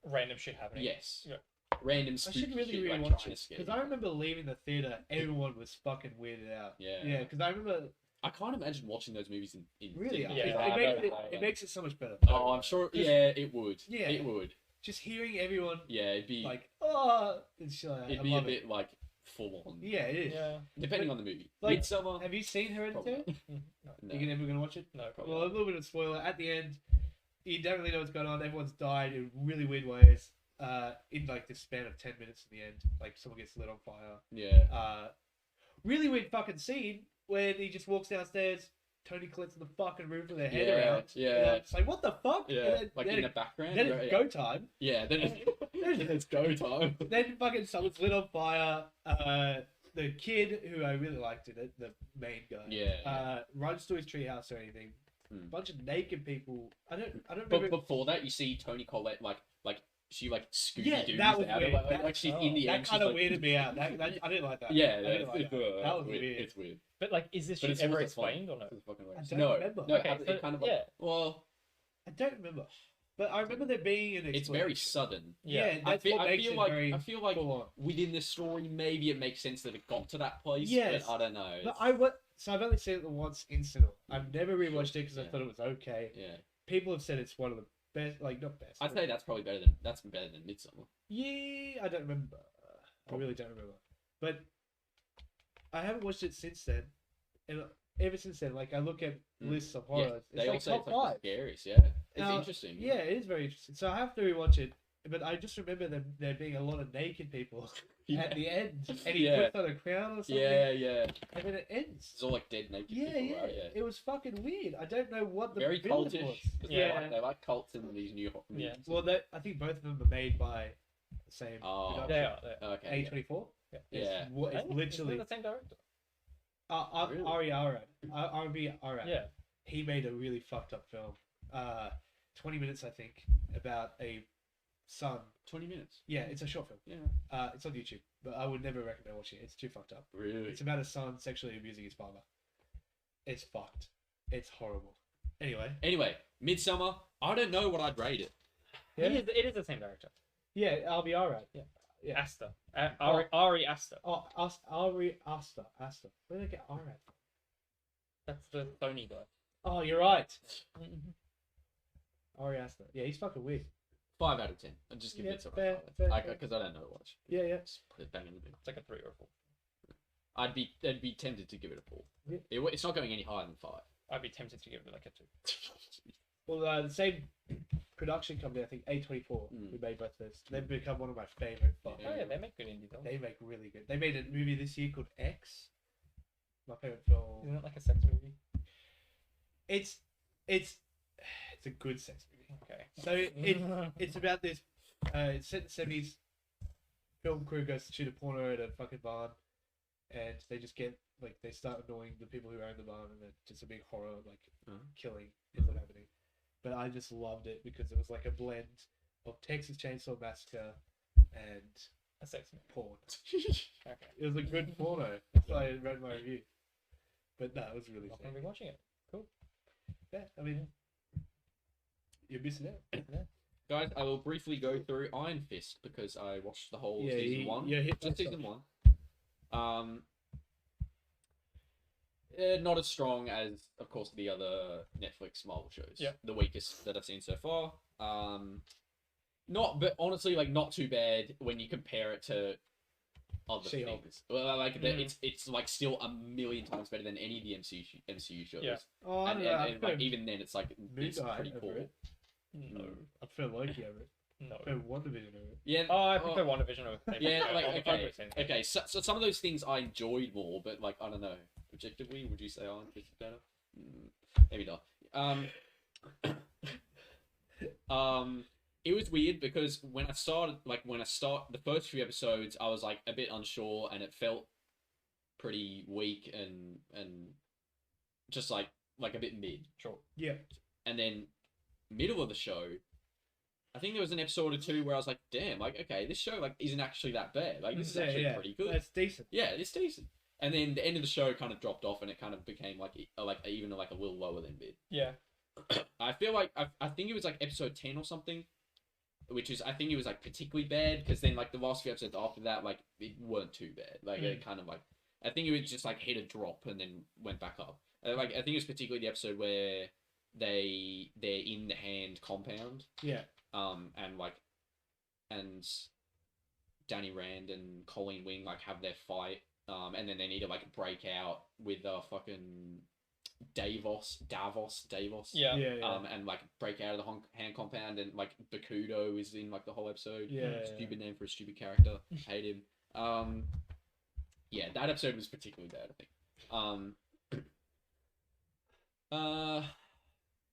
Random shit happening. yes Yeah. random I spooky should really shit, like, rewatch trying to it scare because you. I remember leaving the theater, everyone was fucking weirded out. Yeah. Yeah, because I remember I can't imagine watching those movies in really. theaters. Yeah, it, I makes know. it makes it so much better. Oh, I'm sure. Yeah, it would. Yeah. it would. Just hearing everyone Yeah, it'd be like, oh, and shit like that. it'd I be a love bit like full on. it. Yeah, it is. Yeah. Depending on the movie. Like, Midsummer. Have you seen Hereditary? No. You ever gonna watch it? No, probably. Probably. Well, a little bit of spoiler. At the end, you don't really know what's going on. Everyone's died in really weird ways. In like the span of 10 minutes in the end, like someone gets lit on fire. Yeah. Really weird fucking scene when he just walks downstairs. Tony Collette's on the fucking roof with their head Yeah, around. yeah. And I'm just like, what the fuck? Yeah. And Like then, in the background. then right, it's yeah. go time. Yeah. Then it's go time. Then fucking someone's lit on fire. The kid who I really liked in it, the main guy, Yeah. runs to his treehouse or anything. Hmm. Bunch of naked people. I don't But remember. before that, you see Tony Collette like she like Scooby Yeah, Doo's that was out weird. of, like, That- like she's oh, in the That end. kind she's of like, weirded me out. That I didn't like that. Yeah, I didn't like that. That was weird. It's weird. But like, is this But shit it's ever also explained fun. or no? It's fucking I hilarious. don't No, remember. no, Okay, it so- kind of yeah. well, I don't remember. But I remember there being an it's very explanation. sudden. Yeah, I that's feel, what I makes feel it like very I feel like full on. within the story, maybe it makes sense that it got to that place. Yes. But I don't know. But It's- so I've only seen it once in cinema. I've never rewatched it because I Yeah. thought it was okay. yeah, People have said it's one of the best, like not best. I'd but- say that's probably better than Midsummer. Yeah, I don't remember. I really don't remember. But I haven't watched it since then, and ever since then, like I look at lists of horrors. Yeah, they it's all like say top it's like five. the scariest. Yeah, it's Now, interesting. Yeah, it is very interesting. So I have to rewatch it. But I just remember there being a lot of naked people at the end, and he Yeah. puts on a crown or something, Yeah, yeah. and then it ends. It's all like dead naked Yeah, people, yeah, right? Yeah. It was fucking weird. I don't know what the Very villain cultish. was. 'cause Yeah. they like cults in these new Yeah. movies. Well, I think both of them are made by the same Oh. production. They are. They are. Okay. A24. Yeah. Yeah. It's Isn't literally it the same director? Really? Ari Arad. R.B. Arad. Yeah. He made a really fucked up film. 20 minutes, I think, about a son. 20 minutes. Yeah, it's a short film. Yeah. It's on YouTube, but I would never recommend watching it. It's too fucked up. Really? It's about a son sexually abusing his father. It's fucked. It's horrible. Anyway, Midsummer. I don't know what I'd rate it. Yeah. It is the same director. yeah, R.B. Arad. Yeah. Yeah. Asta. Ari Asta. Oh, Ari Asta. Where did I get Arad from? That's the Sony guy. Oh, you're right. Ari Asta. Yeah, he's fucking weird. 5 out of 10. I'll just give Yeah, Midsummer fair, a 5. fair. Because I don't know much. Yeah. Just put it bang in the middle. It's like a 3 or a 4. I'd be tempted to give it a 4. Yeah. It's not going any higher than 5. I'd be tempted to give it like a 2. Well, the same production company, I think A24, who made both of those. They've become one of my favorite. Yeah. Oh yeah, they make good indie films. They make really good. They made a movie this year called X. My favorite film. Isn't it like a sex movie? It's a good sex movie. Okay. So it's about this. It's set in the 70s. Film crew goes to shoot a porno at a fucking barn, and they just get they start annoying the people who own the barn, and then just a big horror killing ends up happening. But I just loved it because it was like a blend of Texas Chainsaw Massacre and A sex movie. porn. Okay. It was a good porno. That's why I wrote my review. But no, it was really Not sick. gonna be watching it. Yeah, I mean, you're missing out. Guys, I will briefly go through Iron Fist because I watched the whole season 1. Yeah, hit Just that season stuff. 1. Not as strong as, of course, the other Netflix Marvel shows. Yeah. The weakest that I've seen so far. But honestly, like, not too bad when you compare it to other She-Hulk. things. Well, like, it's like still a million times better than any of the MCU shows. Yeah. Oh, I And, don't know. I and like, prefer even then, it's like it's Moon Knight pretty over cool. it. No. I prefer Loki over it. No. I prefer WandaVision over it. Yeah. Oh, I prefer WandaVision over. Yeah, like, I'll okay, go same thing. okay. So some of those things I enjoyed more, but like, I don't know. Objectively, would you say Iron Fist is better? Maybe not. It was weird because when I started the first few episodes, I was like a bit unsure, and it felt pretty weak and just like a bit mid. Sure. Yeah. And then middle of the show, I think there was an episode or two where I was like, damn, like, okay, this show like isn't actually that bad. Like, this is actually pretty good. That's decent. Yeah, it's decent. And then the end of the show kind of dropped off, and it kind of became like even like a little lower than mid. Yeah. I feel like I think it was like episode 10 or something, which is, I think it was like particularly bad, because then like the last few episodes after that, like, it weren't too bad. Like it kind of like, I think it was just like hit a drop and then went back up. Like, I think it was particularly the episode where they're in the Hand compound. Yeah. And Danny Rand and Colleen Wing like have their fight. And then they need to like break out with fucking Davos. Yeah. And like break out of the Hand compound, and like Bakudo is in like the whole episode. Yeah. Stupid name for a stupid character. Hate him. Yeah, that episode was particularly bad, I think.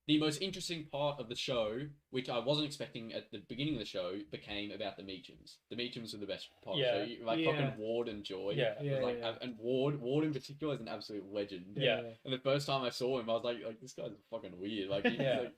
The most interesting part of the show, which I wasn't expecting at the beginning of the show, became about the Meachums. The Meachums were the best part. Yeah. So fucking Ward and Joy. Yeah. It was like, and Ward in particular is an absolute legend. Yeah. And the first time I saw him, I was like this guy's fucking weird. Like, he's like,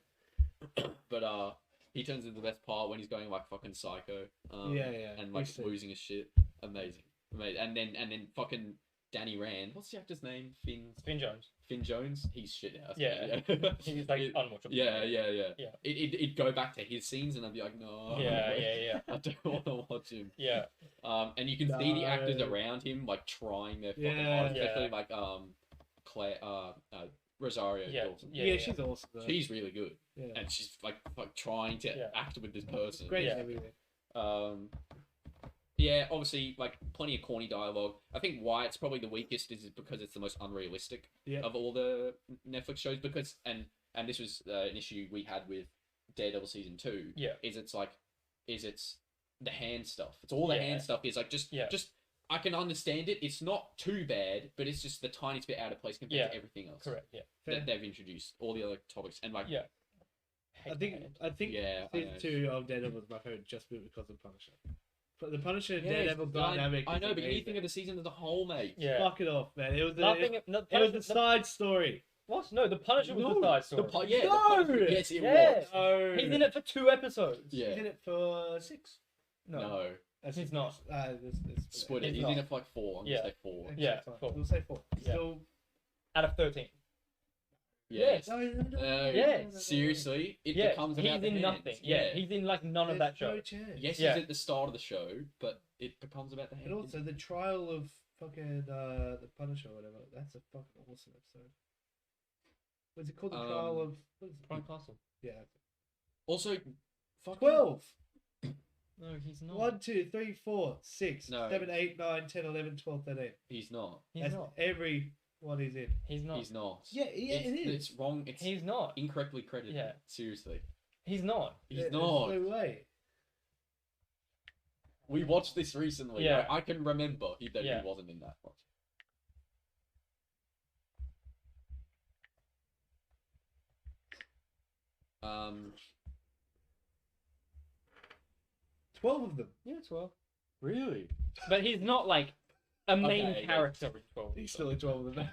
but he turns into the best part when he's going like fucking psycho. And like losing his shit. Amazing. And then fucking Danny Rand. What's the actor's name? Finn Jones. Finn Jones. He's shit house. Yeah. He's like unwatchable. Yeah. Yeah. It'd go back to his scenes, and I'd be like, no. Yeah. I don't want to watch him. Yeah. And you can see the actors around him like trying their fucking hardest, especially like Claire, Rosario Dawson. Yeah, she's awesome. Though. She's really good, Yeah. and she's like trying to act with this person. Great. Yeah. Yeah, obviously, like, plenty of corny dialogue. I think why it's probably the weakest is because it's the most unrealistic of all the Netflix shows. Because and this was an issue we had with Daredevil season 2. Yeah, is it's the hand stuff. It's all the hand stuff. Is like just I can understand it. It's not too bad, but it's just the tiniest bit out of place compared to everything else. Correct. Yeah, that they've introduced all the other topics and like I think season 2 of Daredevil was my favorite just because of Punisher. But the Punisher and Daredevil dynamic. I know, but you think of the season as a whole, mate. Yeah. Fuck it off, man. It was it was the side story. What? No, the Punisher was the side story. Yes, it Yeah. was. No. He's in it for 2 episodes. Yeah. He's in it for 6. No. He's not. Split it. He's He's not. in it for like 4. I'm gonna say 4. Yeah, 4. We'll say 4. Yeah. Still. Out of 13. Yes. Yes. Seriously, it becomes he's about the in hands. nothing. Yeah, he's in like none of that show. No chance. Yes, he's at the start of the show, but it becomes about the hands. And also the trial of fucking the Punisher or whatever. That's a fucking awesome episode. What's it called? The trial of Prime Castle. Yeah. Also, fucking 12. No, he's not. 1, 2, 3, 4, 6, No. 7, 8, 9, 10, 11, 12, 13. He's not. He's not. Every one he's in. He's not. He's not. Yeah, it is. It's wrong. It's He's not. incorrectly credited. Yeah. Seriously. He's not. He's There's not. no way. We watched this recently. Yeah. I can remember that Yeah. he wasn't in that much. 12 of them. Yeah, 12. Really? But he's not like a main Okay, yeah. character in 12. He's still in 12 of them.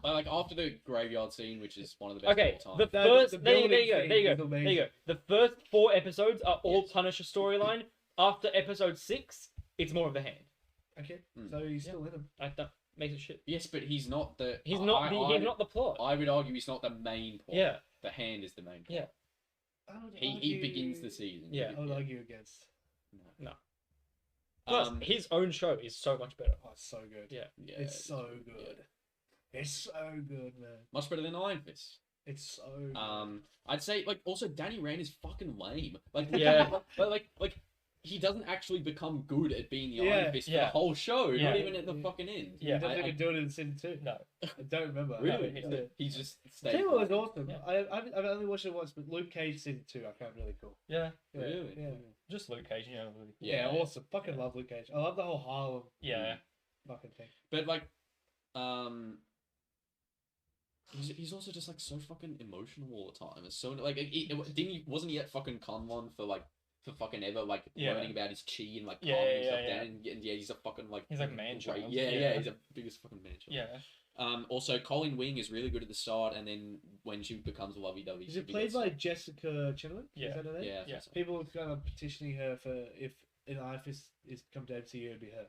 Like after the graveyard scene, which is one of the best Okay, of all the time. first. the There you building go. scene There you is go. There amazing. you go. The first 4 episodes are all Yes. Punisher storyline. After episode 6, it's more of the hand. Okay, Mm. so he's still in them. That makes it shit. Yes, but he's not the. He's not. He's not the plot. I would argue he's not the main plot. Yeah. The hand is the main plot. Yeah. I would He argue- begins the season. Yeah. I would argue against. No. Plus, his own show is so much better. Oh, it's so good. Yeah. Yeah, It's so good. It's so good, man. Much better than Iron Fist. It's so good. I'd say like also Danny Rand is fucking lame. Like Yeah. like he doesn't actually become good at being the Yeah. Iron Fist for the whole show, Yeah. not even at the fucking end. Yeah. He doesn't I- even do it in season 2. No. I don't remember. Really? he Yeah. doesn't. He's just Tell stayed. you what was awesome. Yeah. I've only watched it once, but Luke Cage season 2 I found really cool. Yeah. Yeah, Really? Yeah. Just Luke Cage, Really cool. Yeah, Yeah. awesome. Fucking love Luke Cage. I love the whole Harlem Yeah. fucking thing. But like, he's also just like so fucking emotional all the time. It's so like wasn't he at fucking Conlon for fucking ever like Yeah. learning about his chi and like Yeah, calming yeah, stuff yeah. down and he's a fucking like He's like man great- child. yeah, he's a biggest fucking man child. Yeah. Also Colleen Wing is really good at the start, and then when she becomes lovey-dovey, Is she it played gets- by Jessica Chenoweth? Yeah. Is that her name? yeah, I think Yeah. so. People are kind of petitioning her for if an Iron Fist is come to MCU, it'd be her.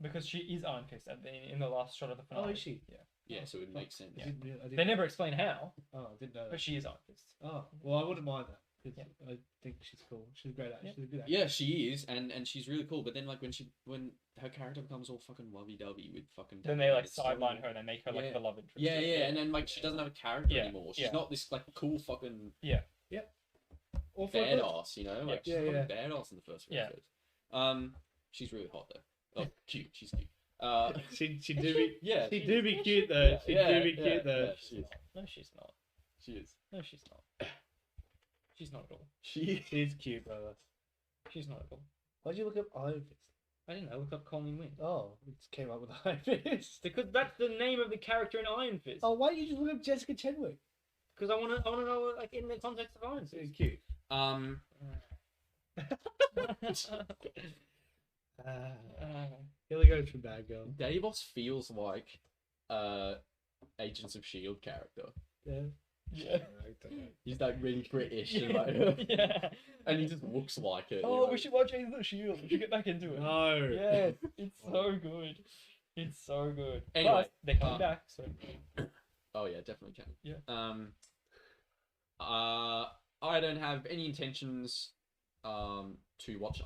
Because she is Iron Fist in the last shot of the finale. Oh, is she? Yeah. Yeah, so it would make sense. Yeah. I didn't They never explain how, Oh, I didn't know that. but she is Iron Fist. Oh, well, I wouldn't mind that. 'Cause Yeah. I think she's cool. She's a great actress. Yeah. She's a good actress. Yeah, she is, and she's really cool. But then, like, when her character becomes all fucking lovey-dovey with fucking, Then they like it's so- sideline her and they make her like Yeah. the love interest. Yeah, and then like she doesn't have a character Yeah, anymore. She's yeah. not this like cool fucking Or for badass, you know? Like she's Yeah, fucking badass in the first few Yeah. episodes. She's really hot though. Oh, cute. She's cute. she do be Yeah, she do be cute though. She do be yeah, cute though. yeah, she is. No, she's not. She is. No, she's not. She's not at all. She's cute, brother. She's not at all. Why'd you look up Iron Fist? I didn't know. Look up Colleen Wing. Oh, it came up with Iron Fist. Because that's the name of the character in Iron Fist. Oh, why don't you just look up Jessica Chenoweth? Because I wanna know like in the context of Iron She's Fist. cute. Here we go for Bad Girl. Davos feels like Agents of Shield character. Yeah. Yeah. He's like really British and like, Yeah. and he just looks like it. Oh, we should watch Agents of Shield. We should get back into it. No. Yes, it's so good. It's so good. Anyway, But they're coming back, so Oh yeah, definitely can. Yeah. I don't have any intentions to watch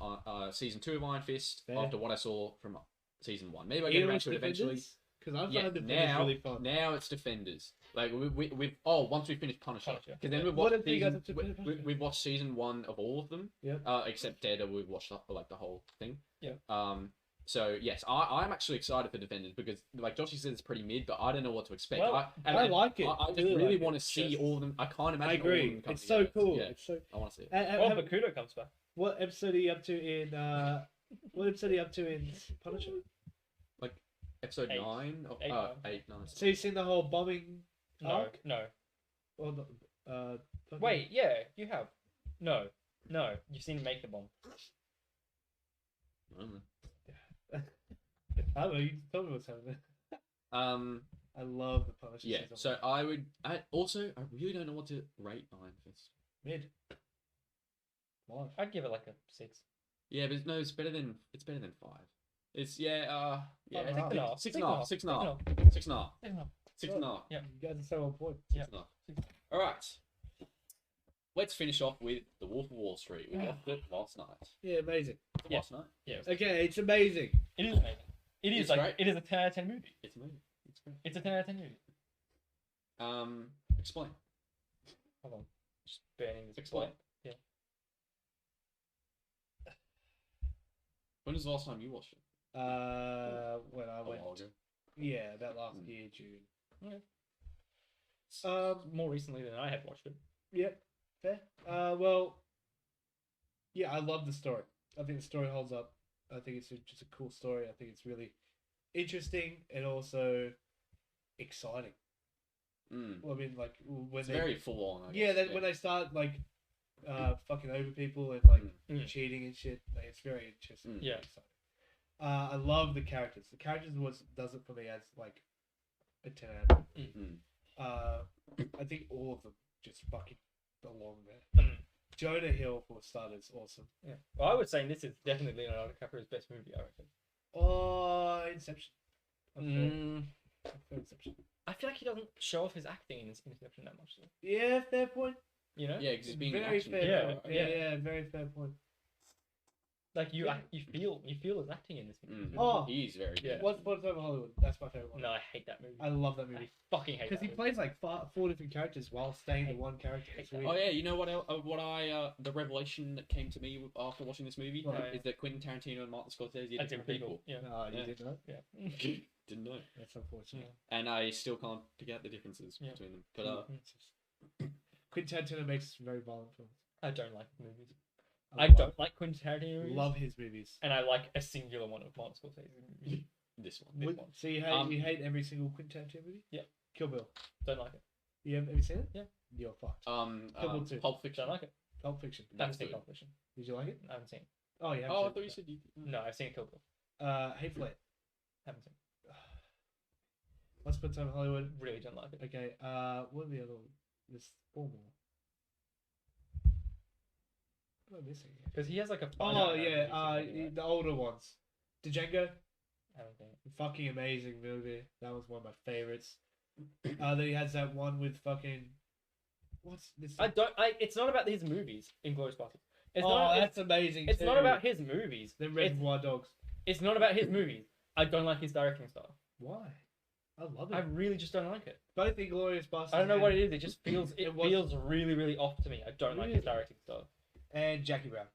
season 2 of Iron Fist Fair. after what I saw from season 1. Maybe I get around to it eventually. Because I Yeah, find Defenders really fun. now it's Defenders. Like once we finish Punisher, Punisher. because then Yeah. we've What watched have you guys season, up to finish Punisher? we've watched season 1 of all of them. Yep. Except Dead, we've watched like the whole thing. Yeah. So yes, I'm actually excited for Defenders because like Joshi said, it's pretty mid, but I don't know what to expect. Well, I like it. I just really really like want it. to see Just- all of them. I can't imagine. I all of them agree. coming It's so together. cool. Yeah, It's so. I want to see it. Oh, Bakudo comes back. What episode are you up to in? What episode are you up to in Punisher? Episode 8. 9? 8, 8, 9. So you've seen the whole bombing No, arc? no. Or the, fucking- Wait, yeah, you have. No, you've seen Make the Bomb. I don't know. I don't know. You tell me what's happening. Um, I love the Punisher. yeah. season. So I really don't know what to rate Iron Fist. Mid. Why? I'd give it like a 6. Yeah, but no, it's better than 5. It's yeah, Five and a it's half. 6.5, 6.5, 6.5, 6.5, 6.5. 6.5. Yeah. You guys are so on point. Yeah. 6.5. All right. Let's finish off with The Wolf of Wall Street. We watched it last night. Yeah, amazing. Yeah. Last night. Yeah. Okay, it's amazing. It is amazing. It is It's like great. it is a 10 out of 10 movie. It's amazing. It's great. It's a 10 out of 10 movie. Explain. Hold on. Just burning this. Explain. Yeah. When was the last time you watched it? When I A went. while ago. Yeah, about last Mm. year, June. Yeah. More recently than I have watched it. Yep. Fair. Well. Yeah, I love the story. I think the story holds up. I think it's just a cool story. I think it's really interesting and also exciting. Well, I mean, like when It's they very full on. I yeah, guess. when they start like fucking over people and like Mm. cheating and shit, like, it's very interesting. Mm. Yeah. Exciting. I love the characters. The characters does it for me as like a 10 out of 10. Mm. I think all of them just fucking belong there. Mm. Jonah Hill, for starters, awesome. Yeah. Well, I would say this is definitely Leonardo DiCaprio's best movie, I reckon. Oh, Inception. Mm. Inception. I feel like he doesn't show off his acting in Inception that much, though. Yeah, fair point. You know? Yeah, because it's being an Very action. fair Yeah, point. yeah. Yeah, very fair point. Like you, Yeah. you feel his acting in this movie. Oh. He's very good. Yeah. Once Upon a Time in Hollywood. That's my favorite one. No, I hate that movie. I love that I movie fucking hate that because he movie. plays like four different characters while staying in one character. It's that. weird. Oh yeah, you know what? The revelation that came to me after watching this movie What? is that Quentin Tarantino and Martin Scorsese are That's different people. Yeah. Oh, you Yeah. didn't know? Yeah. Didn't know, That's unfortunate. and I still can't pick out the differences Yeah. between them. But Quentin Tarantino makes very violent films. I don't like movies. I I love- don't like Quentin Tarantino movies. love his movies. And I like a singular one of Martin Scorsese movies. this one, This Would- one. So you hate every single Quentin Tarantino movie? Yeah. Kill Bill. Don't like it. Have you seen it? Yeah. You're fucked. Pulp Don't Fiction. like it. Pulp Fiction. I haven't That's seen good. Pulp Fiction. Did you like it? I haven't seen it. Oh yeah. Oh, I thought you said you. No, I've seen Kill Bill. Hateful Eight. Haven't seen it. Once Upon a Time in Hollywood. Really don't like it. Okay. What are the other? There's four more. What am I missing? Because he has like a. Oh yeah. The older ones. Django. I haven't seen it. Fucking amazing movie. That was one of my favorites. Then he has that one with fucking. What's this? It's not about his movies. Inglourious Basterds. It's oh, not. that's amazing. It's too. not about his movies. The It's, Reservoir Dogs. it's not about his movies. I don't like his directing style. Why? I love it. I really just don't like it. Both Inglourious Basterds. I don't know what it is. It just feels. It It was- feels really, really off to me. I don't like his Really? directing style. And Jackie Brown.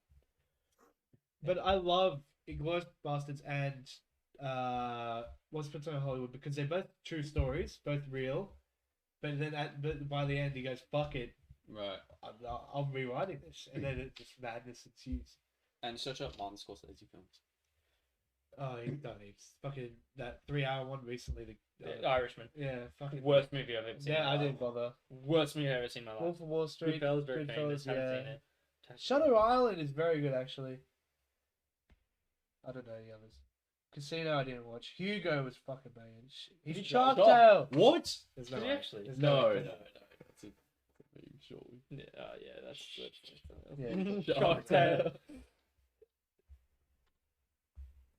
But I love Inglourious Basterds and Once Upon a Time in Hollywood because they're both true stories, both real. But then by the end, he goes, "Fuck it, Right. I'm rewriting this," and then it just madness ensues. And search up Martin Scorsese films. Oh, he's done it. Fucking that 3-hour one recently. Irishman. Yeah, fucking Worst movie I've ever seen. Yeah, in my I life. didn't bother. Worst movie I've ever seen in my life. Wolf of Wall Street. Goodfellas, very famous. Goodfellas, Haven't yeah. seen it. Shutter Island is very good, actually. I don't know the others. Casino, I didn't watch. Hugo was fucking banging. He's Did he Shark stop? Tale. What? There's Did he way. actually? There's No, way. That's a movie, surely. Yeah, yeah, that's Yeah. Shark Tale.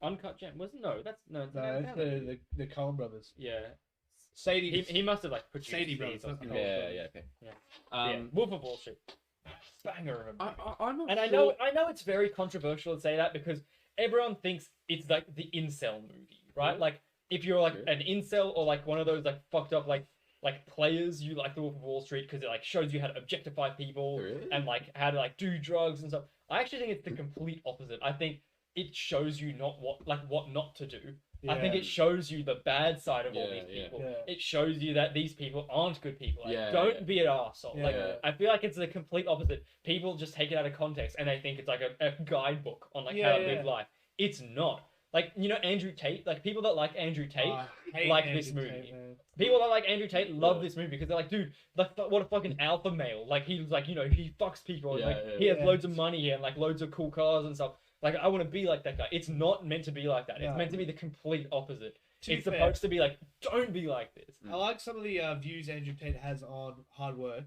Uncut Gem. No, that's no. It's No, it's the Coen brothers. Yeah, Sadie. he must have like produced Sadie these Brothers, or not something. the Yeah, Coen yeah, okay. Yeah, Wolf of Wall Street. Banger of a movie. I'm not And I sure. know it's very controversial to say that because everyone thinks it's like the incel movie, right? Like if you're like an incel or like one of those like fucked up like players, you like the Wolf of Wall Street because it like shows you how to objectify people Really? and like how to like do drugs and stuff. I actually think it's the complete opposite. I think it shows you what not to do. I think it shows you the bad side of all Yeah, these yeah. people. Yeah. It shows you that these people aren't good people. Like, Yeah, don't yeah. be an arsehole. Yeah. Like Yeah. I feel like it's the complete opposite. People just take it out of context and they think it's like a guidebook on like Yeah, how to yeah. live life. It's not. Like, you know, Andrew Tate, like people that like Andrew Tate, I hate like Andrew this movie. Tate, man. people that like Andrew Tate love Yeah. this movie because they're like, dude, like what a fucking alpha male. Like he's like, you know, he fucks people and Yeah, like yeah, he has yeah. loads of money and like loads of cool cars and stuff. Like I want to be like that guy. It's not meant to be like that. It's No. meant to be the complete opposite. To be It's fair, supposed to be like, don't be like this. I like some of the views Andrew Tate has on hard work,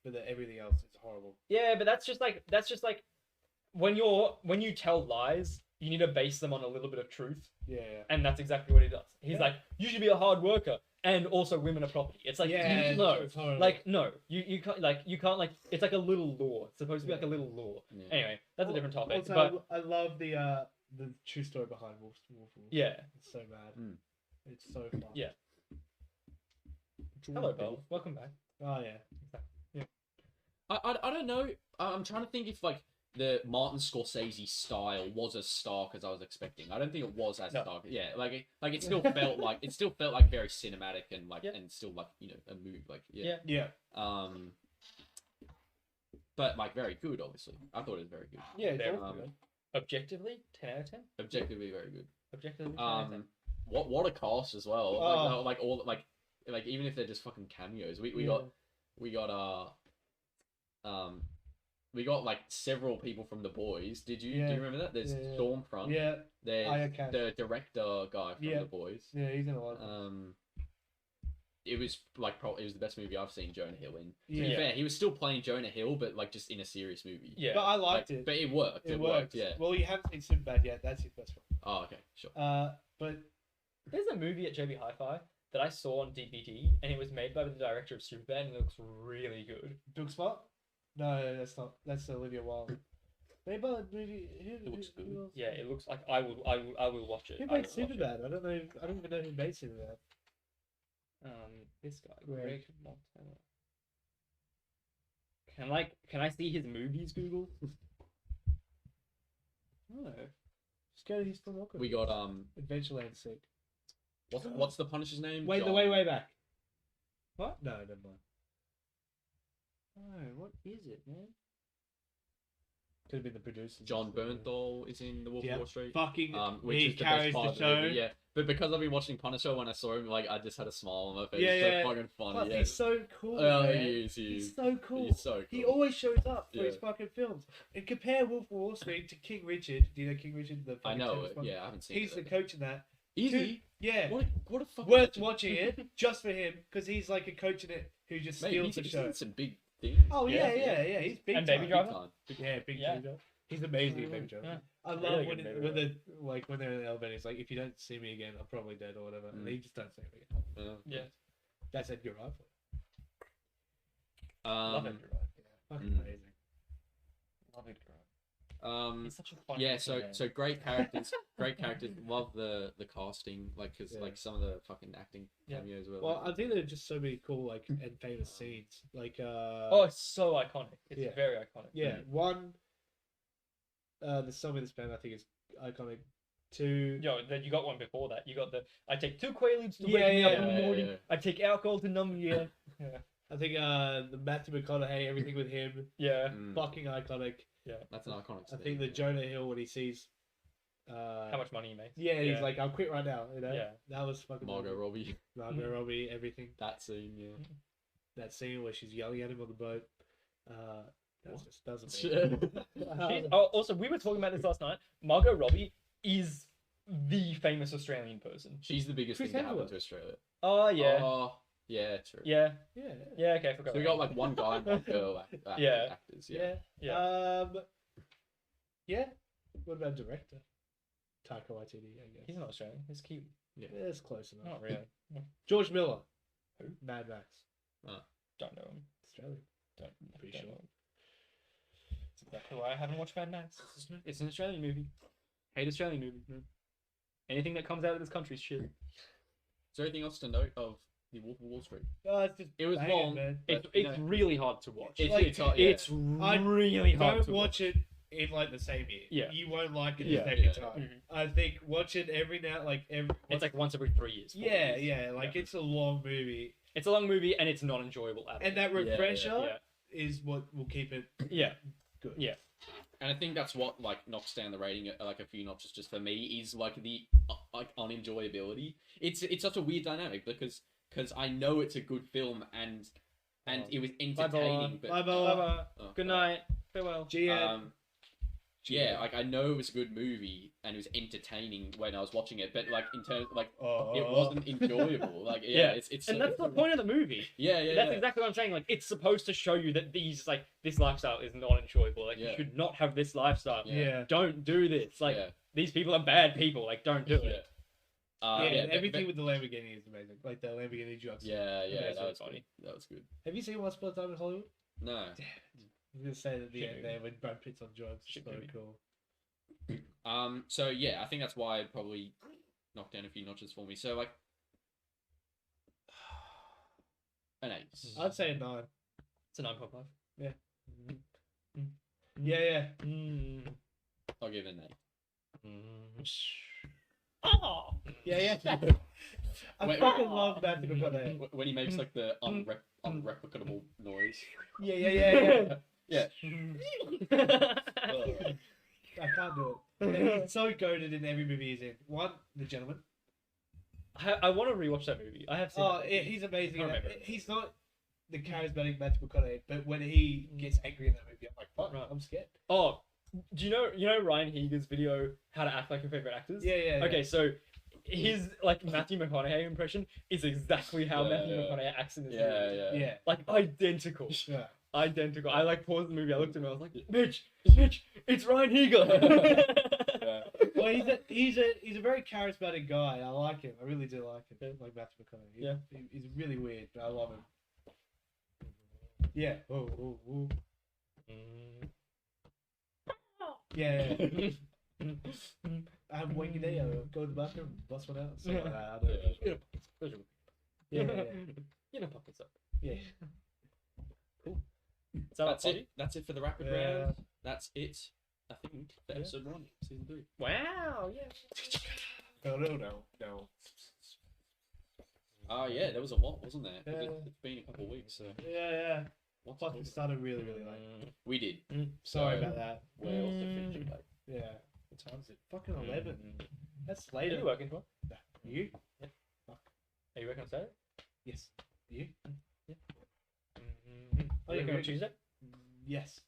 but everything else is horrible. Yeah, but that's just like when you tell lies, you need to base them on a little bit of truth, Yeah. and that's exactly what he does. He's Yeah. like, you should be a hard worker, and also women are property. It's like, Yeah, no, it's horrible. like no, you can't like it's like a little law. It's supposed to be like a little law. Yeah. Anyway, that's a different topic. Also, but I love the true story behind Wolf of Wall Street. yeah, It's so bad. Mm. It's so fun. Yeah. hello, Bill. Welcome back. Oh yeah. I don't know. I'm trying to think if like the Martin Scorsese style was as stark as I was expecting. I don't think it was as No. stark. Yeah, like it still felt like very cinematic and like Yeah. and still like a movie like yeah. Yeah. Yeah. But like very good. Obviously, I thought it was very good. Yeah. It's Very awesome, good. man. Objectively, 10 out of 10. Objectively, very good. Objectively, 10 out of 10. What a cast as well. Oh. Like all like even if they're just fucking cameos, we Yeah. got like several people from The Boys. Do you Yeah. remember that? There's Yeah. Stormfront. Yeah. There's can. the director guy from Yeah. The Boys. Yeah. He's in a lot. Of It was like it was the best movie I've seen Jonah Hill in. To Yeah. be fair, he was still playing Jonah Hill, but like just in a serious movie. Yeah. But I Like, liked it. But it worked. It worked. Yeah. Well, you haven't seen Superbad yet. That's his best one. Oh, okay, sure. But There's a movie at JB Hi-Fi that I saw on DVD, and it was made by the director of Superbad, and it looks really good. Booksmart? No, that's not. That's Olivia Wilde. Maybe movie. It looks good. Who else? Yeah, it looks like I will watch it. Who I made will watch it. Superbad? I don't know. I don't even know who made Superbad. This guy, Greg. Greg Montana. Can I see his movies, Google? No. Just go to his filmography. We got Adventureland 6. what's the Punisher's name? Wait, the John- way back. What? No, never mind. Oh, what is it, man? Could have been the producer. John Bernthal is in The Wolf Yep. of Wall Street. Fucking Which he is the best carries part the of the show. movie, yeah. But because I've been watching Punisher, when I saw him, like I just had a smile on my face. Yeah, It's yeah. so fucking funny. Plus, Yeah. he's so cool. Oh, man. he is. He's so cool. He's so cool. He always shows up for his Yeah. fucking films. And compare Wolf of Wall Street to King Richard. Do you know King Richard? The I fucking know tennis it. one? Yeah, I haven't seen He's it. the coach in that. Easy. Yeah. What a fucking Worth legend. watching it just for him because he's like a coach in it who just Mate, steals the he's show. in some big things. Oh Yeah, yeah. He's big And time. Baby Big Driver? time. Yeah, big Yeah. Baby Driver. He's amazing at Baby Driver. Yeah. I love Really when, good it, Baby when the like when they're in the elevator. It's like if you don't see me again, I'm probably dead or whatever. And Mm. they just don't say it again. Yeah. Yeah. That's Edgar Wright for you. Love Um, Edgar Wright. Fucking Mm. amazing. Love Edgar Wright. He's such a fun. yeah, man. so great characters, great characters. Love the casting, like because Yeah. like some of the fucking acting Yeah. cameos were. Well, like, I think there are just so many cool like and famous scenes. Like Oh, it's so iconic. It's Yeah. very iconic. yeah, one. The song with the band I think is iconic. Two. Yo, then you got one before that. You got the I take 2 Quaaludes to Yeah, wake me up in yeah, the morning. yeah. I take alcohol to numb me. Yeah. I think the Matthew McConaughey, everything with him, Yeah. mm, fucking iconic. that's an iconic. I scene, think the yeah. Jonah Hill when he sees. How much money he makes. Yeah, he's Yeah. like, I'll quit right now. You know. Yeah. That was fucking. Margot Robbie. Margot Robbie, everything. That scene, yeah. That scene where she's yelling at him on the boat. That was just doesn't. She's, also, we were talking about this last night. Margot Robbie is the famous Australian person. She's the biggest Chris thing to happen Hemsworth. to Australia. Oh yeah. Oh, yeah, true. Yeah. Yeah. Yeah. Okay, I forgot. So we got like one guy and one girl Yeah. actors. Yeah. Yeah. Yeah. What about director? Taika Waititi, I guess. He's not Australian. He's Kiwi. Yeah, it's close enough. Not really. George Miller. Who? Mad Max. Don't know him. Australian. Don't. Pretty don't sure. know him. That's exactly why I haven't watched Mad Max. It's an Australian movie. Hate Australian movies, man. Anything that comes out of this country is shit. Is there anything else to note of The Wolf of Wall Street? Oh, it's just It was banging, long. man. It's But, you know, really hard to watch. It's, like, it's hard, yeah. It's really hard Don't to watch it in like the same year. Yeah. You won't like it Yeah. the second Yeah. time. Mhm. I think watch it every now, like every. It's like once every 3 years. 4 Yeah, years. yeah. Like it's a long movie, It's a long movie and it's not enjoyable at all. and that Yeah, yeah, refresher yeah. is what will keep it Yeah. good. Yeah. And I think that's what like knocks down the rating like a few notches just for me is like the like unenjoyability. It's such a weird dynamic because I know it's a good film and it was entertaining. But Bye, Bye-bye. oh, Good night. Farewell. GM. yeah, like I know it was a good movie and it was entertaining when I was watching it, but like in terms like it wasn't enjoyable. Like Yeah. it's And that's the point of the movie. yeah. That's exactly what I'm saying. Like, it's supposed to show you that this lifestyle is not enjoyable. Like, Yeah. you should not have this lifestyle. Yeah. Don't do this. Like, Yeah. these people are bad people. Like, don't do it. And everything with the Lamborghini is amazing. Like the Lamborghini drugs. yeah, That's that was really funny. That was good. Have you seen Once Upon a Time in Hollywood? No. I'm gonna say that the Shit end movie. there when Brad Pitt's on drugs. Shit So movie. cool. So yeah, I think that's why it probably knocked down a few notches for me. So like an 8. I'd say a 9. It's a 9.5. Yeah. Mm. Yeah. I'll give it an 8. Oh! Yeah. I Wait, fucking love Matthew McConaughey. When he makes like the unreplicable noise. Yeah. Yeah. I can't do it. He's so goated in every movie he's in. One, The Gentleman. I want to rewatch that movie. I have seen Oh, that yeah, movie. he's amazing. I in that. remember it. He's not the charismatic Matthew McConaughey, but when he gets angry in that movie, I'm like, fuck, Right. I'm scared. Oh, do you know Ryan Heger's video, How to Act Like Your Favorite Actors? Yeah. Okay, so his like Matthew McConaughey impression is exactly how Yeah, Matthew yeah. McConaughey acts in this movie. Yeah. Like identical. Yeah. Identical. I like paused the movie, I looked at him, I was like, Mitch, it's Ryan Heger. Well, he's a very charismatic guy. I like him. I really do like him. Like Matthew McConaughey. He's really weird, but I love him. Yeah. Oh. Yeah. I'm winging it. Go to the bathroom, bust one out. Something like that. I don't know. Yeah. You know, puppets up. Yeah. Cool. So That's it. That's it for the rapid Yeah. round. That's it. I think for episode 1, season 3. Wow. Yeah. No. Oh yeah, there was a lot, wasn't there? Yeah. It's been a couple of weeks, so Yeah. what's Fuck, we started really late. we did. Sorry So- about that. Where else to finish it? Like, Yeah. What time is it? Fucking 11. That's Are later. you working tomorrow? You? Are you working on Saturday? Yes. You? Oh, Oh, you yeah, working on we- Tuesday? Yes.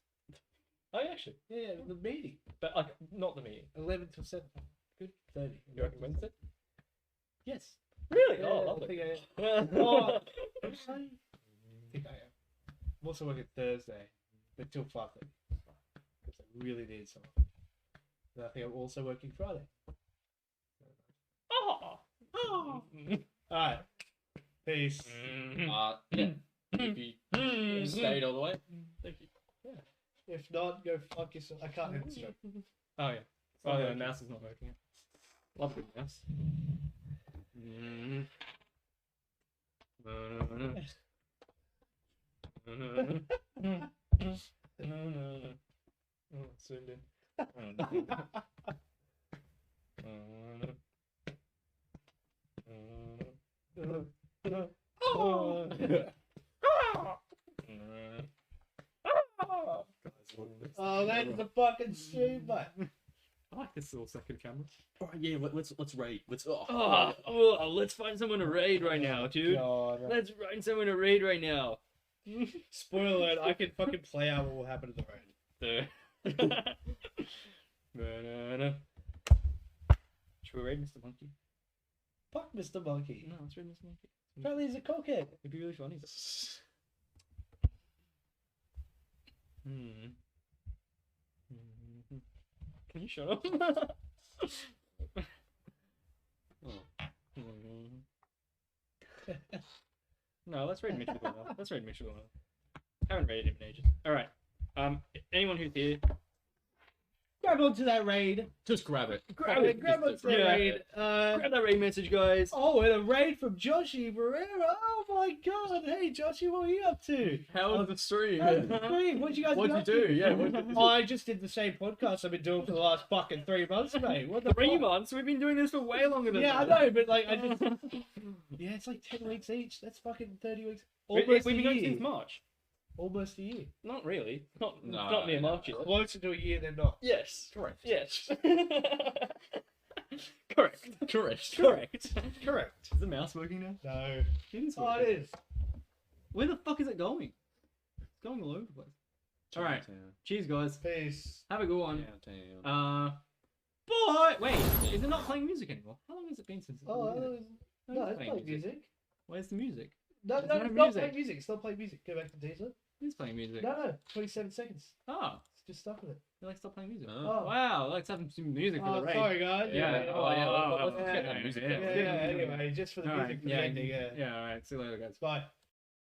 Oh, yeah, actually. Yeah, the meeting. But like, not the meeting. 11 till 7. Good. 30. You working Wednesday? Yes. Really? Yeah, Oh, I lovely. think I am. Oh, I think I am. I'm also working Thursday, but till 5:30. Because I really need someone. And I think I'm also working Friday. Oh. Alright. Peace. yeah. If you stayed all the way, thank you. If not, go fuck yourself. I can't hit the stroke. Oh, yeah. not Oh, yeah, the working. mouse is not working. Love the mouse. Oh, zoomed in. Oh. Oh, that's the fucking stream, mate. I like this little second camera. All right, yeah. Let's raid. Let's. Let's find someone to raid right now, dude. God. Let's find someone to raid right now. Spoiler alert, I can fucking play out what will happen to the raid. Should we raid Mr. Monkey? Fuck Mr. Monkey. No, let's raid Mr. Monkey. Apparently he's a cokehead. It'd be really funny. Can you shut up? No, let's raid Mitchell. Let's raid Mitchell. Haven't raided him in ages. Alright. Anyone who's here, Grab onto that raid. Just grab it. Grab onto that Yeah. raid. grab that raid message, guys. Oh, and a raid from Joshi Perera. Oh my god. Hey, Joshi, what are you up to? How was the stream? Hey, what'd you guys What'd you up do? to? Yeah. What'd you do? Oh, I just did the same podcast I've been doing for the last fucking 3 months, mate. What the 3 fuck? months? We've been doing this for way longer than Yeah, I that. know, but like, I just... Yeah, it's like 10 weeks each. That's fucking 30 weeks. We've Almost been a going year. since March. Almost a year. Not really. Not No, near no, March yet. Closer to a year than not. Yes. Correct. Yes. Correct. Correct. Correct. Correct. Is the mouse working now? No. It is Oh, working. it is. Where the fuck is it going? It's going all over the place. Alright. Cheers, guys. Peace. Have a good one. Downtown. Boy! Wait, is it not playing music anymore? How long has it been since it's Oh, playing no, it's playing music. Where's the music? No, It's no, not stop music. playing music. Stop playing music. Go back to teaser. It is playing music. No, 27 seconds. Ah, Just stuck with it. you like stop playing music? Oh. Wow, let's have some music for Oh, the raid. sorry, guys. Yeah, Oh, yeah, oh, let's get that music Yeah, going. anyway, just for the Alright, music for the ending, yeah. Yeah, alright, see you later, guys. Bye.